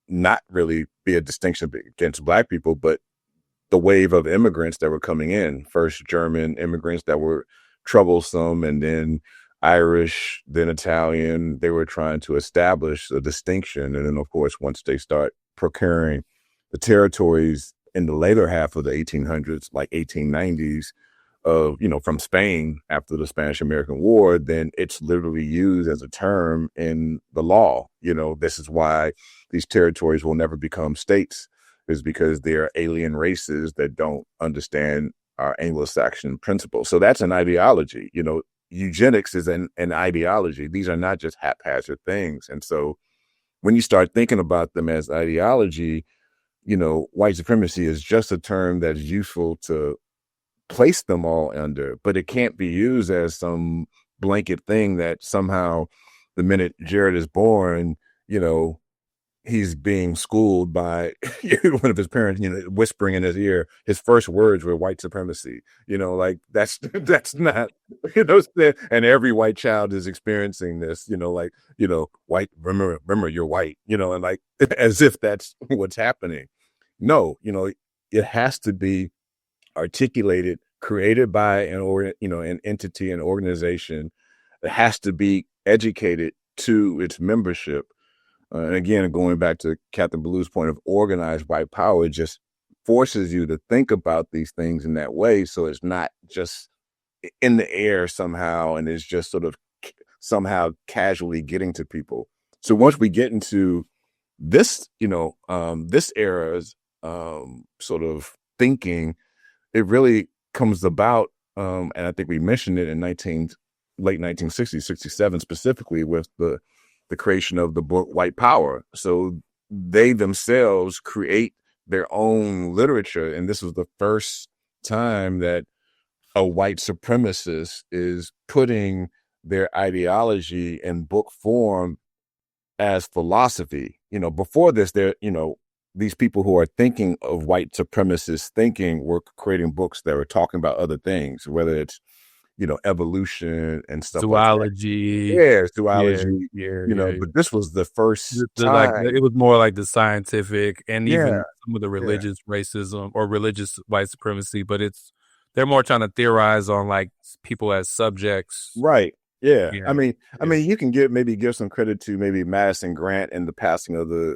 not really be a distinction against Black people, but the wave of immigrants that were coming in, first German immigrants that were troublesome, and then Irish, then Italian. They were trying to establish a distinction. And then, of course, once they start procuring the territories in the later half of the 1800s, like 1890s, from Spain after the Spanish-American War, then it's literally used as a term in the law. This is why these territories will never become states, is because they're alien races that don't understand our Anglo-Saxon principles. So that's an ideology. Eugenics is an ideology. These are not just haphazard things. And so when you start thinking about them as ideology, white supremacy is just a term that's useful to place them all under, but it can't be used as some blanket thing that somehow the minute Jared is born, he's being schooled by one of his parents, whispering in his ear. His first words were white supremacy. That's not, and every white child is experiencing this, white, remember you're white, and like, as if that's what's happening. No, it has to be articulated, created by an entity, an organization that has to be educated to its membership. And again, going back to Captain Blue's point of organized white power, it just forces you to think about these things in that way. So it's not just in the air somehow, and it's just sort of somehow casually getting to people. So once we get into this, this era's sort of thinking, it really comes about, and I think we mentioned it in late 1960s, 67 specifically, with the creation of the book White Power. So they themselves create their own literature, and this was the first time that a white supremacist is putting their ideology in book form as philosophy. Before this, these people who are thinking of white supremacist thinking were creating books that were talking about other things, whether it's, evolution and stuff zoology. Like that. Yeah, zoology. Yeah. But this was the first time. It was more like the scientific and even some of the religious racism or religious white supremacy, but they're more trying to theorize on like people as subjects. Right. Yeah. I mean, you can give some credit to maybe Madison Grant and the passing of the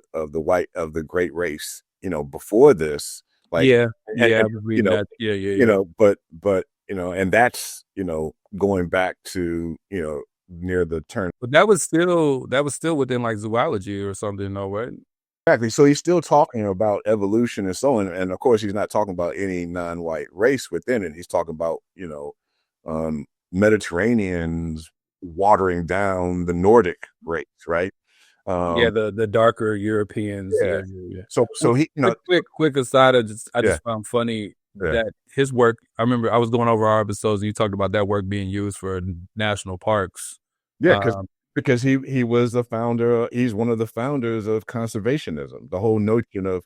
great race, before this. Like, but and that's, going back to, near the turn. But that was still within like zoology or something, no way. Exactly. So he's still talking about evolution and so on. And of course, he's not talking about any non-white race within it. He's talking about, Mediterraneans watering down the Nordic race, right? The darker Europeans. Yeah. So he, quick aside, I just found funny that his work. I remember I was going over our episodes and you talked about that work being used for national parks. Yeah, because he was the founder. He's one of the founders of conservationism. The whole notion of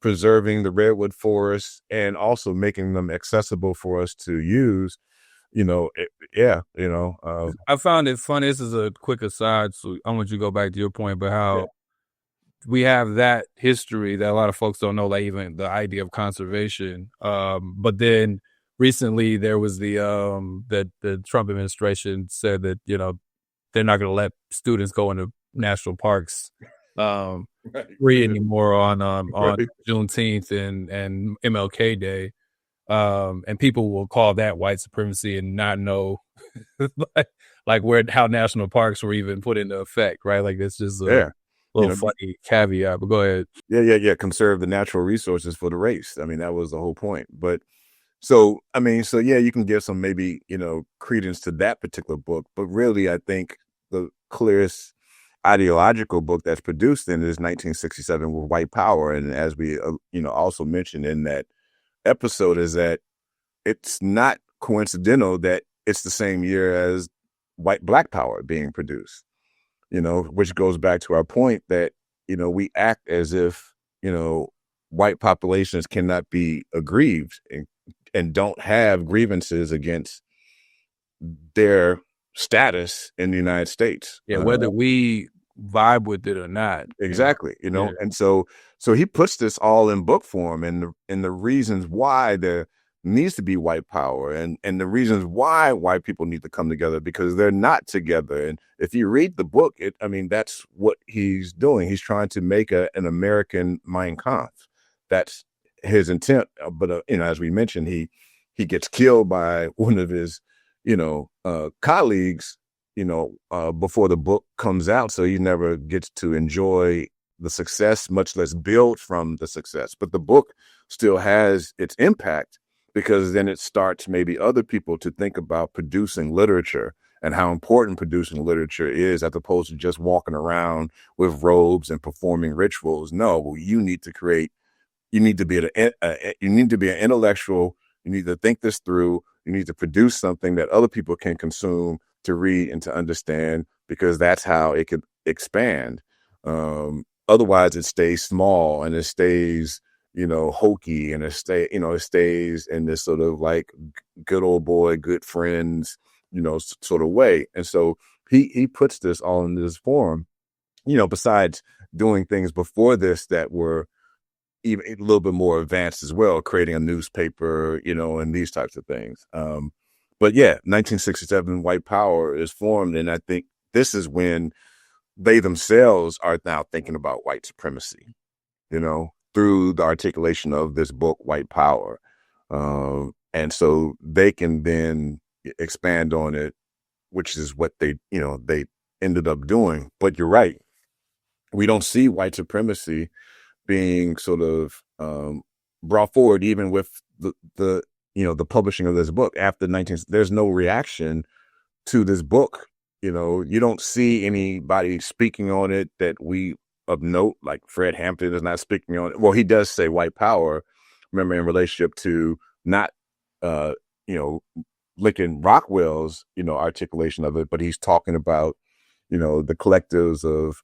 preserving the redwood forests and also making them accessible for us to use. I found it funny. This is a quick aside, so I want you to go back to your point, but how we have that history that a lot of folks don't know, like even the idea of conservation. But then recently there was the Trump administration said that, they're not going to let students go into national parks free anymore on Juneteenth and MLK Day. And people will call that white supremacy and not know like how national parks were even put into effect, right? Like it's just a little funny caveat, but go ahead. Yeah. Conserve the natural resources for the race. I mean, that was the whole point. But so you can give some maybe, credence to that particular book, but really I think the clearest ideological book that's produced in is 1967 with White Power. And as we, also mentioned in that episode, is that it's not coincidental that it's the same year as Black Power being produced, which goes back to our point that, we act as if, white populations cannot be aggrieved and don't have grievances against their status in the United States. Yeah, whether we vibe with it or not. Exactly. Yeah. And so he puts this all in book form, and the reasons why there needs to be white power, and the reasons why white people need to come together, because they're not together. And if you read the book, that's what he's doing. He's trying to make an American Mein Kampf. That's his intent. But as we mentioned, he gets killed by one of his colleagues before the book comes out. So he never gets to enjoy the success, much less build from the success. But the book still has its impact, because then it starts maybe other people to think about producing literature and how important producing literature is, as opposed to just walking around with robes and performing rituals. No, you need to create, you need to be an intellectual. You need to think this through. You need to produce something that other people can consume, to read and to understand, because that's how it could expand. Otherwise it stays small, and it stays, hokey, and it stays in this sort of like good old boy, good friends, sort of way. And so he puts this all in this form, besides doing things before this that were even a little bit more advanced as well, creating a newspaper, and these types of things. But yeah, 1967, white power is formed. And I think this is when they themselves are now thinking about white supremacy, through the articulation of this book, White Power. And so they can then expand on it, which is what they ended up doing. But you're right. We don't see white supremacy being sort of brought forward, even with the publishing of this book after there's no reaction to this book. You don't see anybody speaking on it that we of note, like Fred Hampton is not speaking on it. Well, he does say white power, remember, in relationship to not, Lincoln Rockwell's, articulation of it, but he's talking about, the collectives of,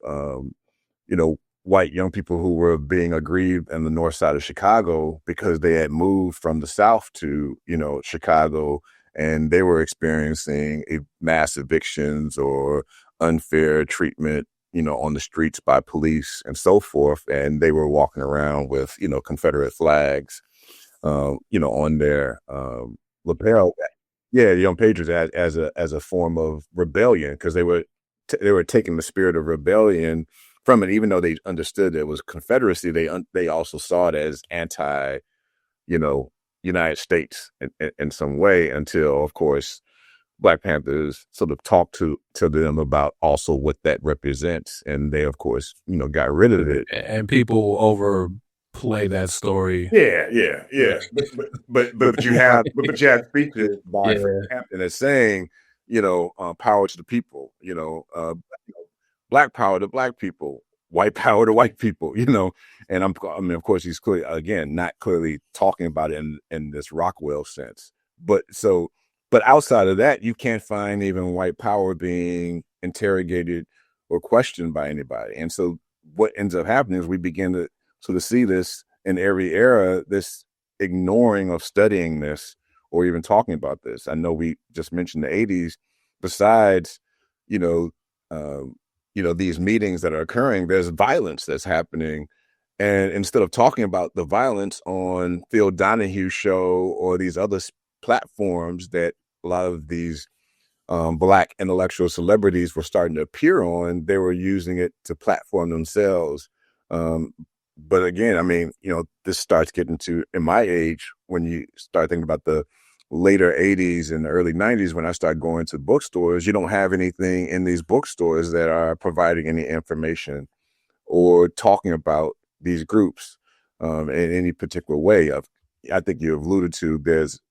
white young people who were being aggrieved in the north side of Chicago, because they had moved from the South to, Chicago, and they were experiencing mass evictions or unfair treatment, on the streets by police and so forth. And they were walking around with, Confederate flags, on their lapel. Yeah, young patriots as a form of rebellion, because they were taking the spirit of rebellion from it, even though they understood it was Confederacy. They also saw it as anti, United States in some way, until, of course, Black Panthers sort of talked to them about also what that represents, and they, of course, got rid of it. And people overplay that story. Yeah. But you have speeches by Fred Hampton that's saying, power to the people, Black power to Black people, white power to white people, and of course, he's clearly, again, not clearly talking about it in this Rockwell sense. But outside of that, you can't find even white power being interrogated or questioned by anybody. And so what ends up happening is we begin to sort of see this in every era, this ignoring of studying this or even talking about this. I know we just mentioned the 80s. Besides, these meetings that are occurring, there's violence that's happening. And instead of talking about the violence on Phil Donahue's show or these other platforms that a lot of these Black intellectual celebrities were starting to appear on, they were using it to platform themselves. But again, this starts getting to, in my age, when you start thinking about the later 80s and the early 90s, when I started going to bookstores, you don't have anything in these bookstores that are providing any information or talking about these groups in any particular way. I think you have alluded to, there's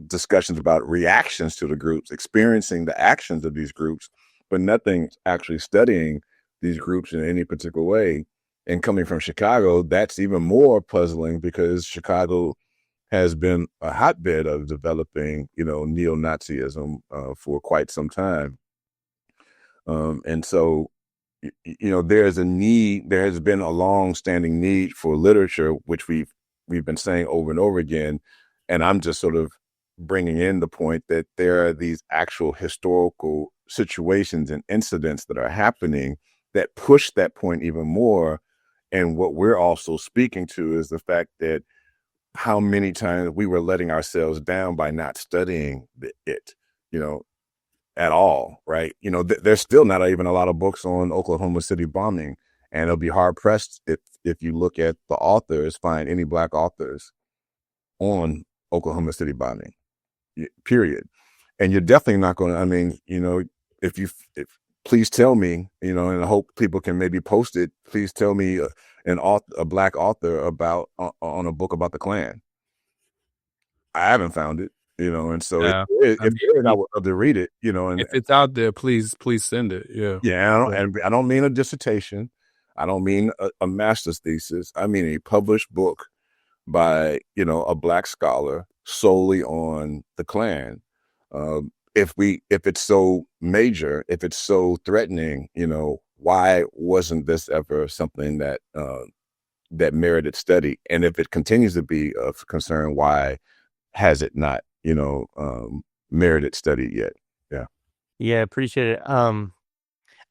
discussions about reactions to the groups, experiencing the actions of these groups, but nothing actually studying these groups in any particular way. And coming from Chicago, that's even more puzzling, because Chicago has been a hotbed of developing, neo-Nazism for quite some time. And so, there's a need, there has been a long-standing need for literature, which we've been saying over and over again. And I'm just sort of bringing in the point that there are these actual historical situations and incidents that are happening that push that point even more. And what we're also speaking to is the fact that how many times we were letting ourselves down by not studying it, at all, right? There's still not even a lot of books on Oklahoma City bombing, and it'll be hard pressed if you look at the authors, find any Black authors on Oklahoma City bombing, period. And you're definitely not going to, I mean, if please tell me, and I hope people can maybe post it, please tell me a Black author about on a book about the Klan. I haven't found it, and so if there is, I would love to read it, and if it's out there, please send it. Yeah, and I don't mean a dissertation. I don't mean a master's thesis. I mean a published book by, a Black scholar solely on the Klan. If it's so major, if it's so threatening, why wasn't this ever something that that merited study? And if it continues to be of concern, why has it not, merited study yet? Yeah. Yeah, appreciate it.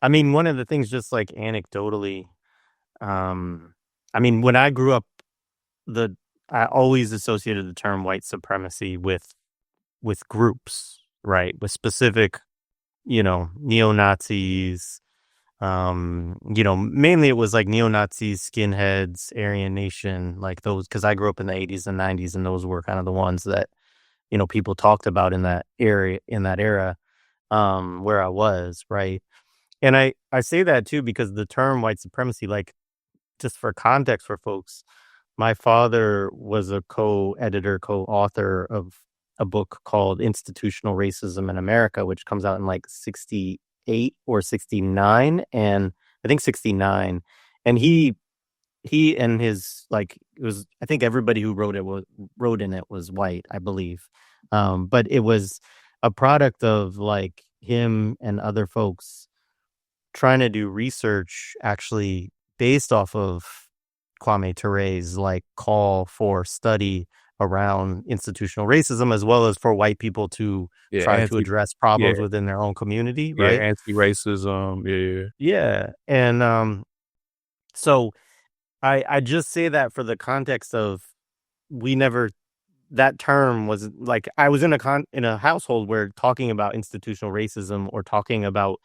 I mean, one of the things, just like anecdotally, I mean, when I grew up, I always associated the term white supremacy with groups, right? With specific, neo-Nazis, mainly it was like neo-Nazis, skinheads, Aryan Nation, like those, because I grew up in the 80s and 90s, and those were kind of the ones that, people talked about in that era, where I was, right? And I say that too because the term white supremacy, like, just for context for folks, my father was a co-editor, co-author of a book called Institutional Racism in America, which comes out in like 68 or 69, and I think 69. And he and his, like, it was, I think everybody who wrote in it was white, I believe. But it was a product of like him and other folks trying to do research actually based off of Kwame Ture's like call for study around institutional racism, as well as for white people to try to address problems within their own community, right? Anti-racism, yeah. And so I just say that for the context of, that term was like, I was in a household where talking about institutional racism or talking about,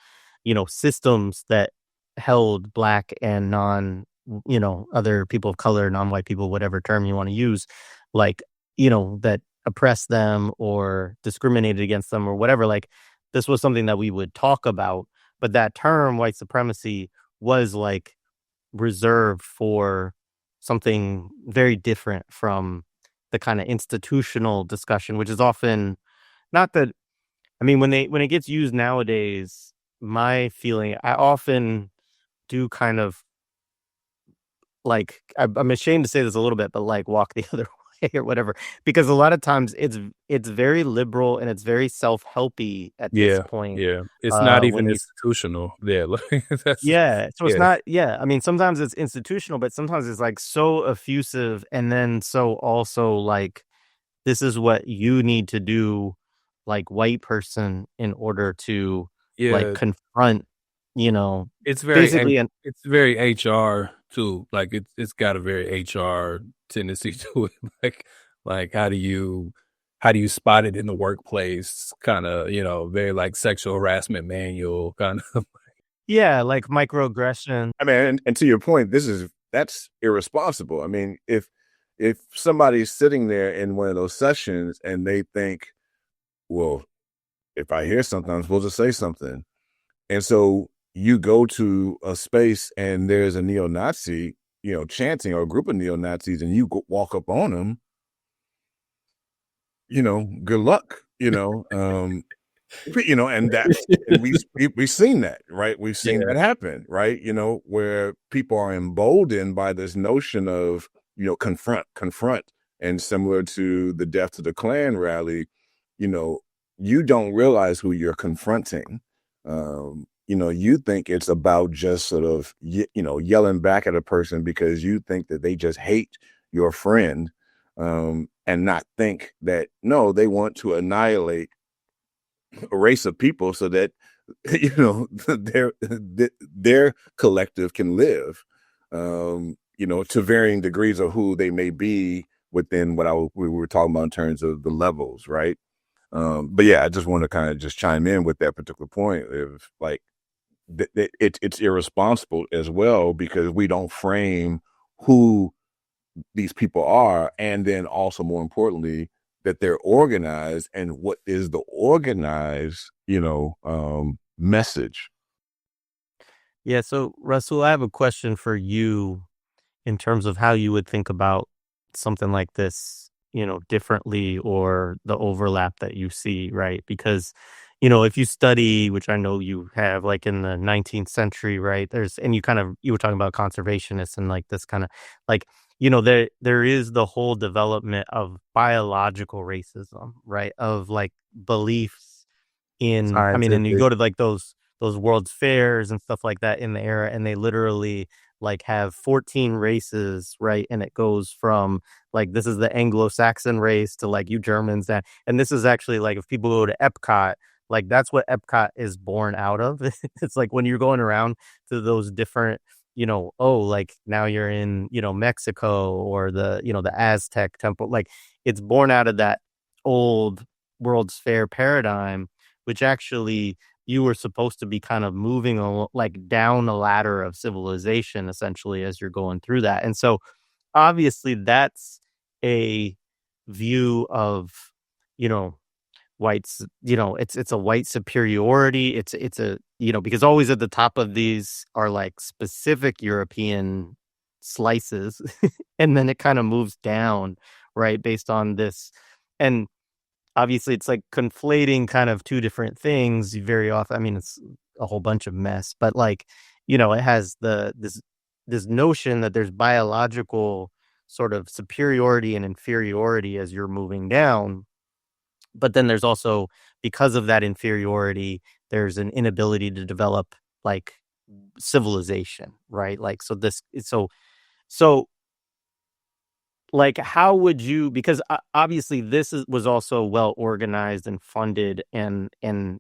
systems that held Black and other people of color, non-white people, whatever term you want to use, like, that oppressed them or discriminated against them or whatever. Like, this was something that we would talk about, but that term white supremacy was like reserved for something very different from the kind of institutional discussion, which is often not that. I mean, when it gets used nowadays, my feeling, I often do kind of like, I'm ashamed to say this a little bit, but like walk the other way or whatever, because a lot of times it's very liberal and it's very self-helpy at this point. Yeah. It's not even when institutional. Yeah. it's not. Yeah, I mean, sometimes it's institutional, but sometimes it's like so effusive, and then so also like, this is what you need to do, like, white person, in order to like confront, it's very basically. And it's very HR too. Like it's got a very HR tendency to it. Like how do you spot it in the workplace? Kind of, very like sexual harassment manual kind of. Yeah, like microaggression. I mean, and to your point, that's irresponsible. I mean, if somebody's sitting there in one of those sessions and they think, well, if I hear something, I'm supposed to say something. And so you go to a space and there's a neo-Nazi, chanting, or a group of neo-Nazis, and you walk up on them, good luck, and we've seen that, right? We've seen that happen, right? Where people are emboldened by this notion of, confront. And similar to the Death to the Klan rally, you don't realize who you're confronting. You think it's about just sort of, yelling back at a person because you think that they just hate your friend, and not think that, no, they want to annihilate a race of people so that you know, their collective can live, you know, to varying degrees of who they may be within what we were talking about in terms of the levels, right? But yeah, I just want to kind of just chime in with that particular point of like it's irresponsible as well because we don't frame who these people are, and then also more importantly that they're organized and what is the organized, you know, message. Yeah. So, Russell, I have a question for you in terms of how you would think about something like this, differently, or the overlap that you see, right? Because, if you study, which I know you have, like in the 19th century, right? And you were talking about conservationists and like this kind of like, there is the whole development of biological racism, right? Of like beliefs and you Scientific. go to like those world's fairs and stuff like that in the era, and they literally like have 14 races, right? And it goes from like this is the Anglo-Saxon race to like you Germans that, and this is actually like if people go to Epcot, like that's what Epcot is born out of. It's like when you're going around to those different, oh, like now you're in, Mexico or the Aztec temple, like it's born out of that old World's Fair paradigm, which actually you were supposed to be kind of moving like down a ladder of civilization essentially as you're going through that. And so obviously that's a view of, you know, whites, it's a white superiority. It's a, because always at the top of these are like specific European slices and then it kind of moves down, right, based on this. And obviously it's like conflating kind of two different things very often. I mean, it's a whole bunch of mess, but like, it has this notion that there's biological sort of superiority and inferiority as you're moving down. But then there's also, because of that inferiority, there's an inability to develop like civilization, right? Like, so like, how would you, because obviously was also well organized and funded and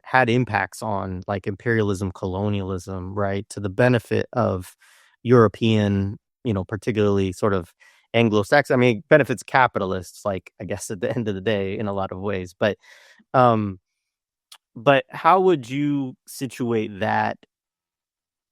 had impacts on like imperialism, colonialism, right? To the benefit of European, particularly sort of Anglo-Saxon. I mean, it benefits capitalists, like I guess at the end of the day in a lot of ways. Um, but how would you situate that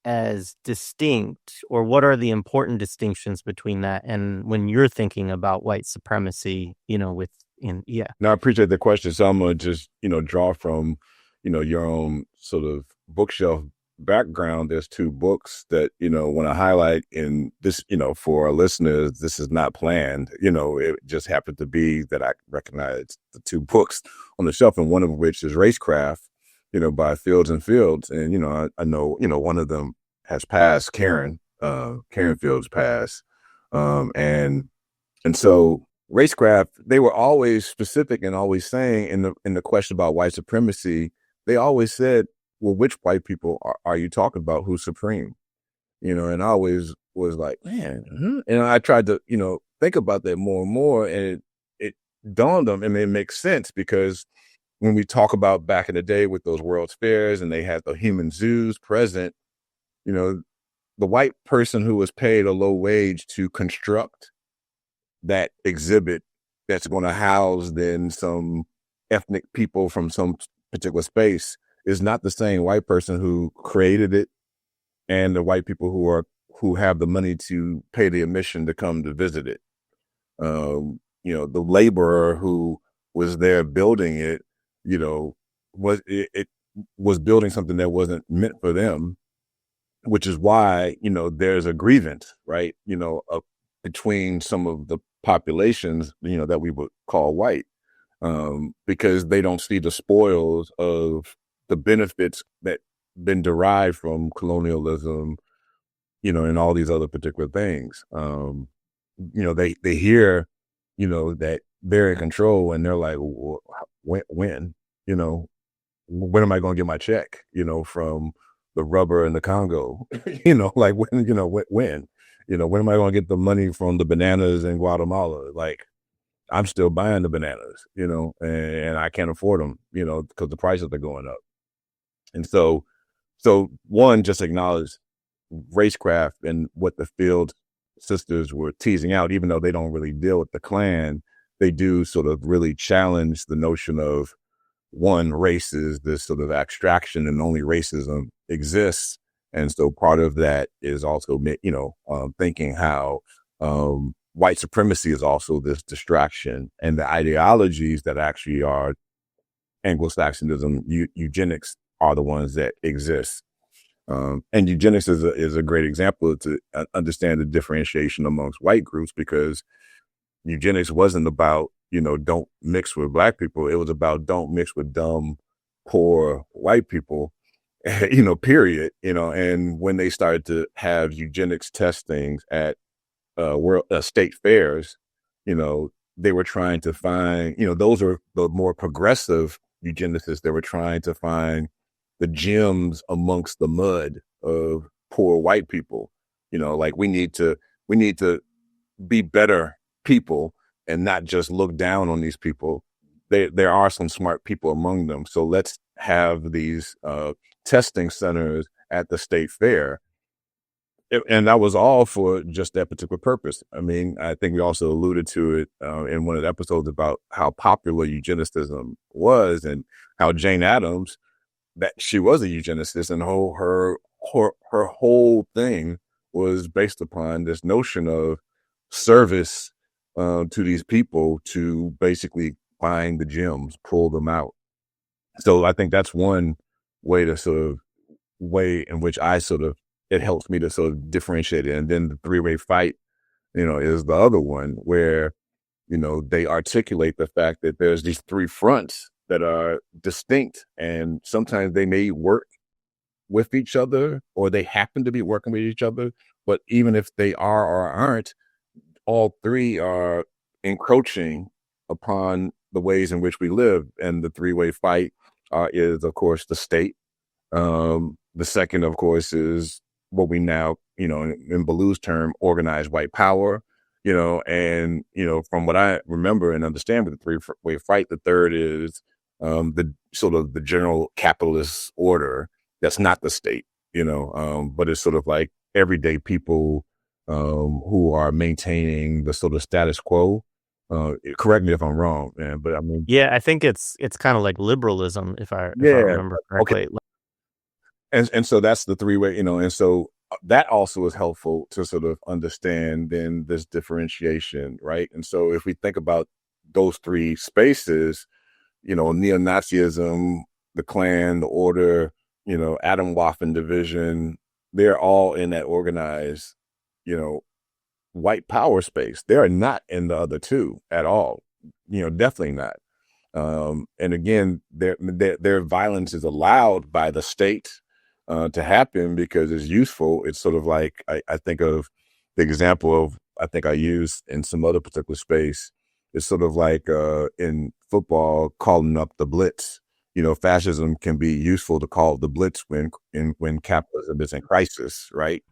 as distinct, or what are the important distinctions between that and when you're thinking about white supremacy, yeah. Now, I appreciate the question. So I'm going to just, you know, draw from, you know, your own sort of bookshelf background. There's two books that, you know, when I highlight in this, you know, for our listeners, this is not planned. You know, it just happened to be that I recognized the two books on the shelf, and one of which is Racecraft, you know, by Fields and Fields. And, you know, I know, you know, one of them has passed, Karen Fields passed. And so Racecraft, they were always specific and always saying in the question about white supremacy, they always said, well, which white people are you talking about? Who's supreme? You know, and I always was like, man, and I tried to, you know, think about that more and more, and it dawned on me, and it makes sense because when we talk about back in the day with those World's Fairs and they had the human zoos present, you know, the white person who was paid a low wage to construct that exhibit that's going to house then some ethnic people from some particular space is not the same white person who created it and the white people who have the money to pay the admission to come to visit it. You know, the laborer who was there building it, you know, it was building something that wasn't meant for them, which is why, you know, there's a grievance, right? You know, between some of the populations, you know, that we would call white, because they don't see the spoils of the benefits that been derived from colonialism, you know, and all these other particular things. You know, they hear, you know, that they're in control and they're like, well, when, you know, when am I going to get my check, you know, from the rubber in the Congo, you know, like when, you know, when, you know, when am I going to get the money from the bananas in Guatemala? Like, I'm still buying the bananas, you know, and I can't afford them, you know, because the prices are going up. And so one, just acknowledge racecraft and what the Field sisters were teasing out, even though they don't really deal with the Klan, they do sort of really challenge the notion of one, race is this sort of abstraction and only racism exists. And so part of that is also, thinking how white supremacy is also this distraction, and the ideologies that actually are Anglo-Saxonism, eugenics, are the ones that exist. And eugenics is a great example to understand the differentiation amongst white groups, because eugenics wasn't about, don't mix with black people. It was about don't mix with dumb, poor white people, period. And when they started to have eugenics testings at state fairs, they were trying to find, those are the more progressive eugenicists. They were trying to find the gems amongst the mud of poor white people. Like we need to be better people and not just look down on these people. There are some smart people among them. So let's have these testing centers at the state fair. And that was all for just that particular purpose. I mean, I think we also alluded to it in one of the episodes about how popular eugenicism was, and how Jane Addams, that she was a eugenicist, and her whole thing was based upon this notion of service to these people, to basically find the gems, pull them out. So I think that's one way in which it helps me to sort of differentiate it. And then the three-way fight, is the other one where, they articulate the fact that there's these three fronts that are distinct, and sometimes they may work with each other, or they happen to be working with each other. But even if they are or aren't, all three are encroaching upon the ways in which we live. And the three-way fight is, of course, the state. The second, of course, is what we now, in Ballou's term, organized white power. And from what I remember and understand with the three-way fight, the third is the sort of the general capitalist order that's not the state, but it's sort of like everyday people who are maintaining the sort of status quo. Correct me if I'm wrong, man, but I mean, Yeah, I think it's kind of like liberalism, if I remember correctly. Okay. And so that's the three-way, and so that also is helpful to sort of understand then this differentiation, right? And so if we think about those three spaces, neo-Nazism, the Klan, the Order, Atomwaffen division, they're all in that organized, white power space. They're not in the other two at all, definitely not. And again, their violence is allowed by the state to happen because it's useful. It's sort of like, I think of the example of, I think I used in some other particular space. It's sort of like in football, calling up the blitz. Fascism can be useful to call the blitz when capitalism is in crisis, right?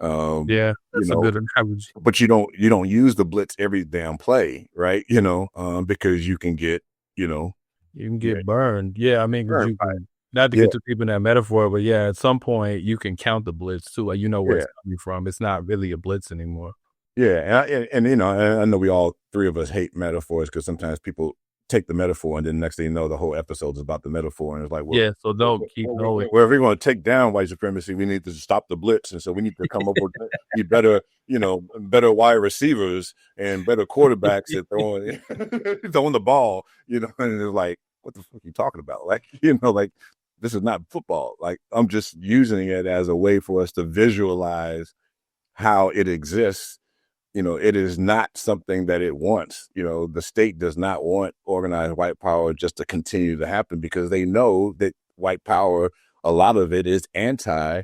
Yeah, that's a good analogy. But you don't use the blitz every damn play, right? Because you can get, you can get burned. Yeah, I mean, burned. Not to get too deep in that metaphor, but yeah, at some point you can count the blitz too. Like, where it's coming from. It's not really a blitz anymore. Yeah, and I know we all three of us hate metaphors because sometimes people take the metaphor and then next thing you know, the whole episode is about the metaphor, and it's like, well, yeah, so don't keep going. Well, if we want to take down white supremacy, we need to stop the blitz, and so we need to come up with better wide receivers and better quarterbacks at throwing the ball, and it's like, what the fuck are you talking about? Like, like, this is not football. Like, I'm just using it as a way for us to visualize how it exists. It is not something that it wants. The state does not want organized white power just to continue to happen, because they know that white power, a lot of it is anti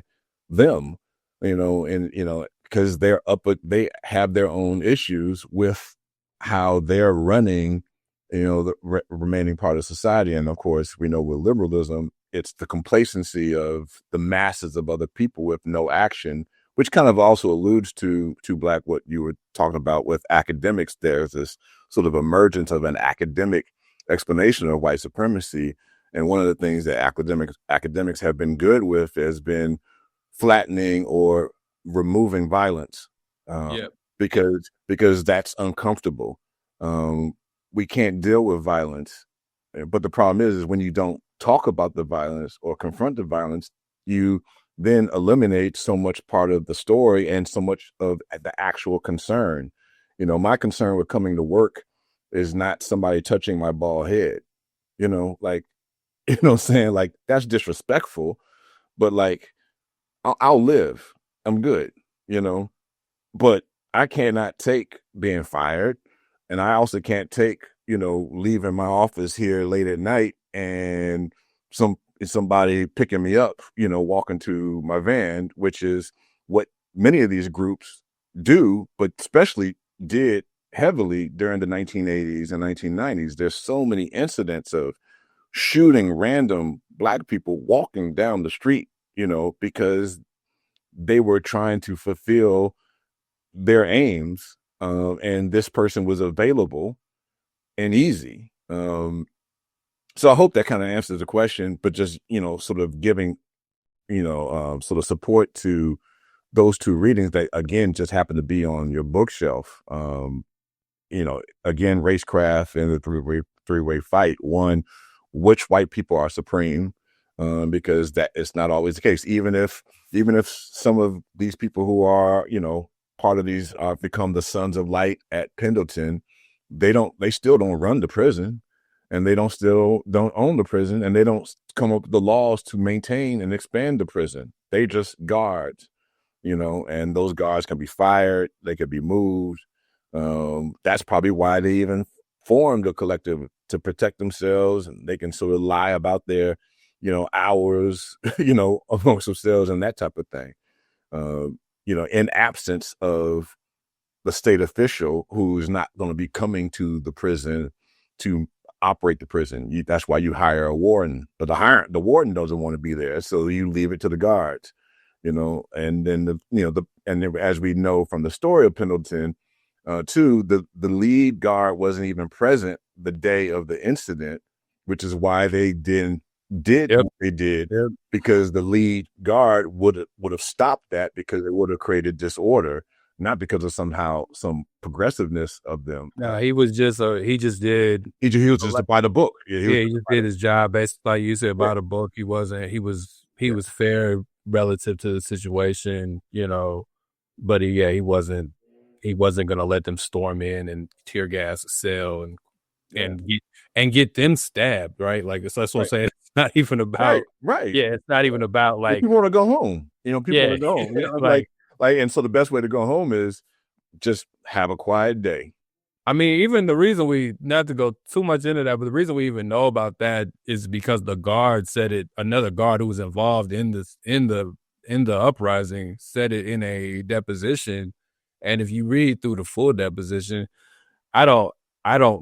them, because they have their own issues with how they're running, the remaining part of society. And of course, we know with liberalism, it's the complacency of the masses of other people with no action, which kind of also alludes to Black, what you were talking about with academics. There's this sort of emergence of an academic explanation of white supremacy. And one of the things that academics have been good with has been flattening or removing violence, because that's uncomfortable. We can't deal with violence, but the problem is when you don't talk about the violence or confront the violence, you then eliminate so much part of the story and so much of the actual concern. My concern with coming to work is not somebody touching my bald head. Like, what I'm saying? Like, that's disrespectful, but like, I'll live. I'm good, but I cannot take being fired. And I also can't take, leaving my office here late at night and somebody picking me up, walking to my van, which is what many of these groups do, but especially did heavily during the 1980s and 1990s. There's so many incidents of shooting random Black people walking down the street, because they were trying to fulfill their aims, and this person was available and easy. So I hope that kind of answers the question, but just, sort of giving, sort of support to those two readings that, again, just happen to be on your bookshelf. Again, Racecraft and the three-way fight. One, which white people are supreme, because that is not always the case. Even if some of these people who are, part of these become the Sons of Light at Pendleton, they still don't run the prison, and they don't own the prison, and they don't come up with the laws to maintain and expand the prison. They just guards, and those guards can be fired, they could be moved. That's probably why they even formed a collective to protect themselves, and they can sort of lie about their, hours, amongst themselves and that type of thing. In absence of the state official who's not going to be coming to the prison to operate the prison. That's why you hire a warden, but the warden doesn't want to be there, so you leave it to the guards, and then as we know from the story of Pendleton, too, the lead guard wasn't even present the day of the incident, which is why they did what they did, because the lead guard would have stopped that, because it would have created disorder, not because of some progressiveness of them. No, he was just he was just by the book. He just did his job, basically, like you said, by the book. He was fair relative to the situation, but he wasn't going to let them storm in and tear gas a cell and get them stabbed, right? Like, that's what I'm saying. It's not even about right. Yeah, it's not even about like people want to go home. People want to go home. Like, and so the best way to go home is just have a quiet day. I mean, even the reason not to go too much into that, but the reason we even know about that is because the guard said it. Another guard who was involved in the uprising said it in a deposition. And if you read through the full deposition, I don't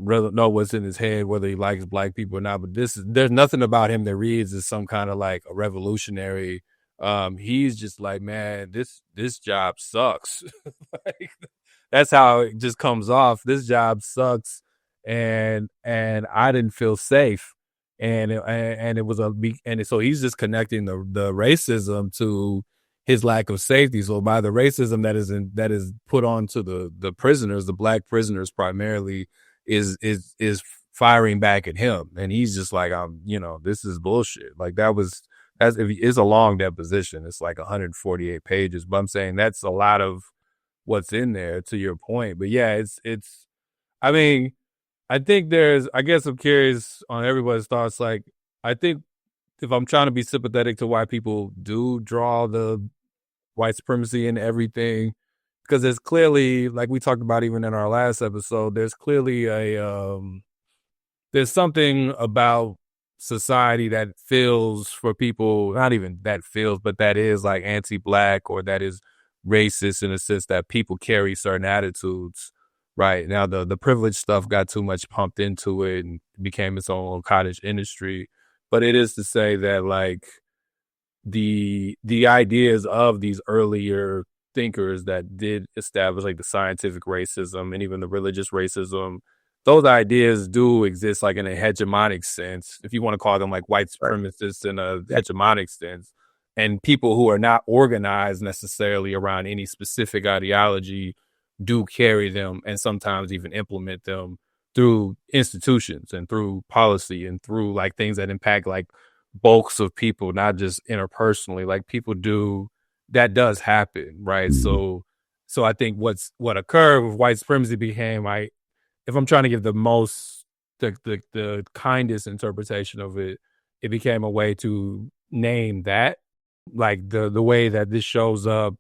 really know what's in his head, whether he likes Black people or not, but there's nothing about him that reads as some kind of like a revolutionary. He's just like, man, this job sucks. Like, that's how it just comes off. This job sucks, and I didn't feel safe, and it was so he's just connecting the racism to his lack of safety. So by the racism that is put onto the prisoners, the Black prisoners primarily, is firing back at him, and he's just like, this is bullshit. Like, it's a long deposition. It's like 148 pages, but I'm saying that's a lot of what's in there, to your point. But yeah, it's I mean, I guess I'm curious on everybody's thoughts. Like, I think if I'm trying to be sympathetic to why people do draw the white supremacy and everything, because there's clearly, like we talked about even in our last episode, there's clearly there's something about society that feels for people, not even that feels, but that is like anti-Black, or that is racist, in a sense that people carry certain attitudes. Right now, the privilege stuff got too much pumped into it and became its own cottage industry. But it is to say that, like, the ideas of these earlier thinkers that did establish, like, the scientific racism and even the religious racism, those ideas do exist like in a hegemonic sense, if you want to call them like white supremacists in a hegemonic sense. And people who are not organized necessarily around any specific ideology do carry them and sometimes even implement them through institutions and through policy and through like things that impact like bulks of people, not just interpersonally. Like people do, that does happen, right? So I think what occurred with white supremacy became like, if I'm trying to give the kindest interpretation of it, it became a way to name that, like the way that this shows up,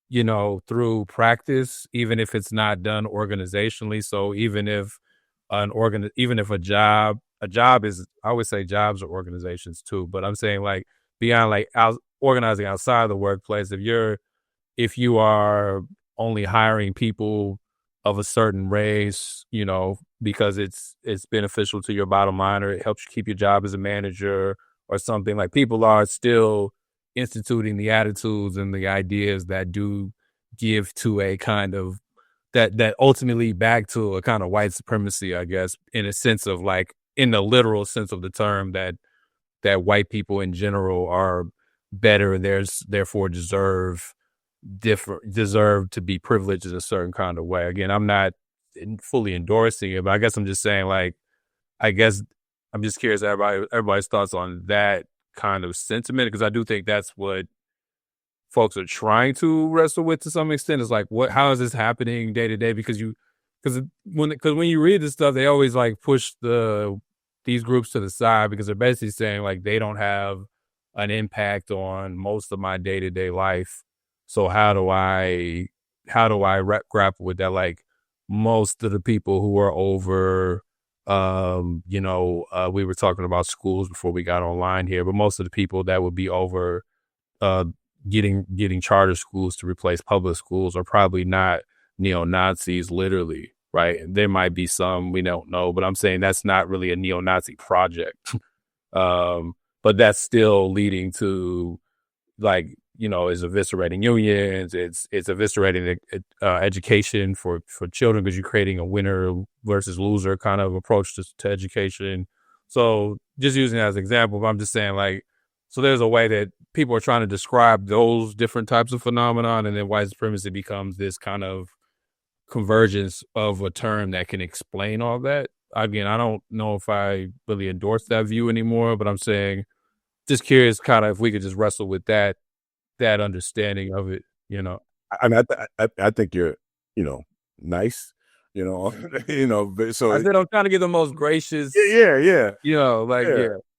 you know, through practice, even if it's not done organizationally. So even if even if a job is, I would say jobs are organizations too, but I'm saying like beyond like organizing outside the workplace, if you are only hiring people of a certain race, you know, because it's beneficial to your bottom line or it helps you keep your job as a manager or something, like people are still instituting the attitudes and the ideas that do give to a kind of that ultimately back to a kind of white supremacy, I guess, in a sense of like, in the literal sense of the term, that white people in general are better, therefore deserve to be privileged in a certain kind of way. Again, I'm not fully endorsing it, but I guess I'm just saying, like, I guess I'm just curious everybody's thoughts on that kind of sentiment, because I do think that's what folks are trying to wrestle with to some extent. Is like, how is this happening day to day? Because when you read this stuff, they always like push these groups to the side because they're basically saying like they don't have an impact on most of my day to day life. So how do I grapple with that? Like most of the people who are over, we were talking about schools before we got online here, but most of the people that would be over getting charter schools to replace public schools are probably not neo-Nazis literally, right? And there might be some, we don't know, but I'm saying that's not really a neo-Nazi project. But that's still leading to, like, is eviscerating unions. It's eviscerating education for children, because you're creating a winner versus loser kind of approach to education. So just using that as an example, but I'm just saying, like, so there's a way that people are trying to describe those different types of phenomenon, and then white supremacy becomes this kind of convergence of a term that can explain all that. Again, I don't know if I really endorse that view anymore, but I'm saying, just curious, kind of, if we could just wrestle with that understanding of it, I mean, I think you're, nice, but so I said I'm trying to get the most gracious. Yeah.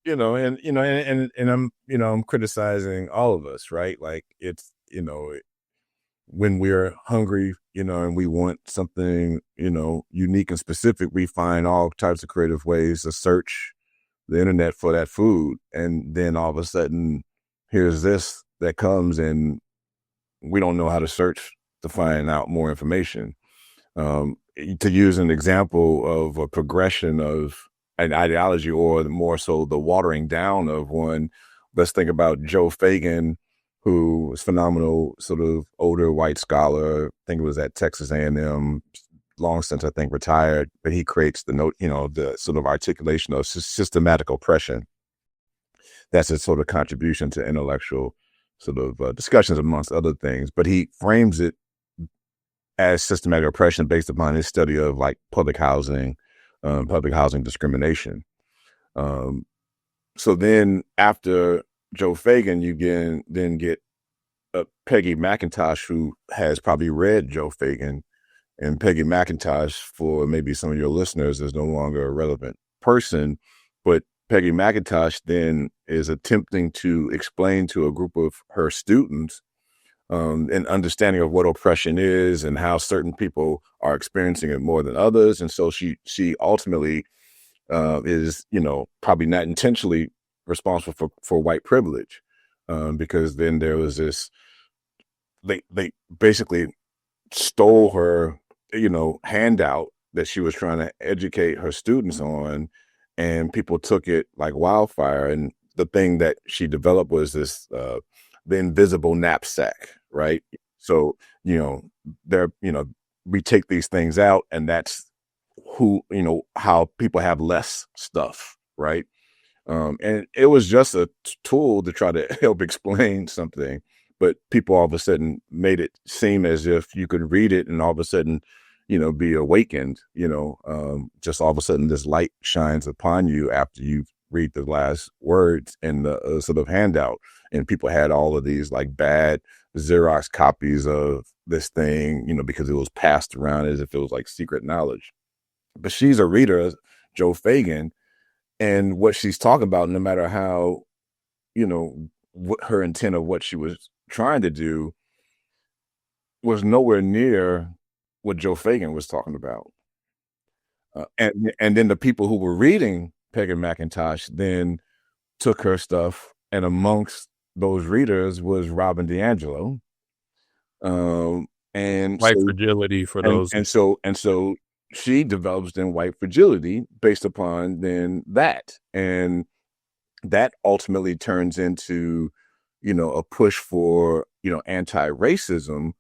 And I'm criticizing all of us, right? Like it's, when we're hungry, and we want something, unique and specific, we find all types of creative ways to search the internet for that food. And then all of a sudden, here's this that comes, and we don't know how to search to find out more information. To use an example of a progression of an ideology, or more so the watering down of one, let's think about Joe Fagan, who was phenomenal, sort of older white scholar. I think it was at Texas A&M, long since, I think, retired, but he creates the sort of articulation of systematic oppression. That's his sort of contribution to intellectual sort of discussions, amongst other things. But he frames it as systematic oppression based upon his study of like public housing discrimination. So then after Joe Fagan, you then get Peggy McIntosh, who has probably read Joe Fagan. And Peggy McIntosh, for maybe some of your listeners, is no longer a relevant person, but Peggy McIntosh then is attempting to explain to a group of her students an understanding of what oppression is and how certain people are experiencing it more than others. And so she ultimately is, probably not intentionally responsible for white privilege, because then there was this, they basically stole her, handout that she was trying to educate her students on, and people took it like wildfire. And the thing that she developed was this, the invisible knapsack, right? So, we take these things out, and that's who, how people have less stuff, right? And it was just a tool to try to help explain something, but people all of a sudden made it seem as if you could read it and all of a sudden, be awakened, just all of a sudden this light shines upon you after you read the last words in the sort of handout. And people had all of these like bad Xerox copies of this thing, because it was passed around as if it was like secret knowledge. But she's a reader, Joe Fagan, and what she's talking about, no matter how, what her intent of what she was trying to do was nowhere near what Joe Fagan was talking about. And then the people who were reading Peggy McIntosh then took her stuff, and amongst those readers was Robin DiAngelo. And white fragility for those. And so she develops then white fragility based upon then that. And that ultimately turns into, a push for, anti-racism,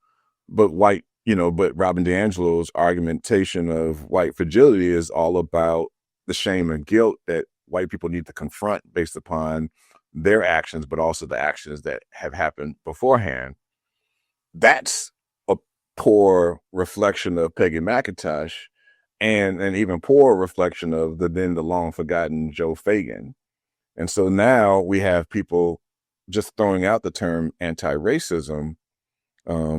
but but Robin DiAngelo's argumentation of white fragility is all about the shame and guilt that white people need to confront based upon their actions, but also the actions that have happened beforehand. That's a poor reflection of Peggy McIntosh, and an even poorer reflection of the long forgotten Joe Fagan. And so now we have people just throwing out the term anti-racism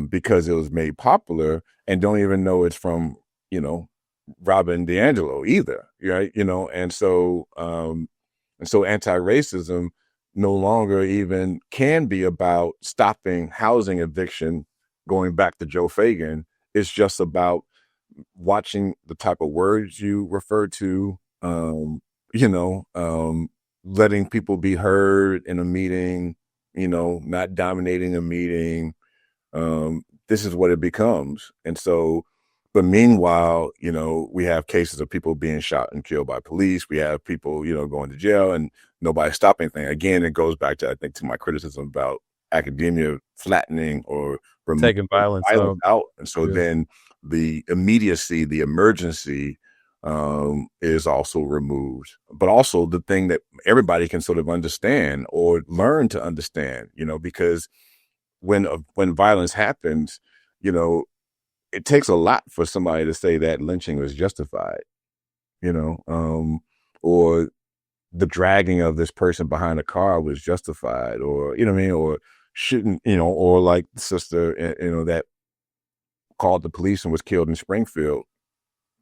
because it was made popular, and don't even know it's from, Robin DiAngelo either, right? And so anti-racism no longer even can be about stopping housing eviction, going back to Joe Fagan. It's just about watching the type of words you refer to, letting people be heard in a meeting, not dominating a meeting. This is what it becomes. And so, but meanwhile, we have cases of people being shot and killed by police. We have people, going to jail and nobody stopping anything. Again, it goes back to, I think, to my criticism about academia flattening or taking violence out. And so then the immediacy, the emergency is also removed, but also the thing that everybody can sort of understand or learn to understand, because when violence happens, it takes a lot for somebody to say that lynching was justified, or the dragging of this person behind a car was justified, or, or shouldn't, or like the sister, that called the police and was killed in Springfield,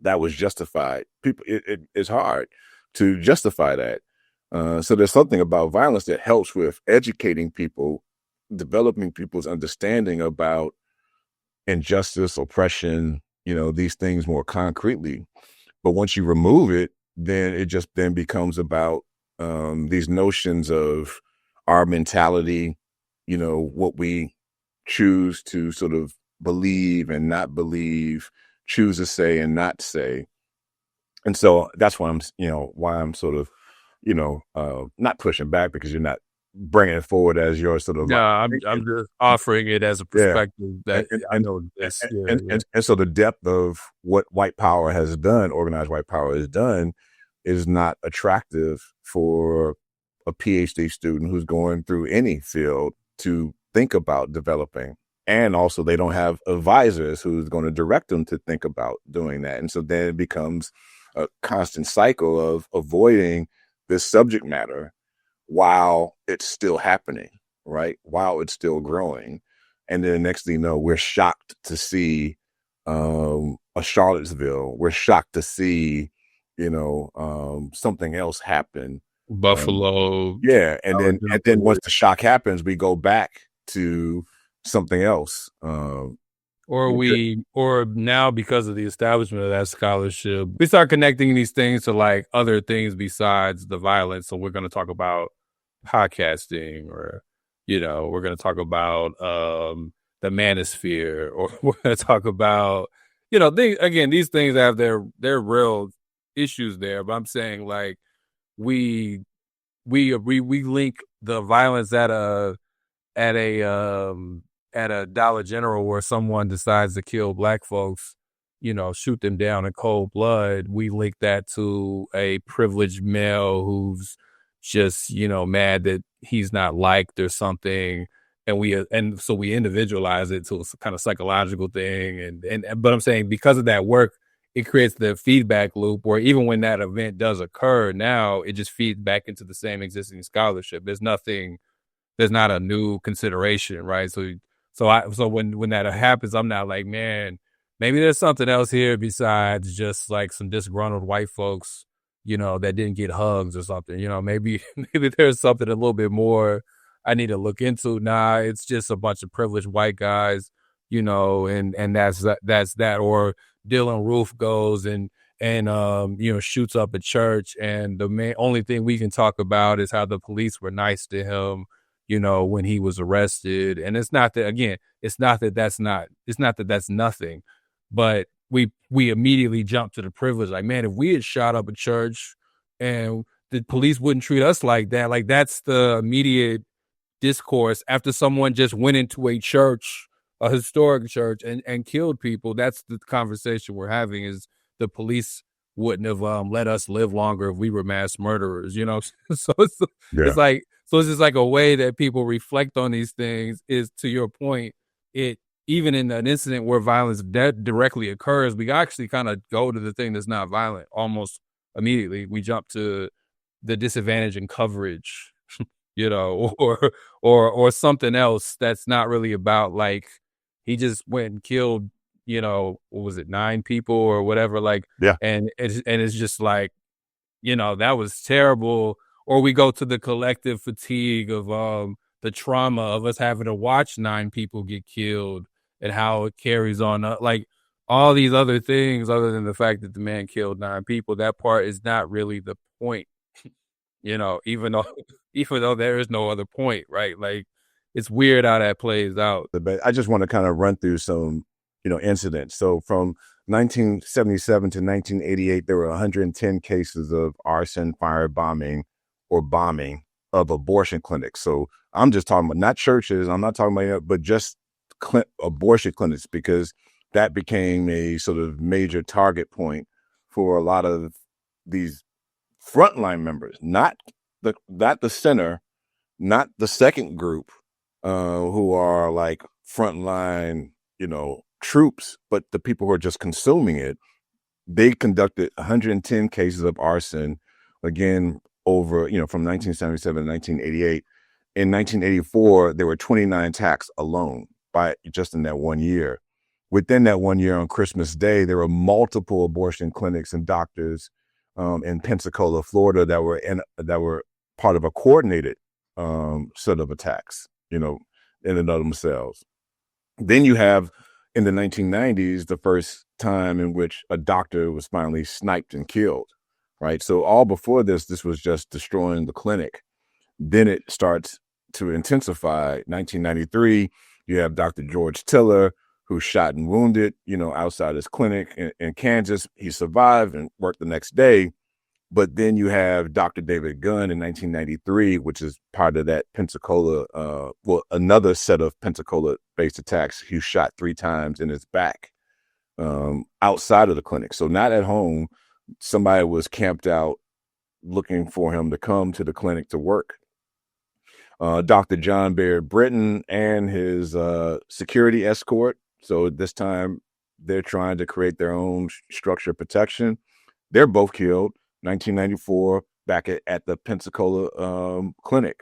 that was justified. People, it's hard to justify that. So there's something about violence that helps with educating people, developing people's understanding about injustice, oppression, these things more concretely. But once you remove it, then it just then becomes about these notions of our mentality, what we choose to sort of believe and not believe, choose to say and not say. And so that's why I'm sort of, not pushing back, because you're not bringing it forward as your sort of. No, I'm just offering it as a perspective that I know this. And so the depth of what white power has done, organized white power has done, is not attractive for a PhD student who's going through any field to think about developing. And also they don't have advisors who's going to direct them to think about doing that. And so then it becomes a constant cycle of avoiding this subject matter while it's still happening, right? While it's still growing. And then the next thing you know, we're shocked to see a Charlottesville. We're shocked to see, something else happen. Buffalo. And then once the shock happens, we go back to something else. Or now, because of the establishment of that scholarship, we start connecting these things to like other things besides the violence. So we're going to talk about podcasting, or, we're going to talk about the manosphere, or we're going to talk about, these things have their real issues there. But I'm saying, like, we link the violence at a Dollar General where someone decides to kill black folks shoot them down in cold blood, we link that to a privileged male who's just, mad that he's not liked or something. And so we individualize it to a kind of psychological thing. But I'm saying because of that work, it creates the feedback loop where even when that event does occur, now it just feeds back into the same existing scholarship. There's not a new consideration, right? So when that happens, I'm not like, man, maybe there's something else here besides just like some disgruntled white folks, that didn't get hugs or something. Maybe there's something a little bit more I need to look into. Nah, it's just a bunch of privileged white guys, and that's that. Or Dylan Roof goes and shoots up a church, and the only thing we can talk about is how the police were nice to him, when he was arrested. And it's not that that's nothing, but we immediately jump to the privilege. Like, man, if we had shot up a church and the police wouldn't treat us like that, like that's the immediate discourse after someone just went into a church, a historic church, and killed people. That's the conversation we're having, is the police wouldn't have let us live longer if we were mass murderers, so it's like, so it's just like a way that people reflect on these things is, to your point, it, even in an incident where violence that directly occurs, we actually kind of go to the thing that's not violent almost immediately. We jump to the disadvantage in coverage, or something else that's not really about, like, he just went and killed, what was it, 9 people or whatever, like, and it's just like, that was terrible. Or we go to the collective fatigue of the trauma of us having to watch 9 people get killed and how it carries on, like all these other things other than the fact that the man killed 9 people. That part is not really the point, even though there is no other point, right? Like, it's weird how that plays out. But I just want to kind of run through some, incidents. So from 1977 to 1988, there were 110 cases of arson, firebombing, or bombing of abortion clinics. So I'm just talking about not churches. I'm not talking about, but just abortion clinics, because that became a sort of major target point for a lot of these frontline members, not the center, not the second group, who are like frontline, troops, but the people who are just consuming it. They conducted 110 cases of arson, again, over, from 1977 to 1988. In 1984, there were 29 attacks alone just in that one year. Within that 1 year, on Christmas Day, there were multiple abortion clinics and doctors in Pensacola, Florida, that were part of a coordinated set of attacks, in and of themselves. Then you have, in the 1990s, the first time in which a doctor was finally sniped and killed, right? So all before this was just destroying the clinic. Then it starts to intensify. 1993, you have Dr. George Tiller, who's shot and wounded, outside his clinic in Kansas. He survived and worked the next day. But then you have Dr. David Gunn in 1993, which is part of that Pensacola, another set of Pensacola-based attacks. He was shot 3 times in his back outside of the clinic. So not at home. Somebody was camped out looking for him to come to the clinic to work. Dr. John Baird Britton and his security escort. So this time they're trying to create their own structure of protection. They're both killed. 1994, back at the Pensacola clinic.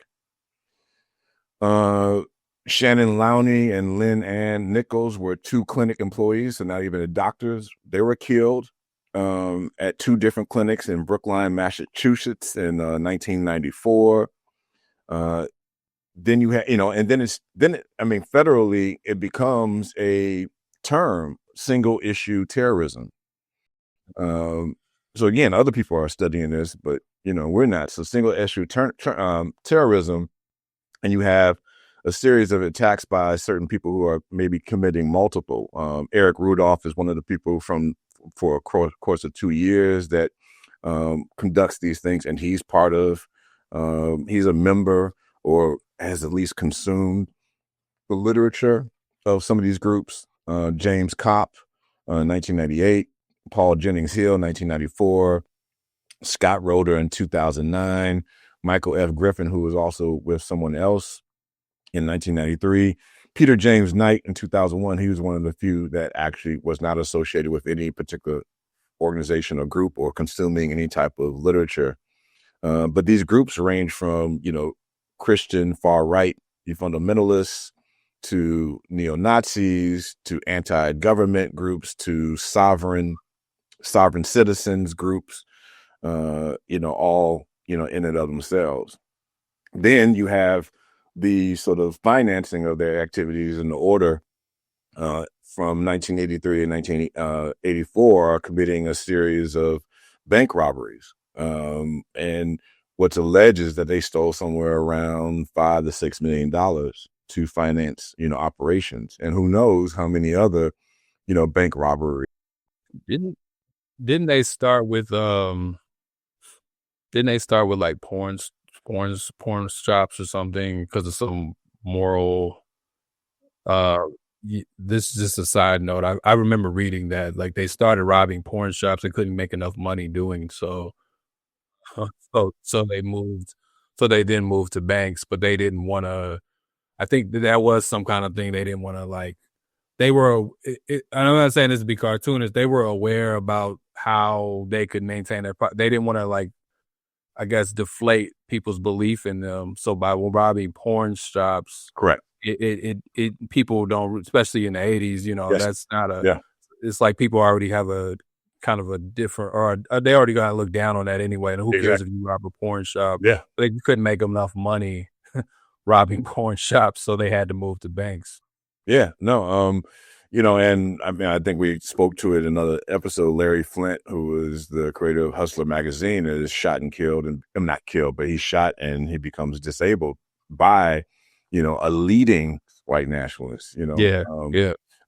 Shannon Lowney and Lynn Ann Nichols were 2 clinic employees, so not even the doctors. They were killed at 2 different clinics in Brookline, Massachusetts in 1994. Then you have, and then federally, it becomes a term, single issue terrorism. So again, other people are studying this, but we're not. So single issue terrorism, and you have a series of attacks by certain people who are maybe committing multiple. Eric Rudolph is one of the people for a course of 2 years that conducts these things, and he's part of. He's a member or has at least consumed the literature of some of these groups. James Kopp, 1998, Paul Jennings Hill, 1994, Scott Roeder in 2009, Michael F. Griffin, who was also with someone else in 1993, Peter James Knight in 2001. He was one of the few that actually was not associated with any particular organization or group or consuming any type of literature. But these groups range from, Christian far-right fundamentalists to neo-Nazis to anti-government groups to sovereign citizens groups, all, in and of themselves. Then you have the sort of financing of their activities in the order from 1983 and 1984 are committing a series of bank robberies. And what's alleged is that they stole somewhere around $5 to $6 million to finance, operations. And who knows how many other, bank robberies. Didn't they start with like porn shops or something because of some moral this is just a side note. I remember reading that like they started robbing porn shops and couldn't make enough money doing so. So they then moved to banks, but they didn't want to. I think that was some kind of thing they didn't want to they were, I'm not saying this to be cartoonish. They were aware about how they could maintain they didn't want to I guess, deflate people's belief in them. So by robbing porn shops, correct. It people don't, especially in the 80s, yes. That's not it's like people already have a kind of a different, or they already got to look down on that anyway. And who cares if you rob a porn shop? Yeah. They couldn't make enough money robbing porn shops, so they had to move to banks. Yeah, no, and I mean, I think we spoke to it in another episode. Larry Flint, who was the creator of Hustler magazine, is shot and killed, and not killed, but he's shot and he becomes disabled by, a leading white nationalist. Yeah.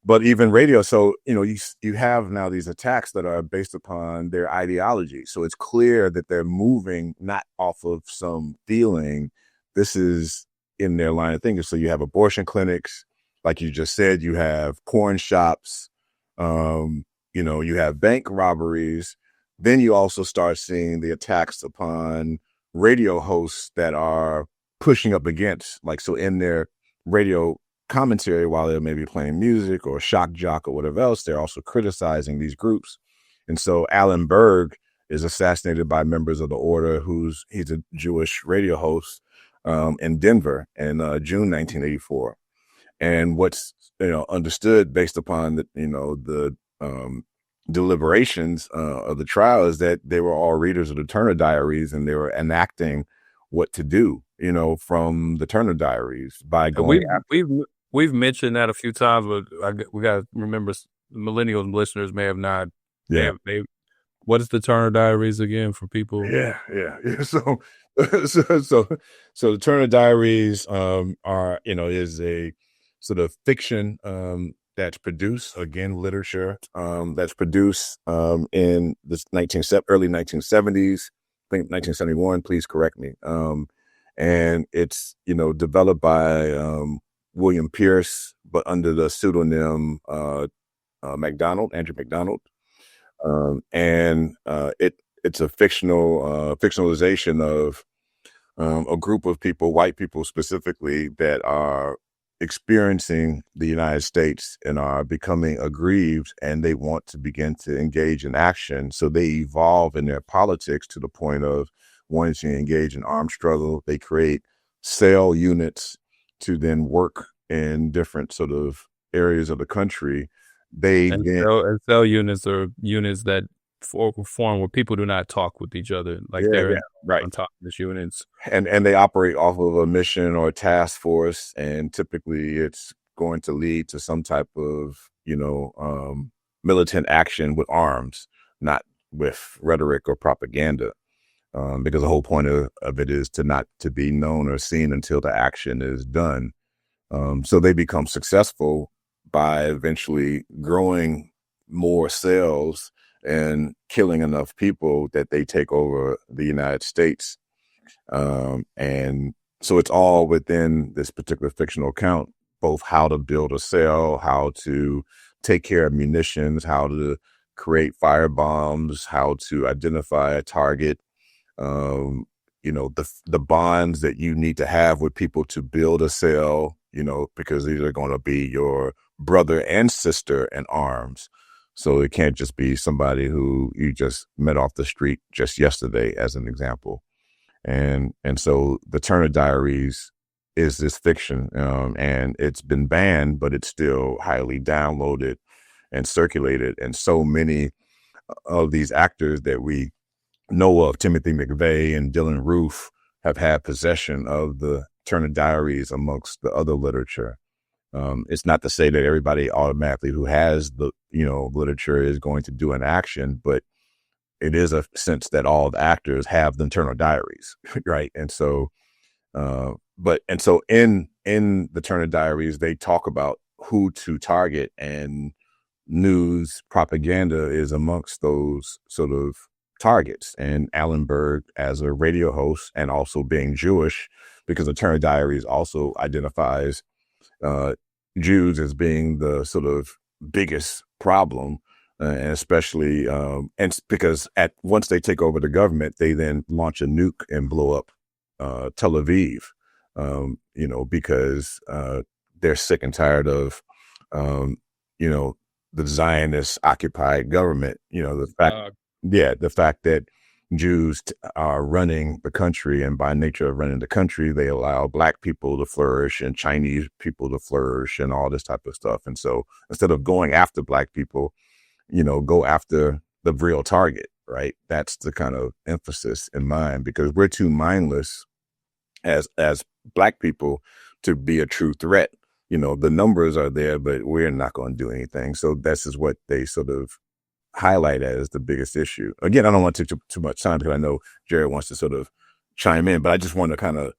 But even radio, so you have now these attacks that are based upon their ideology. So it's clear that they're moving not off of some feeling. This is in their line of thinking. So you have abortion clinics. Like you just said, you have porn shops, you have bank robberies. Then you also start seeing the attacks upon radio hosts that are pushing up against, so in their radio commentary, while they're maybe playing music or shock jock or whatever else, they're also criticizing these groups. And so Alan Berg is assassinated by members of the Order, he's a Jewish radio host in Denver in June 1984. And what's understood based upon the deliberations of the trial is that they were all readers of the Turner Diaries, and they were enacting what to do, from the Turner Diaries by going. We've mentioned that a few times, but we got to remember millennial listeners may have not. Yeah. What is the Turner Diaries again for people? Yeah. So the Turner Diaries are is a sort of fiction that's produced, again, literature that's produced in the early 1970s, I think 1971, please correct me. And it's, developed by William Pierce, but under the pseudonym Andrew MacDonald. And it's a fictionalization of a group of people, white people specifically, that are experiencing the United States and are becoming aggrieved, and they want to begin to engage in action. So they evolve in their politics to the point of wanting to engage in armed struggle. They create cell units to then work in different sort of areas of the country. Cell units are units that form where people do not talk with each other, they're right on top of these units, and they operate off of a mission or a task force, and typically it's going to lead to some type of militant action with arms, not with rhetoric or propaganda, because the whole point of it is to not to be known or seen until the action is done. So they become successful by eventually growing more cells and killing enough people that they take over the United States. And so it's all within this particular fictional account, both how to build a cell, how to take care of munitions, how to create fire bombs, how to identify a target, the bonds that you need to have with people to build a cell, because these are going to be your brother and sister in arms. So it can't just be somebody who you just met off the street just yesterday, as an example. And so the Turner Diaries is this fiction, and it's been banned, but it's still highly downloaded and circulated. And so many of these actors that we know of, Timothy McVeigh and Dylan Roof, have had possession of the Turner Diaries amongst the other literature. It's not to say that everybody automatically who has the, literature is going to do an action, but it is a sense that all the actors have the Turner Diaries, right? And so, in the Turner Diaries, they talk about who to target, and news propaganda is amongst those sort of targets. And Alan Berg, as a radio host and also being Jewish, because the Turner Diaries also identifies Jews as being the sort of biggest problem, and especially and because once they take over the government, they then launch a nuke and blow up Tel Aviv, because they're sick and tired of the Zionist occupied government. The fact that Jews are running the country, and by nature of running the country, they allow Black people to flourish and Chinese people to flourish and all this type of stuff. And so instead of going after Black people, go after the real target, right? That's the kind of emphasis in mind, because we're too mindless as Black people to be a true threat. The numbers are there, but we're not going to do anything. So this is what they sort of highlight as the biggest issue. Again, I don't want to take too much time, because I know Jared wants to sort of chime in, but I just want to kind of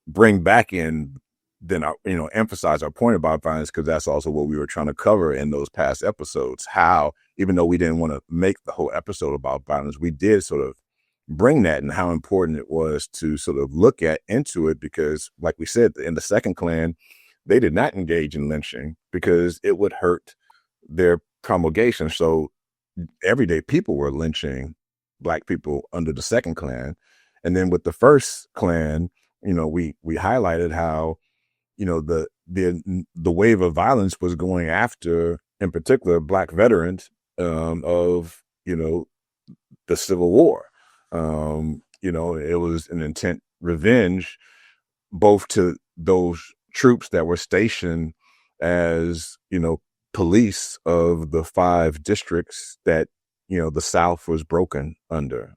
bring back in, then emphasize our point about violence, because that's also what we were trying to cover in those past episodes. How, even though we didn't want to make the whole episode about violence, we did sort of bring that, and how important it was to sort of look into it, because like we said, in the second Klan, they did not engage in lynching because it would hurt their promulgation. So everyday people were lynching Black people under the second Klan. And then with the first Klan, we highlighted how, the wave of violence was going after, in particular, Black veterans of, the Civil War. It was an intent revenge, both to those troops that were stationed as, police of the 5 districts that, the South was broken under.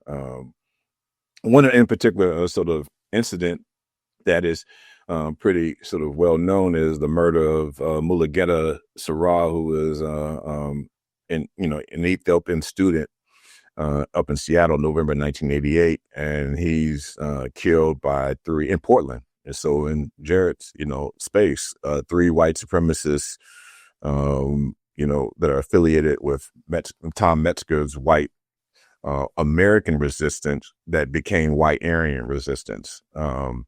One in particular, a sort of incident that is pretty sort of well known is the murder of Mulugeta Sarah, who was an Ethiopian student up in Seattle, November 1988, and he's killed by 3 in Portland. And so in Jared's, space, 3 white supremacists, that are affiliated with Tom Metzger's white American resistance that became white Aryan resistance. And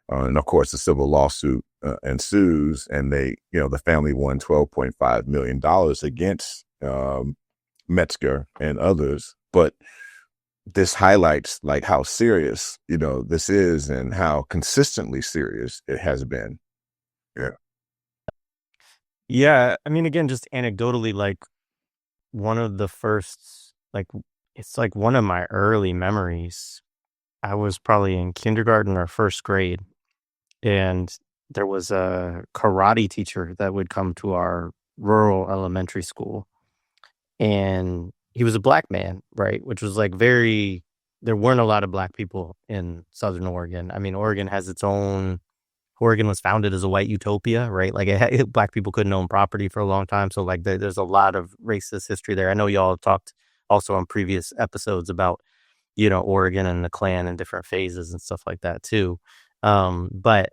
of course, the civil lawsuit ensues, and the family won $12.5 million against Metzger and others. But this highlights like how serious, this is, and how consistently serious it has been. Yeah. Yeah. I mean, again, just anecdotally, like one of the first, like, it's like one of my early memories. I was probably in kindergarten or first grade, and there was a karate teacher that would come to our rural elementary school, and he was a Black man, right? Which was like there weren't a lot of Black people in Southern Oregon. I mean, Oregon was founded as a white utopia, right? Like Black people couldn't own property for a long time. So like there's a lot of racist history there. I know y'all talked also on previous episodes about, Oregon and the Klan and different phases and stuff like that too. But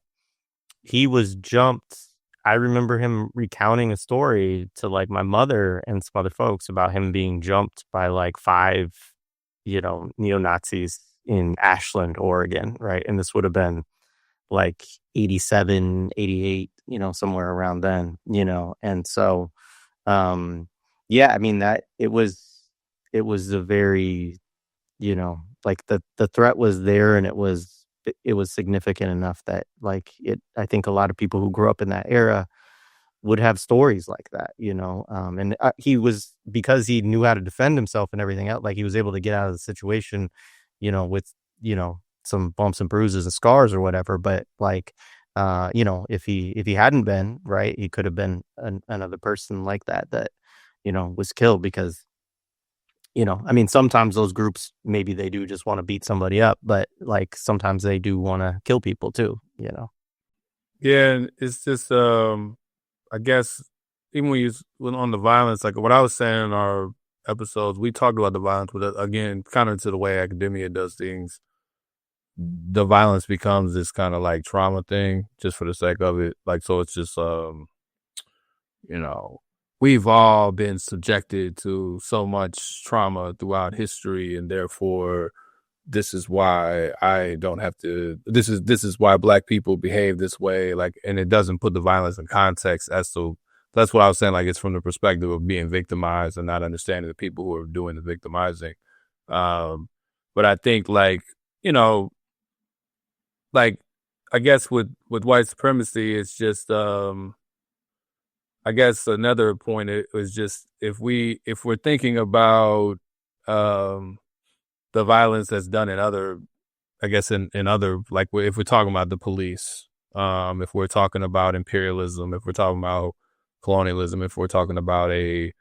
he was jumped. I remember him recounting a story to like my mother and some other folks about him being jumped by like 5, neo-Nazis in Ashland, Oregon, right? And this would have been like 87, 88, somewhere around then, and so Yeah, I mean that it was a very, like the threat was there, and it was significant enough that like I think a lot of people who grew up in that era would have stories like that, and he was, because he knew how to defend himself and everything else, like he was able to get out of the situation, with, some bumps and bruises and scars or whatever. But like, if he hadn't been right, he could have been another person like that, was killed because, I mean, sometimes those groups, maybe they do just want to beat somebody up, but like sometimes they do want to kill people too. Yeah, and it's just I guess even when on the violence, like what I was saying in our episodes, we talked about the violence, but again, kind of to the way academia does things, the violence becomes this kind of like trauma thing just for the sake of it. Like, so it's just, you know, we've all been subjected to so much trauma throughout history, and therefore this is why I don't have to, this is why Black people behave this way. Like, and it doesn't put the violence in context as to, that's what I was saying. Like, it's from the perspective of being victimized and not understanding the people who are doing the victimizing. But I think like, you know, like, I guess with white supremacy, it's just, I guess another point it was just if we're thinking about the violence that's done in other, I guess in other, like if we're talking about the police, if we're talking about imperialism, if we're talking about colonialism, if we're talking about a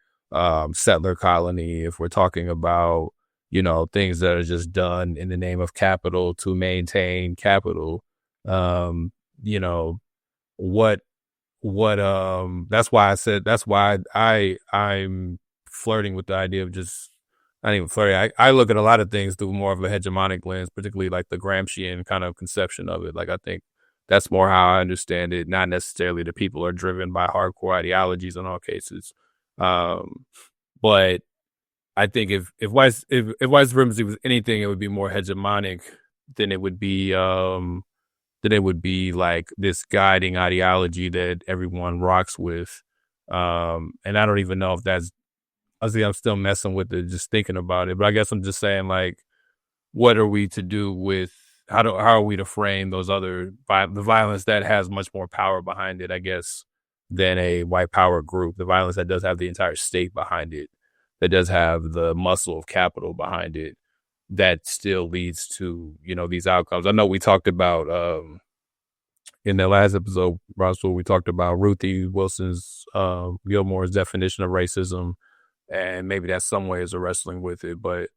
settler colony, if we're talking about, things that are just done in the name of capital to maintain capital, you know, what that's why I'm flirting with the idea of just, not even flirting. I look at a lot of things through more of a hegemonic lens, particularly like the Gramscian kind of conception of it. Like, I think that's more how I understand it, not necessarily the people are driven by hardcore ideologies in all cases. But I think if white supremacy was anything, it would be more hegemonic than it would be like this guiding ideology that everyone rocks with. And I don't even know if that's, honestly, I'm still messing with it, just thinking about it. But I guess I'm just saying, like, what are we to do with, how are we to frame those other, the violence that has much more power behind it, I guess, than a white power group, the violence that does have the entire state behind it, that does have the muscle of capital behind it, that still leads to, these outcomes. I know we talked about, in the last episode, Rasul, we talked about Ruthie Wilson's, Gilmore's definition of racism, and maybe that's some ways of wrestling with it. But,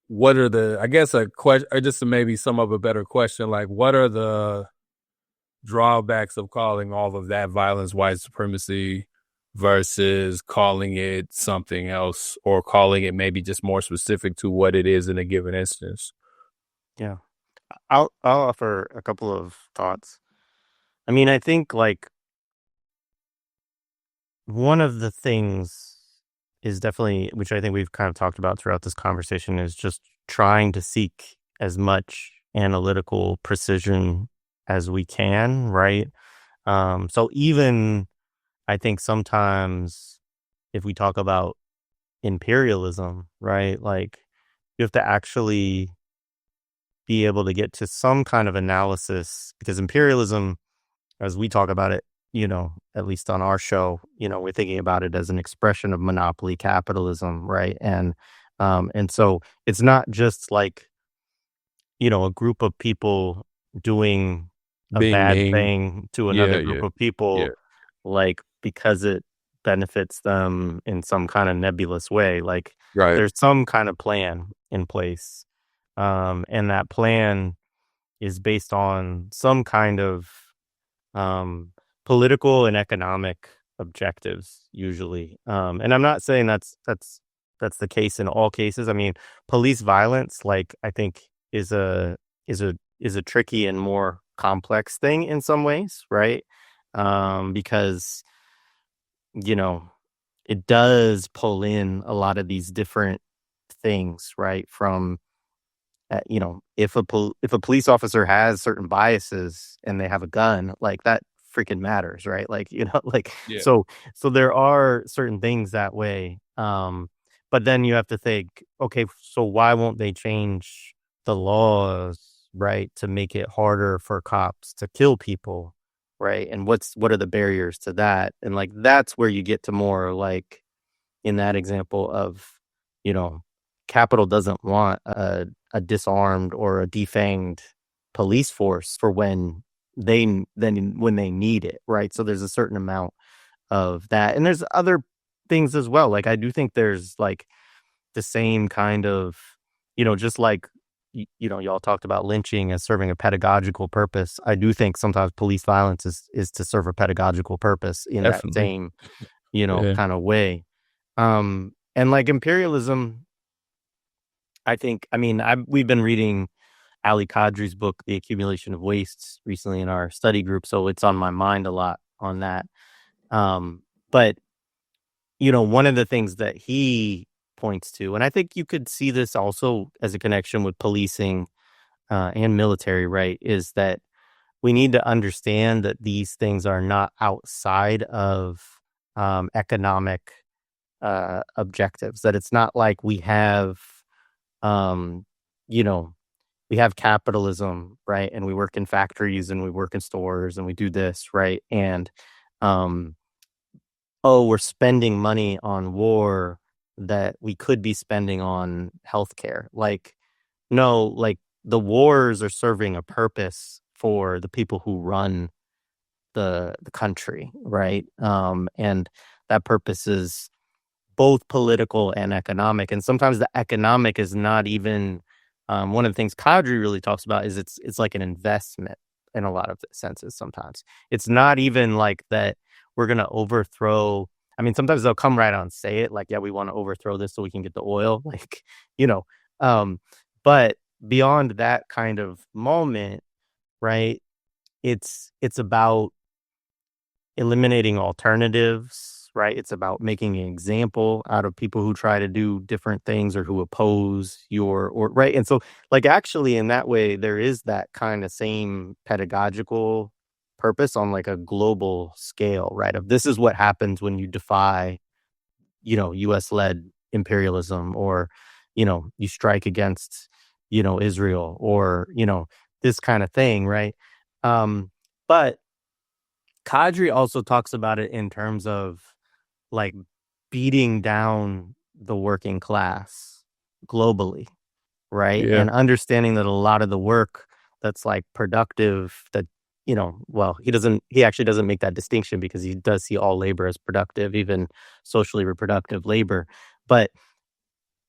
what are the, I guess a question, or just to maybe sum up a better question, like, what are the drawbacks of calling all of that violence white supremacy versus calling it something else, or calling it maybe just more specific to what it is in a given instance? Yeah. I'll offer a couple of thoughts. I mean, I think like one of the things is definitely, which I think we've kind of talked about throughout this conversation, is just trying to seek as much analytical precision as we can, right? So even I think sometimes if we talk about imperialism, right, like you have to actually be able to get to some kind of analysis, because imperialism, as we talk about it, at least on our show, we're thinking about it as an expression of monopoly capitalism, right? And so it's not just like, a group of people doing a Being bad mean. thing to Yeah, another group yeah, of yeah. people, like because it benefits them in some kind of nebulous way. Like Right. there's some kind of plan in place. And that plan is based on some kind of um, political and economic objectives usually. And I'm not saying that's the case in all cases. I mean, police violence, like I think, is a tricky and more complex thing in some ways, right? Because you know it does pull in a lot of these different things, right? From if a police officer has certain biases and they have a gun, like that freaking matters, right? Like, like, Yeah. so there are certain things that way. But then you have to think, okay, so why won't they change the laws, right, to make it harder for cops to kill people, right? And what are the barriers to that? And like that's where you get to more like in that example of, you know, capital doesn't want a disarmed or a defanged police force for when they need it, right? So there's a certain amount of that, and there's other things as well. Like I do think there's like the same kind of, just like y'all talked about lynching as serving a pedagogical purpose. I do think sometimes police violence is to serve a pedagogical purpose in that Definitely. same, Yeah. kind of way. And like imperialism, we've been reading Ali Kadri's book, The Accumulation of Wastes, recently in our study group, so it's on my mind a lot on that. But one of the things that he points to, and I think you could see this also as a connection with policing and military, right, is that we need to understand that these things are not outside of economic objectives, that it's not like we have, um, you know, we have capitalism, right? And we work in factories and we work in stores and we do this, right? And, um, oh, we're spending money on war that we could be spending on healthcare. Like, no, like the wars are serving a purpose for the people who run the country, right? And that purpose is both political and economic. And sometimes the economic is not even one of the things Kadri really talks about is it's like an investment in a lot of senses. Sometimes it's not even like that we're going to overthrow. I mean, sometimes they'll come right out and say it like, yeah, we want to overthrow this so we can get the oil, like, you know, um, but beyond that kind of moment, right? It's about eliminating alternatives, right? It's about making an example out of people who try to do different things or who oppose or right. And so like actually in that way, there is that kind of same pedagogical purpose on like a global scale, right? Of this is what happens when you defy, US led imperialism or, you strike against, Israel or, this kind of thing, right? But Kadri also talks about it in terms of like beating down the working class globally, right? Yeah. And understanding that a lot of the work that's like productive that, well, he actually doesn't make that distinction because he does see all labor as productive, even socially reproductive labor. But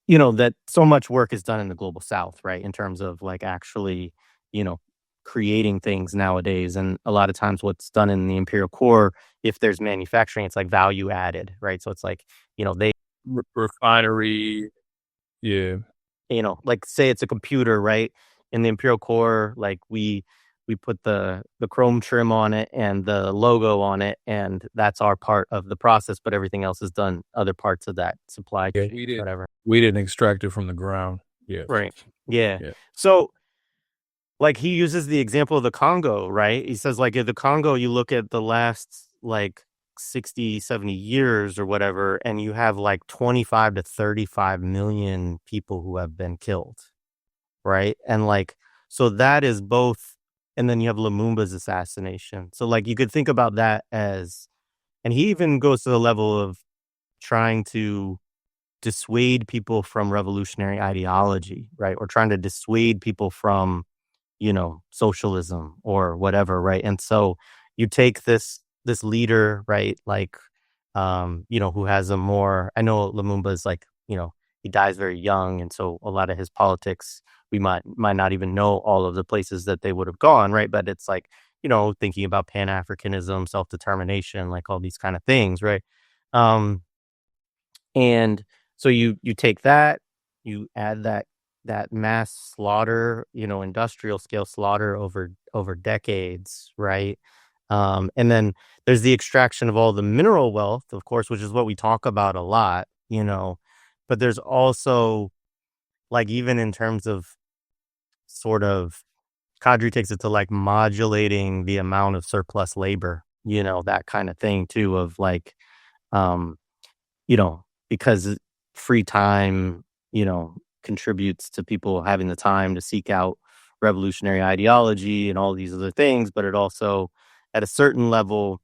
that so much work is done in the global south, right? In terms of like actually, you know, creating things nowadays. And a lot of times what's done in the imperial core, if there's manufacturing, it's like value added, right? So it's like, they, Refinery. Yeah. like say it's a computer, right? In the imperial core, like we put the chrome trim on it and the logo on it, and that's our part of the process, but everything else is done other parts of that supply Yeah. chain, whatever. We didn't extract it from the ground. Yeah. Right. Yeah. Yeah. So like he uses the example of the Congo, right? He says like in the Congo, you look at the last like 60, 70 years or whatever, and you have like 25 to 35 million people who have been killed, right? And like, so that is both, and then you have Lumumba's assassination. So like you could think about that as, and he even goes to the level of trying to dissuade people from revolutionary ideology, right? Or trying to dissuade people from socialism or whatever, right? And so you take this leader, right? Like, who has a more, I know Lumumba is like, he dies very young. And so a lot of his politics, we might not even know all of the places that they would have gone, right? But it's like, thinking about Pan-Africanism, self-determination, like all these kind of things, right? And so you take that, you add that mass slaughter, industrial scale slaughter over decades, right? And then there's the extraction of all the mineral wealth, of course, which is what we talk about a lot, but there's also like even in terms of sort of Kadri takes it to like modulating the amount of surplus labor, that kind of thing too of like, um, because free time, contributes to people having the time to seek out revolutionary ideology and all these other things, but it also, at a certain level,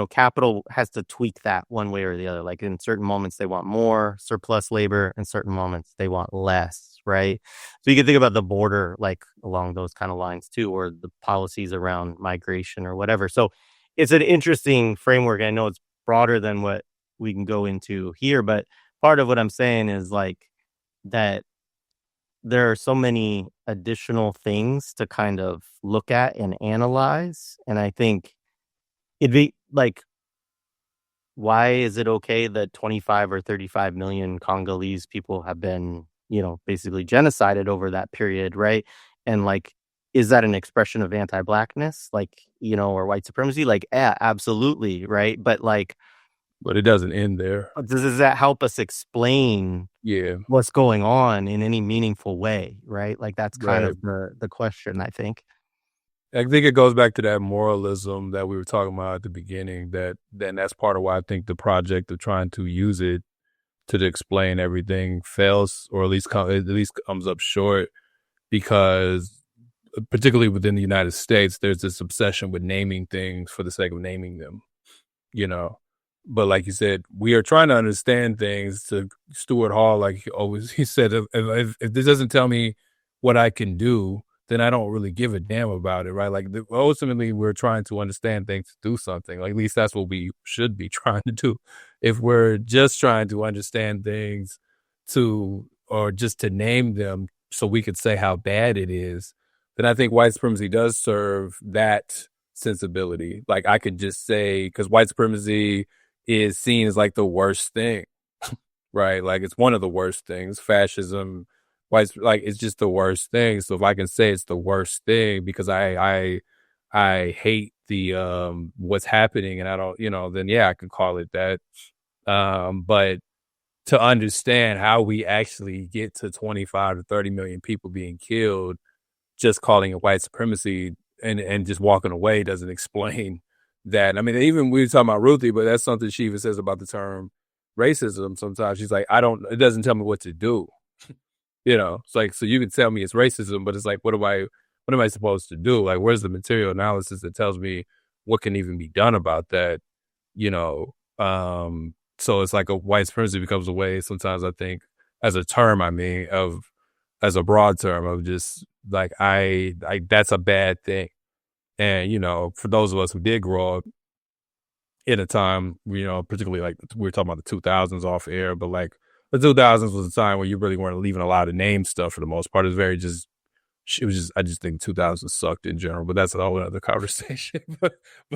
capital has to tweak that one way or the other. Like in certain moments, they want more surplus labor, and certain moments they want less, right? So you can think about the border, like along those kind of lines too, or the policies around migration or whatever. So it's an interesting framework. I know it's broader than what we can go into here, but part of what I'm saying is like that there are so many additional things to kind of look at and analyze. And I think it'd be like, why is it okay that 25 or 35 million Congolese people have been, basically genocided over that period, right? And like, is that an expression of anti-blackness, like, or white supremacy? Like, yeah, absolutely, right? But like, But it doesn't end there. does that help us explain Yeah, what's going on in any meaningful way, right? Like, that's kind right. of the question, I think. I think it goes back to that moralism that we were talking about at the beginning. That's part of why I think the project of trying to use it to explain everything fails, or at least comes up short, because particularly within the United States, there's this obsession with naming things for the sake of naming them, you know. But like you said, we are trying to understand things. To Stuart Hall, like he said, if this doesn't tell me what I can do, then I don't really give a damn about it, right? Like ultimately, we're trying to understand things to do something. Like at least that's what we should be trying to do. If we're just trying to understand things or just to name them so we could say how bad it is, then I think white supremacy does serve that sensibility. Like I could just say, because white supremacy is seen as like the worst thing, right? Like it's one of the worst things. Fascism, like it's just the worst thing. So if I can say it's the worst thing because I hate the what's happening and I don't, then yeah, I could call it that. But to understand how we actually get to 25 to 30 million people being killed, just calling it white supremacy and just walking away doesn't explain that. I mean, even we were talking about Ruthie, but that's something she even says about the term racism. Sometimes she's like, it doesn't tell me what to do. It's like, so you can tell me it's racism, but it's like, what am I supposed to do? Like, where's the material analysis that tells me what can even be done about that? So it's like a white supremacy becomes a way sometimes, I think, as a term, as a broad term of just like, that's a bad thing. And, for those of us who did grow up in a time, particularly like we were talking about the 2000s off air, but like the 2000s was a time where you really weren't leaving a lot of name stuff for the most part. I just think 2000s sucked in general, but that's a whole other conversation. but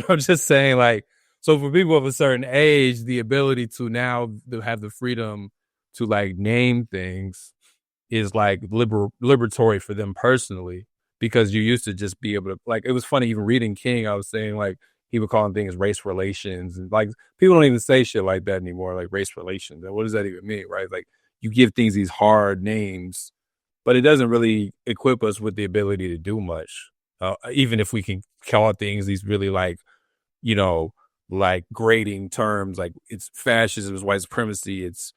I'm just saying, like, so for people of a certain age, the ability to now to have the freedom to like name things is like liberatory for them personally, because you used to just be able to, like, it was funny even reading King, I was saying like he would call things race relations, and like people don't even say shit like that anymore, like race relations. And what does that even mean, right? Like you give things these hard names, but it doesn't really equip us with the ability to do much. Even if we can call things these really like grading terms, like it's fascism, it's white supremacy, it's,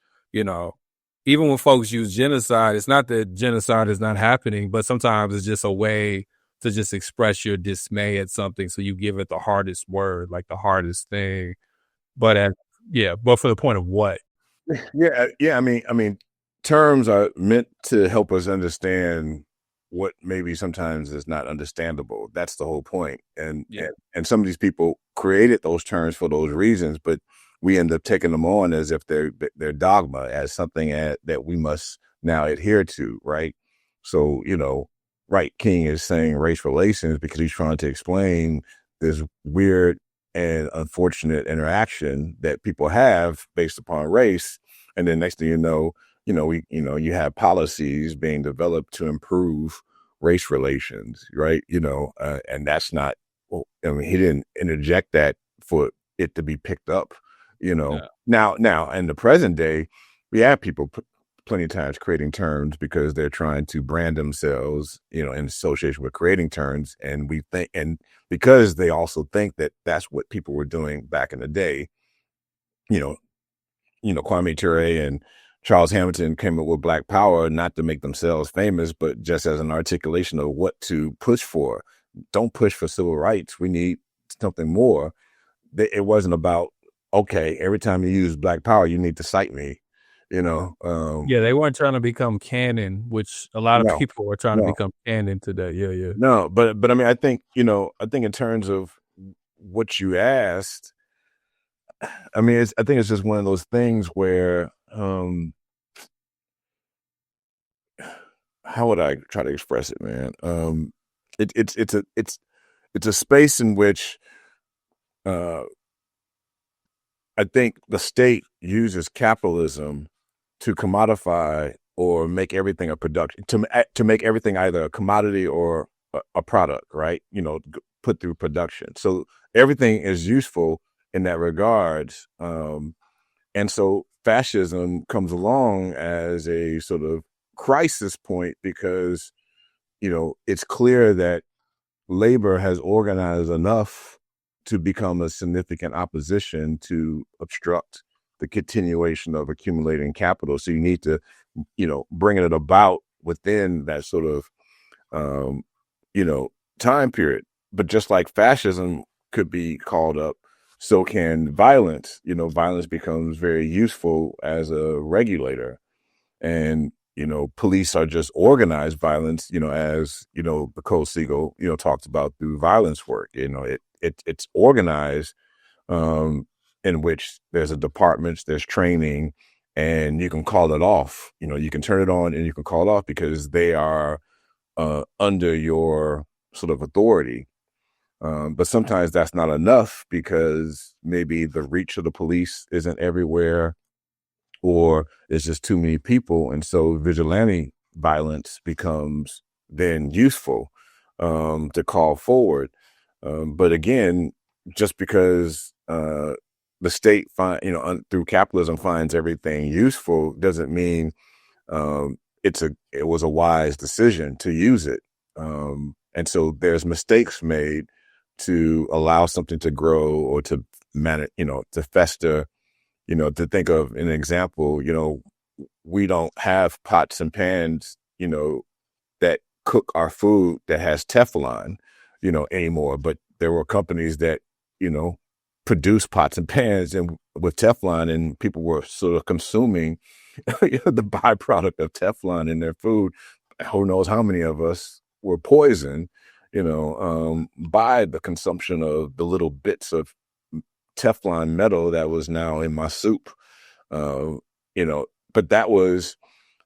even when folks use genocide, it's not that genocide is not happening, but sometimes it's just a way to just express your dismay at something. So you give it the hardest word, like the hardest thing. But but for the point of what? Yeah. I mean, terms are meant to help us understand what maybe sometimes is not understandable. That's the whole point. And some of these people created those terms for those reasons, but we end up taking them on as if they're dogma, as something that we must now adhere to, right? So, right, King is saying race relations because he's trying to explain this weird and unfortunate interaction that people have based upon race. And then next thing you have policies being developed to improve race relations, right? And that's not, he didn't interject that for it to be picked up, Yeah. Now in the present day, we have people plenty of times creating terms because they're trying to brand themselves, in association with creating terms. And we think, and because they also think that that's what people were doing back in the day, you know, Kwame Ture and Charles Hamilton came up with Black Power, not to make themselves famous, but just as an articulation of what to push for. Don't push for civil rights. We need something more. It wasn't about, okay, every time you use Black Power, you need to cite me, Yeah, they weren't trying to become canon, which a lot of no, people are trying to no, become canon today. Yeah. no. But I mean, I think in terms of what you asked, I mean, I think it's just one of those things where, how would I try to express it, man? It's a space in which I think the state uses capitalism to commodify or make everything a production, to make everything either a commodity or a product, right? Put through production. So everything is useful in that regard. And so fascism comes along as a sort of crisis point because, it's clear that labor has organized enough to become a significant opposition to obstruct the continuation of accumulating capital. So you need to, bringing it about within that sort of, time period. But just like fascism could be called up, so can violence. Violence becomes very useful as a regulator. And, police are just organized violence, as, Nicole Siegel, talks about through violence work. It's organized in which there's a department, there's training, and you can call it off. You can turn it on and you can call it off because they are under your sort of authority. But sometimes that's not enough because maybe the reach of the police isn't everywhere, or it's just too many people. And so vigilante violence becomes then useful to call forward. But again, just because the state through capitalism finds everything useful doesn't mean it was a wise decision to use it. And so there's mistakes made to allow something to grow or to manage, to fester. To think of an example, we don't have pots and pans, that cook our food that has Teflon, anymore. But there were companies that, produce pots and pans and with Teflon, and people were sort of consuming the byproduct of Teflon in their food. Who knows how many of us were poisoned, by the consumption of the little bits of Teflon metal that was now in my soup. But that was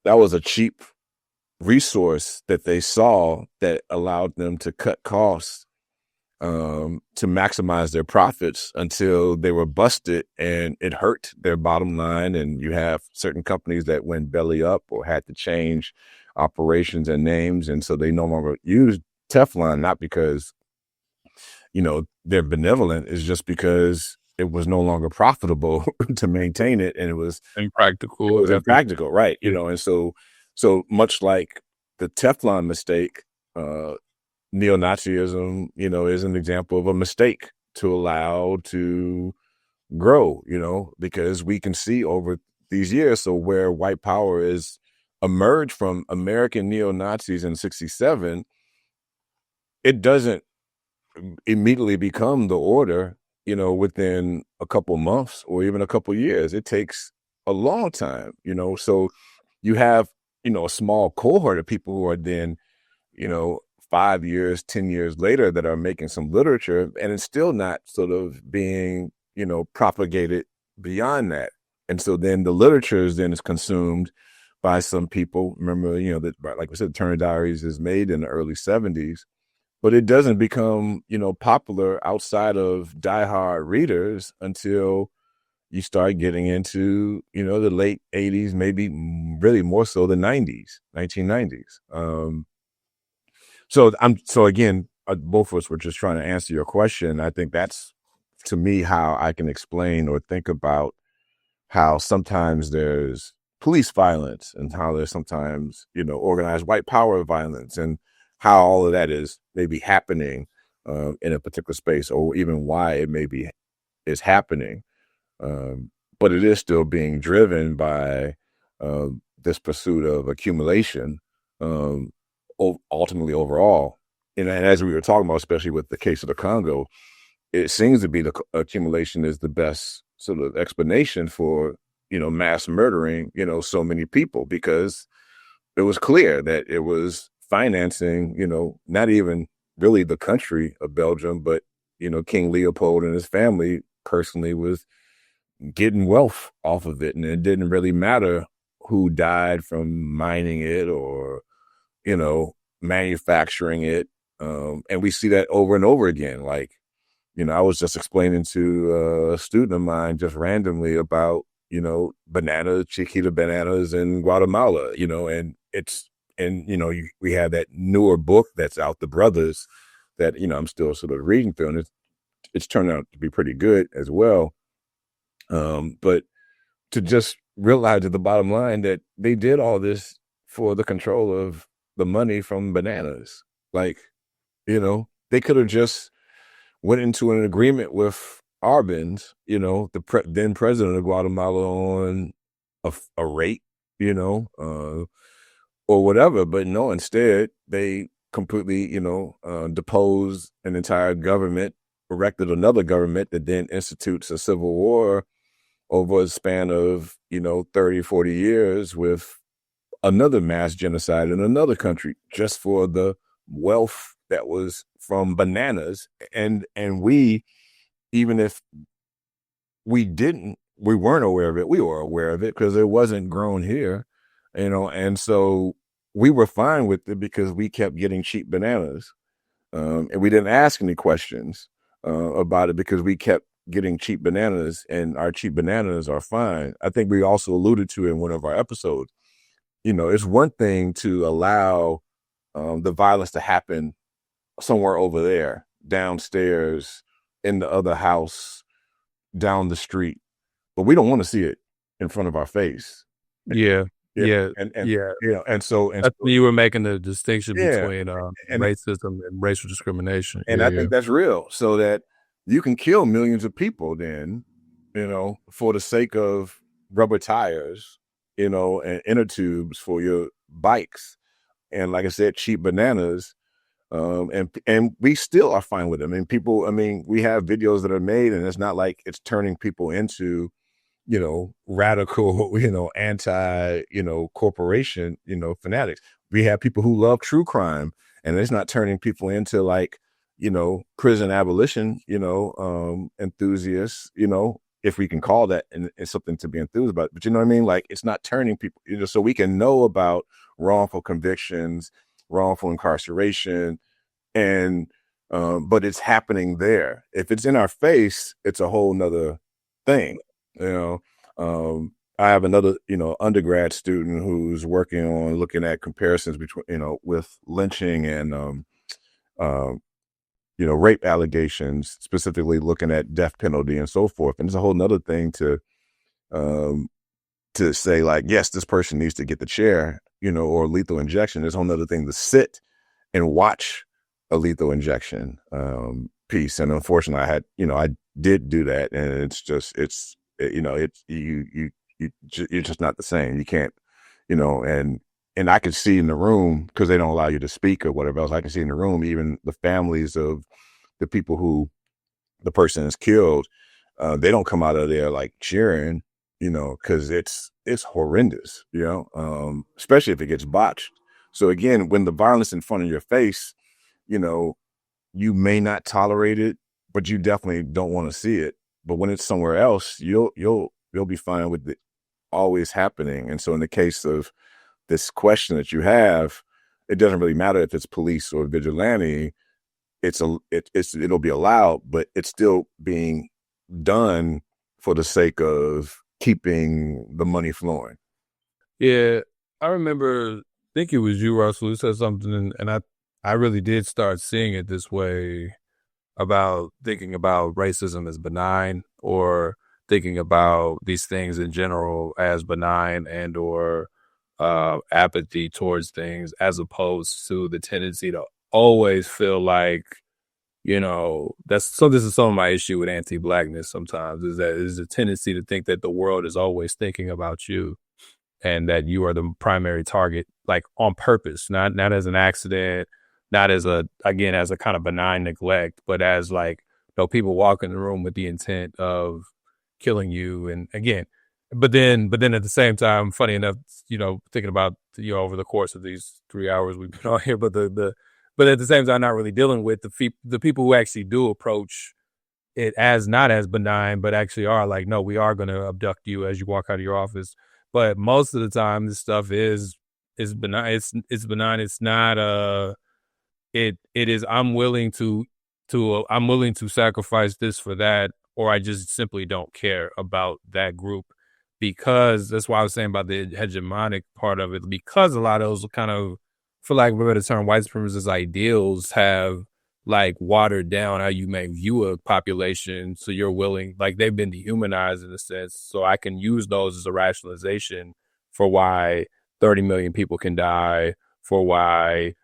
a cheap resource that they saw that allowed them to cut costs to maximize their profits until they were busted and it hurt their bottom line. And you have certain companies that went belly up or had to change operations and names. And so they no longer use Teflon, not because they're benevolent, is just because it was no longer profitable to maintain it, and it was impractical. It was impractical, right? And so much like the Teflon mistake, neo-Nazism, is an example of a mistake to allow to grow, because we can see over these years, so where white power is emerged from American neo-Nazis in 1967, it doesn't immediately become the order, within a couple months or even a couple years. It takes a long time, so you have, a small cohort of people who are then, 5 years, 10 years later that are making some literature, and it's still not sort of being, propagated beyond that. And so then the literature is consumed by some people. Remember, that, like we said, Turner Diaries is made in the early 1970s. But it doesn't become, popular outside of diehard readers until you start getting into, the late 1980s, maybe really more so the 1990s. So again, both of us were just trying to answer your question. I think that's, to me, how I can explain or think about how sometimes there's police violence and how there's sometimes, organized white power violence and how all of that is maybe happening in a particular space, or even why it maybe is happening. But it is still being driven by this pursuit of accumulation, ultimately overall. And as we were talking about, especially with the case of the Congo, it seems to be the accumulation is the best sort of explanation for, mass murdering, so many people, because it was clear that it was financing, not even really the country of Belgium, but, King Leopold and his family personally was getting wealth off of it. And it didn't really matter who died from mining it or, manufacturing it. And we see that over and over again. Like, I was just explaining to a student of mine just randomly about, Chiquita bananas in Guatemala, we have that newer book that's out, The Brothers, that, I'm still sort of reading through, and it's turned out to be pretty good as well. But to just realize at the bottom line that they did all this for the control of the money from bananas. Like, they could have just went into an agreement with Arbenz, the then president of Guatemala, on a rate, or whatever. But no, instead they completely, deposed an entire government, erected another government that then institutes a civil war over a span of, 30, 40 years, with another mass genocide in another country just for the wealth that was from bananas. And we, even if we weren't aware of it, we were aware of it because it wasn't grown here, and so we were fine with it because we kept getting cheap bananas. And we didn't ask any questions about it because we kept getting cheap bananas, and our cheap bananas are fine. I think we also alluded to in one of our episodes, it's one thing to allow the violence to happen somewhere over there, downstairs, in the other house, down the street, but we don't want to see it in front of our face. Yeah. And so you were making the distinction between racism and racial discrimination. And I think that's real, so that you can kill millions of people then, for the sake of rubber tires, and inner tubes for your bikes. And like I said, cheap bananas. And we still are fine with them. And we have videos that are made, and it's not like it's turning people into, radical, anti, corporation, fanatics. We have people who love true crime, and it's not turning people into like, prison abolition, enthusiasts, if we can call that, and it's something to be enthused about. But you know what I mean? Like, it's not turning people, so we can know about wrongful convictions, wrongful incarceration, and but it's happening there. If it's in our face, it's a whole nother thing. I have another, undergrad student who's working on looking at comparisons between, with lynching and rape allegations, specifically looking at death penalty and so forth. And it's a whole nother thing to say, like, yes, this person needs to get the chair, or lethal injection. There's a whole nother thing to sit and watch a lethal injection piece. And unfortunately, I did do that, and you're just not the same. You can't, and I could see in the room, because they don't allow you to speak or whatever else. I can see in the room, even the families of the people who the person is killed, they don't come out of there like cheering, because it's horrendous, especially if it gets botched. So again, when the violence in front of your face, you may not tolerate it, but you definitely don't want to see it. But when it's somewhere else, you'll be fine with it always happening. And so in the case of this question that you have, it doesn't really matter if it's police or vigilante. It'll be allowed, but it's still being done for the sake of keeping the money flowing. Yeah, I remember, I think it was you, Russell, who said something, and I really did start seeing it this way, about thinking about racism as benign, or thinking about these things in general as benign and or apathy towards things, as opposed to the tendency to always feel like, this is some of my issue with anti-blackness sometimes, is that is a tendency to think that the world is always thinking about you and that you are the primary target, like on purpose, not as an accident, not as as a kind of benign neglect, but as like, people walk in the room with the intent of killing you. And again, but then at the same time, funny enough, thinking about, over the course of these 3 hours we've been on here, but but at the same time, not really dealing with the people who actually do approach it as not as benign, but actually are like, no, we are going to abduct you as you walk out of your office. But most of the time, this stuff is benign. It's benign. It's not it is. I'm willing to sacrifice this for that, or I just simply don't care about that group, because that's why I was saying about the hegemonic part of it, because a lot of those kind of, for lack of a better term, white supremacist ideals have like watered down how you may view a population. So you're willing, like they've been dehumanized in a sense. So I can use those as a rationalization for why 30 million people can die, for why,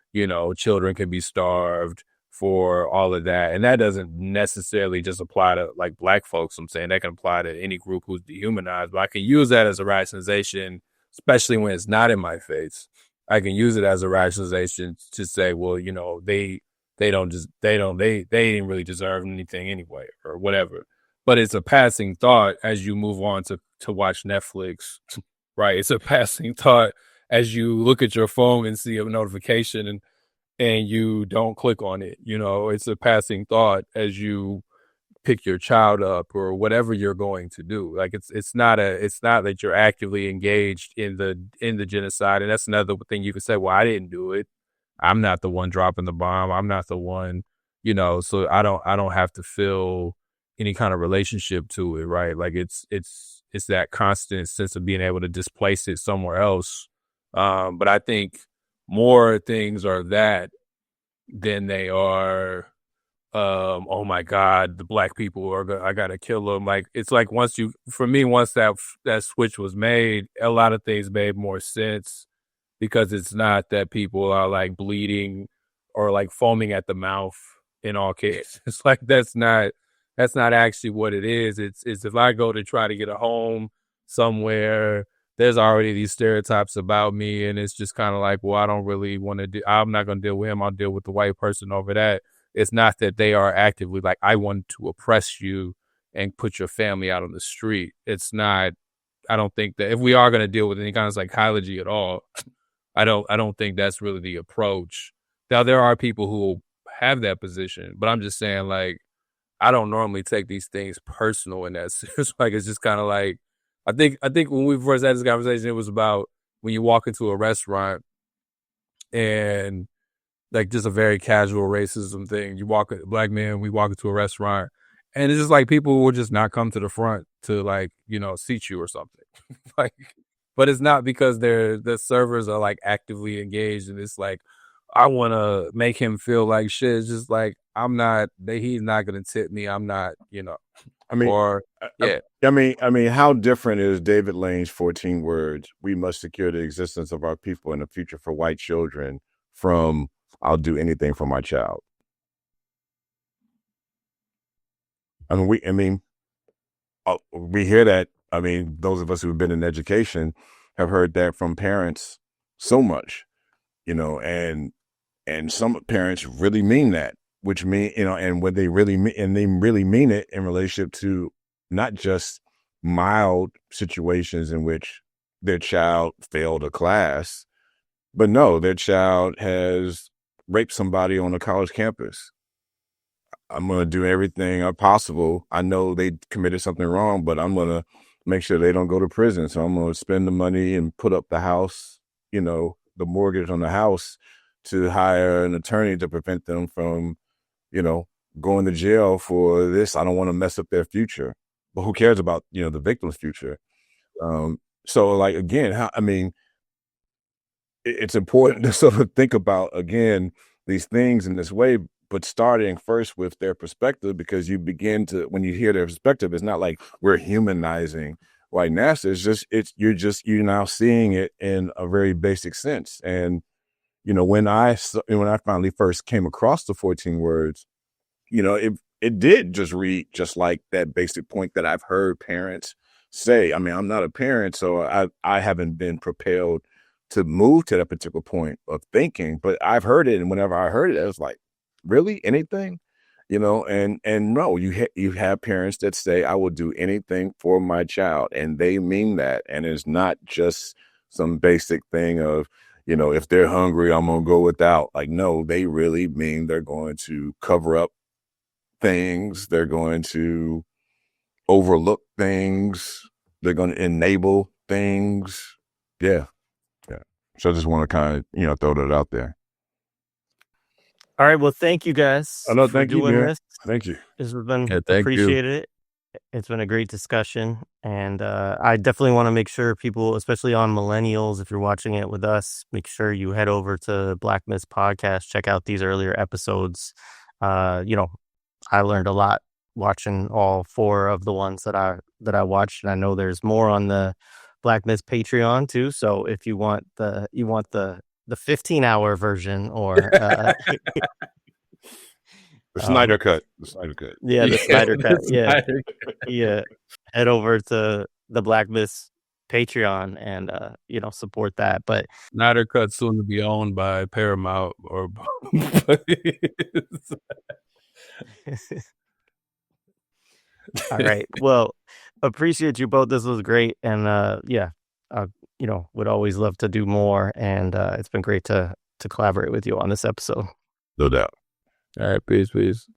children can be starved, for all of that. And that doesn't necessarily just apply to like black folks. I'm saying that can apply to any group who's dehumanized, but I can use that as a rationalization, especially when it's not in my face. I can use it as a rationalization to say, well, they didn't really deserve anything anyway, or whatever. But it's a passing thought as you move on to watch Netflix, right? It's a passing thought as you look at your phone and see a notification and you don't click on it. It's a passing thought as you pick your child up or whatever you're going to do. Like it's not that you're actively engaged in the genocide. And that's another thing you could say, well, I didn't do it. I'm not the one dropping the bomb. I'm not the one, so I don't have to feel any kind of relationship to it, right? Like it's that constant sense of being able to displace it somewhere else. But I think more things are that than they are, oh my God, the black people I gotta kill them. Like, it's like once that switch was made, a lot of things made more sense, because it's not that people are like bleeding or like foaming at the mouth in all cases. It's like, that's not actually what it is. It's if I go to try to get a home somewhere, there's already these stereotypes about me, and it's just kind of like, well, I don't really want to I'm not going to deal with him. I'll deal with the white person over that. It's not that they are actively like, I want to oppress you and put your family out on the street. It's not, I don't think that if we are going to deal with any kind of psychology at all, I don't think that's really the approach. Now, there are people who have that position, but I'm just saying, like, I don't normally take these things personal in that sense. Like, it's just kind of like, I think when we first had this conversation, it was about when you walk into a restaurant and like just a very casual racism thing. Black men, we walk into a restaurant and it's just like people will just not come to the front to like, seat you or something. Like, but it's not because the servers are like actively engaged, and it's like, I want to make him feel like shit. It's just like, he's not going to tip me. I'm not, I mean, or yeah. I mean, how different is David Lane's 14 words, "We must secure the existence of our people and the future for white children," from "I'll do anything for my child"? We hear that. I mean, those of us who have been in education have heard that from parents so much, and some parents really mean that, which mean, and when they really mean it in relationship to not just mild situations in which their child failed a class, but no, their child has raped somebody on a college campus. I'm going to do everything possible. I know they committed something wrong, but I'm going to make sure they don't go to prison. So I'm going to spend the money and put up the house, the mortgage on the house, to hire an attorney to prevent them from, going to jail for this. I don't want to mess up their future. But who cares about, the victim's future? So, like, again, it's important to sort of think about, again, these things in this way, but starting first with their perspective, because you begin to, when you hear their perspective, it's not like we're humanizing white nationalists. You're now seeing it in a very basic sense. And, when I finally first came across the 14 words, it did just read just like that basic point that I've heard parents say. I mean, I'm not a parent, so I haven't been propelled to move to that particular point of thinking, but I've heard it. And whenever I heard it, I was like, really? Anything? And no, you have parents that say, I will do anything for my child. And they mean that. And it's not just some basic thing of, if they're hungry, I'm going to go without. Like, no, they really mean they're going to cover up things. They're going to overlook things. They're going to enable things. Yeah. So I just want to kind of, throw that out there. All right. Well, thank you guys for doing this. Thank you. This has been appreciated. It's been a great discussion. And I definitely want to make sure people, especially on millennials, if you're watching it with us, make sure you head over to Black Myths Podcast, check out these earlier episodes. I learned a lot watching all 4 of the ones that I watched, and I know there's more on the Black Myths Patreon too. So if you want the 15-hour version or the Snyder cut. Yeah, the Snyder cut. Yeah. Head over to the Black Myths Patreon and support that. But Snyder cut soon to be owned by Paramount or all right. Well, appreciate you both. This was great. And would always love to do more. And it's been great to collaborate with you on this episode. No doubt. All right. Peace.